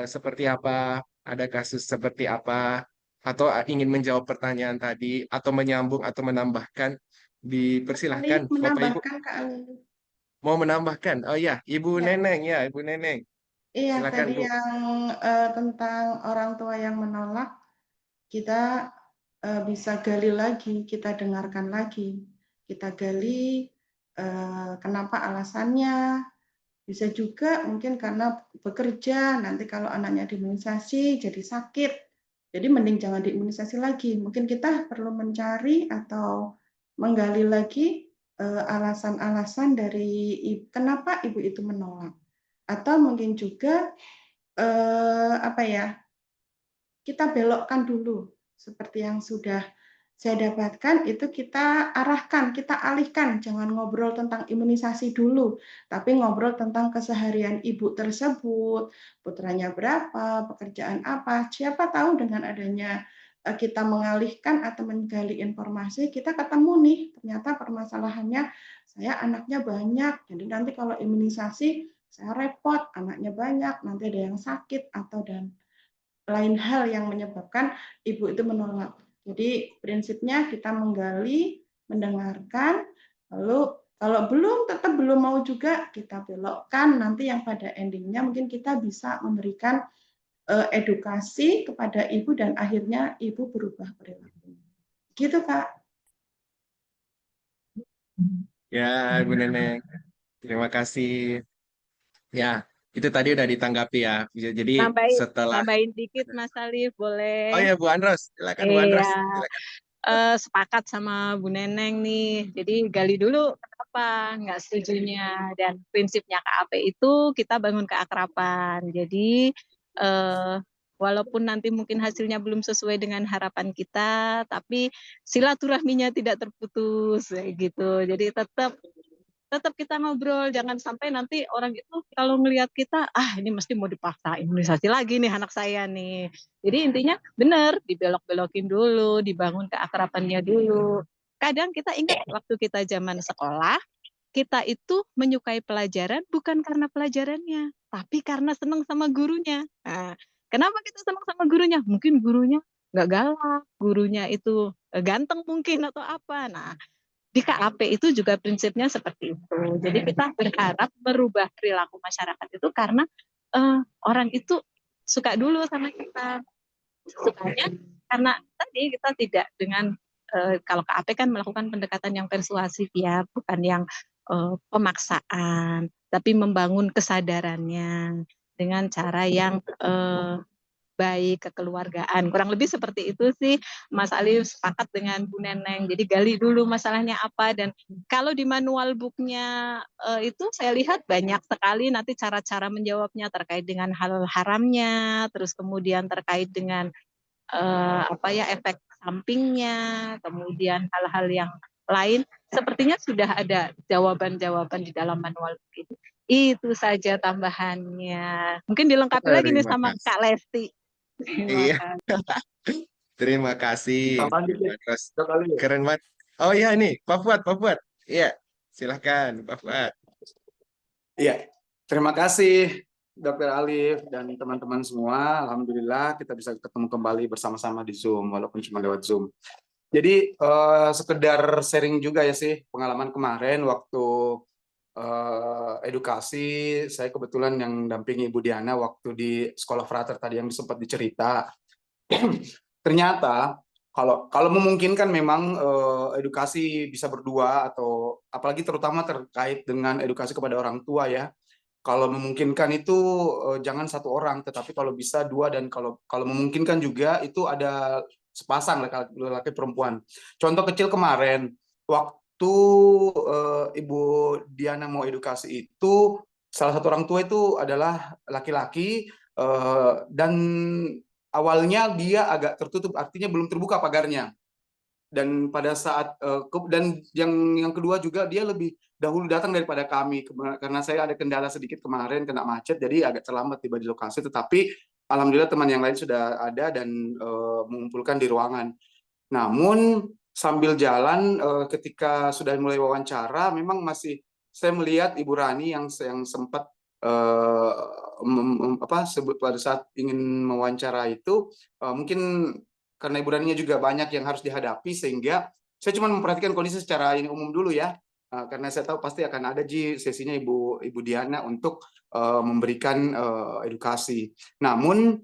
Speaker 3: seperti apa, ada kasus seperti apa, atau ingin menjawab pertanyaan tadi, atau menyambung atau menambahkan, dipersilahkan Bapak Ibu.
Speaker 5: Menambahkan Kak Alif.
Speaker 3: Mau menambahkan? Oh ya, Ibu
Speaker 5: Ya.
Speaker 3: Neneng ya, Ibu Neneng.
Speaker 5: Iya,
Speaker 3: Silakan
Speaker 5: tadi
Speaker 3: Bu.
Speaker 5: yang tentang orang tua yang menolak, kita bisa gali lagi, kita dengarkan lagi, kita gali kenapa alasannya. Bisa juga mungkin karena bekerja, nanti kalau anaknya diimunisasi jadi sakit, jadi mending jangan diimunisasi lagi. Mungkin kita perlu mencari atau menggali lagi alasan-alasan dari kenapa ibu itu menolak. Atau mungkin juga kita belokkan dulu seperti yang sudah saya dapatkan, itu kita arahkan, kita alihkan, jangan ngobrol tentang imunisasi dulu, tapi ngobrol tentang keseharian ibu tersebut, putranya berapa, pekerjaan apa. Siapa tahu dengan adanya kita mengalihkan atau menggali informasi, kita ketemu nih, ternyata permasalahannya saya anaknya banyak, jadi nanti kalau imunisasi saya repot, anaknya banyak, nanti ada yang sakit atau dan lain hal yang menyebabkan ibu itu menolak. Jadi prinsipnya kita menggali, mendengarkan, lalu kalau tetap belum mau juga kita belokkan, nanti yang pada endingnya mungkin kita bisa memberikan edukasi kepada ibu dan akhirnya ibu berubah perilaku. Gitu Kak.
Speaker 3: Ya, Ibu Neneng. Terima kasih. Ya, itu tadi udah ditanggapi ya. Jadi setelah
Speaker 9: Nambahin dikit Mas Alif, boleh?
Speaker 3: Oh ya, Bu Andros, silakan Bu Andros.
Speaker 9: Iya,
Speaker 3: Silakan.
Speaker 9: sepakat sama Bu Neneng nih. Jadi gali dulu kenapa nggak setujunya, dan prinsipnya KAP itu kita bangun keakraban. Jadi walaupun nanti mungkin hasilnya belum sesuai dengan harapan kita, tapi silaturahminya tidak terputus gitu. Jadi tetap kita ngobrol, jangan sampai nanti orang itu kalau ngelihat kita, ini mesti mau dipaksa imunisasi lagi nih anak saya nih. Jadi intinya benar, dibelok-belokin dulu, dibangun keakrabannya dulu. Kadang kita ingat waktu kita zaman sekolah, kita itu menyukai pelajaran bukan karena pelajarannya, tapi karena senang sama gurunya. Nah, kenapa kita senang sama gurunya? Mungkin gurunya nggak galak, gurunya itu ganteng mungkin atau apa. Nah, di KAP itu juga prinsipnya seperti itu. Jadi kita berharap merubah perilaku masyarakat itu karena orang itu suka dulu sama kita. Sukanya karena tadi kita tidak dengan kalau KAP kan melakukan pendekatan yang persuasif ya, bukan yang pemaksaan, tapi membangun kesadarannya dengan cara yang baik, kekeluargaan. Kurang lebih seperti itu sih, Mas Alif, sepakat dengan Bu Neneng. Jadi gali dulu masalahnya apa, dan kalau di manual booknya itu saya lihat banyak sekali nanti cara-cara menjawabnya terkait dengan hal haramnya, terus kemudian terkait dengan efek sampingnya, kemudian hal-hal yang lain. Sepertinya sudah ada jawaban-jawaban di dalam manual book itu. Itu saja tambahannya. Mungkin dilengkapi lagi nih sama Kak Lesti.
Speaker 3: Iya. Terima kasih. Keren banget. Oh iya nih, Pak Fuad. Iya, silahkan Pak Fuad.
Speaker 11: Iya, terima kasih Dr. Alif dan teman-teman semua. Alhamdulillah kita bisa ketemu kembali bersama-sama di Zoom, walaupun cuma lewat Zoom. Jadi sekedar sharing juga ya sih, pengalaman kemarin waktu edukasi, saya kebetulan yang dampingi Ibu Diana waktu di sekolah frater tadi yang sempat dicerita. Ternyata kalau memungkinkan memang edukasi bisa berdua, atau apalagi terutama terkait dengan edukasi kepada orang tua ya. Kalau memungkinkan itu jangan satu orang, tetapi kalau bisa dua, dan kalau memungkinkan juga itu ada sepasang laki-laki perempuan. Contoh kecil kemarin waktu Ibu Diana mau edukasi itu, salah satu orang tua itu adalah laki-laki dan awalnya dia agak tertutup, artinya belum terbuka pagarnya. Dan pada saat dan yang kedua juga dia lebih dahulu datang daripada kami karena saya ada kendala sedikit kemarin kena macet jadi agak terlambat tiba di lokasi, tetapi alhamdulillah teman yang lain sudah ada dan mengumpulkan di ruangan. Namun sambil jalan ketika sudah mulai wawancara memang masih saya melihat Ibu Rani yang sempat pada saat ingin mewawancara itu mungkin karena Ibu Raninya juga banyak yang harus dihadapi sehingga saya cuma memperhatikan kondisi secara ini umum dulu ya, karena saya tahu pasti akan ada sesinya Ibu Diana untuk memberikan edukasi. Namun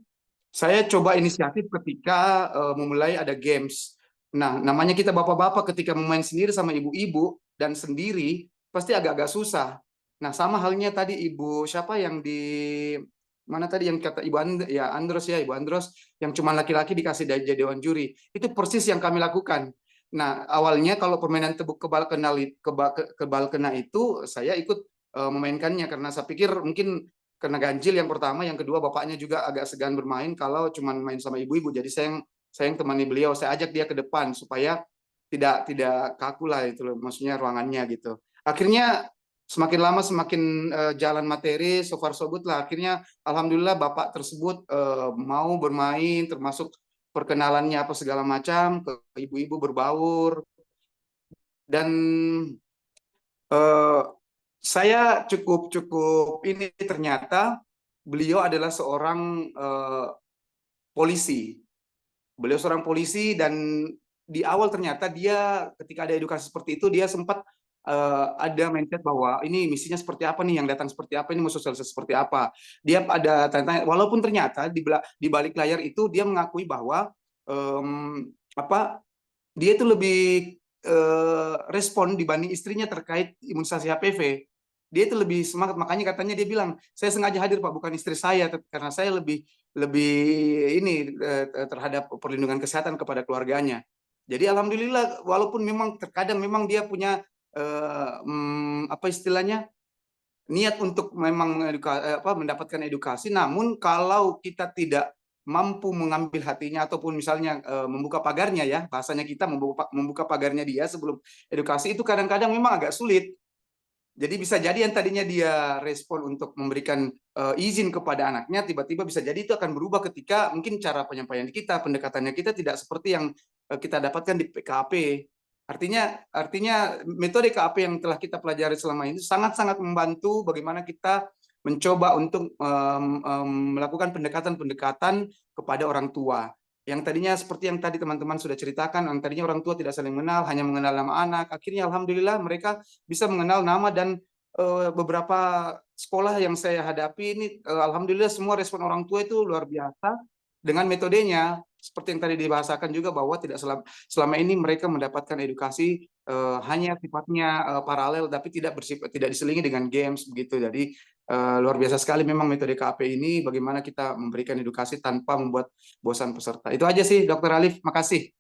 Speaker 11: saya coba inisiatif ketika memulai ada games. Nah, namanya kita bapak-bapak ketika main sendiri sama ibu-ibu dan sendiri pasti agak-agak susah. Nah, sama halnya tadi Ibu siapa yang di mana tadi yang kata Ibu Andros ya, Ibu Andros yang cuma laki-laki dikasih jadi dewan juri. Itu persis yang kami lakukan. Nah, awalnya kalau permainan tebuk kebal kena itu saya ikut memainkannya karena saya pikir mungkin karena ganjil yang pertama, yang kedua bapaknya juga agak segan bermain kalau cuma main sama ibu-ibu. Jadi saya yang temani beliau, saya ajak dia ke depan supaya tidak kaku lah itu loh, maksudnya ruangannya gitu. Akhirnya semakin lama semakin jalan materi, so far so good lah. Akhirnya alhamdulillah bapak tersebut mau bermain, termasuk perkenalannya apa segala macam ke ibu-ibu berbaur. Dan saya cukup ini ternyata beliau adalah seorang polisi. Beliau seorang polisi dan di awal ternyata dia ketika ada edukasi seperti itu dia sempat ada mindset bahwa ini misinya seperti apa nih, yang datang seperti apa, ini mau sosialisasi seperti apa. Dia ada tanya-tanya, walaupun ternyata di balik layar itu dia mengakui bahwa dia itu lebih respon dibanding istrinya terkait imunisasi HPV. Dia itu lebih semangat, makanya katanya dia bilang, saya sengaja hadir Pak, bukan istri saya, karena saya lebih ini terhadap perlindungan kesehatan kepada keluarganya. Jadi alhamdulillah walaupun memang terkadang memang dia punya apa istilahnya niat untuk memang mendapatkan edukasi, namun kalau kita tidak mampu mengambil hatinya ataupun misalnya membuka pagarnya ya, bahasanya kita membuka pagarnya dia sebelum edukasi itu kadang-kadang memang agak sulit. Jadi bisa jadi yang tadinya dia respon untuk memberikan izin kepada anaknya, tiba-tiba bisa jadi itu akan berubah ketika mungkin cara penyampaian kita, pendekatannya kita tidak seperti yang kita dapatkan di KAP. Artinya metode KAP yang telah kita pelajari selama ini sangat-sangat membantu bagaimana kita mencoba untuk melakukan pendekatan-pendekatan kepada orang tua. Yang tadinya seperti yang tadi teman-teman sudah ceritakan, yang tadinya orang tua tidak saling mengenal, hanya mengenal nama anak. Akhirnya alhamdulillah mereka bisa mengenal nama dan beberapa sekolah yang saya hadapi ini alhamdulillah semua respon orang tua itu luar biasa dengan metodenya. Seperti yang tadi dibahasakan juga bahwa tidak selama ini mereka mendapatkan edukasi hanya sifatnya paralel tapi tidak diselingi dengan games begitu. Jadi luar biasa sekali memang metode KAP ini bagaimana kita memberikan edukasi tanpa membuat bosan peserta. Itu aja sih Dr. Alif, makasih.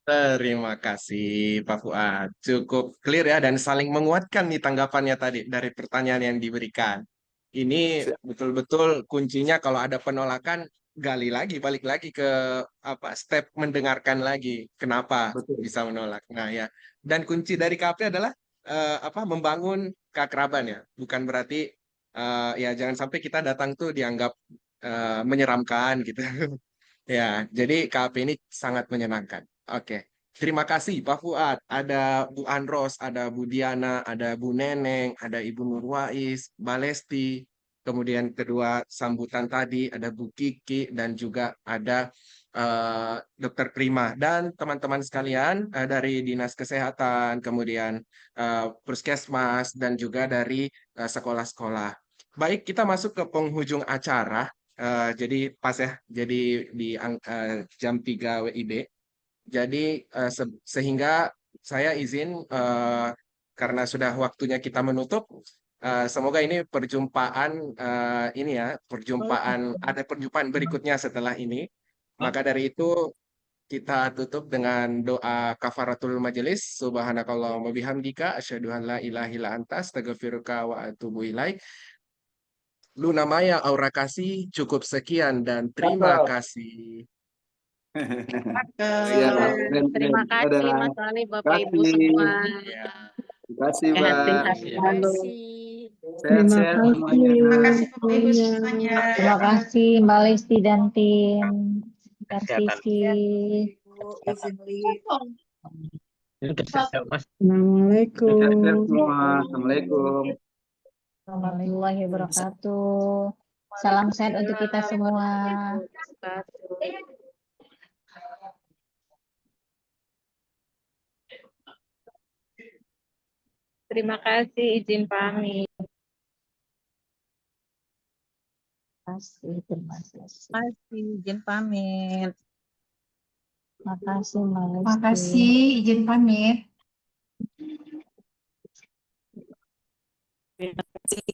Speaker 3: Terima kasih Pak Fuad. Cukup clear ya dan saling menguatkan nih tanggapannya tadi dari pertanyaan yang diberikan. Ini betul-betul kuncinya kalau ada penolakan balik lagi ke step mendengarkan lagi kenapa bisa menolak. Nah ya, dan kunci dari KAP adalah membangun keakraban ya. Bukan berarti ya jangan sampai kita datang tuh dianggap menyeramkan gitu. Ya, jadi KAP ini sangat menyenangkan. Oke. Terima kasih Pak Fuad. Ada Bu Andros, ada Bu Diana, ada Bu Neneng, ada Ibu Nurwais, Balesti, kemudian kedua sambutan tadi ada Bu Kiki dan juga ada Dr. Prima dan teman-teman sekalian dari Dinas Kesehatan, kemudian Puskesmas dan juga dari sekolah-sekolah. Baik, kita masuk ke penghujung acara. Jadi pas ya, jadi di jam 3 WIB. Jadi sehingga saya izin karena sudah waktunya kita menutup. Semoga ini perjumpaan ada perjumpaan berikutnya setelah ini. Maka dari itu kita tutup dengan doa kafaratul majelis. Subhanakallahumma bihamdika asyhadu an la ilaha illa anta astaghfiruka wa atubu ilaik. Luna Maya Aura Kasih cukup sekian dan terima kasih.
Speaker 11: Iya, keren,
Speaker 2: Terima
Speaker 11: keren.
Speaker 2: kasih
Speaker 11: Dadah.
Speaker 2: Mas Alif,
Speaker 11: Terima
Speaker 2: Bapak Ibu
Speaker 11: kasih.
Speaker 2: semua.
Speaker 3: Ya.
Speaker 11: Terima kasih, Mbak.
Speaker 2: Sehat-sehat
Speaker 7: Terima
Speaker 2: selalu.
Speaker 7: kasih.
Speaker 11: Sehat-sehat semuanya.
Speaker 5: Terima kasih Bapak Ibu semuanya.
Speaker 12: Terima kasih Mbak Lesti dan tim dan
Speaker 13: Kesehatan.
Speaker 12: Sisi.
Speaker 8: Ibu, izin live.
Speaker 11: Sehat-sehat
Speaker 10: Assalamualaikum.
Speaker 11: semua. Assalamualaikum.
Speaker 12: Warahmatullahi wabarakatuh. Salam sehat untuk kita semua.
Speaker 9: Terima kasih, izin pamit.
Speaker 12: Terima kasih.
Speaker 9: Masih izin pamit.
Speaker 12: Terima kasih Mbak Lesti.
Speaker 14: Makasih, izin pamit.
Speaker 8: Terima kasih.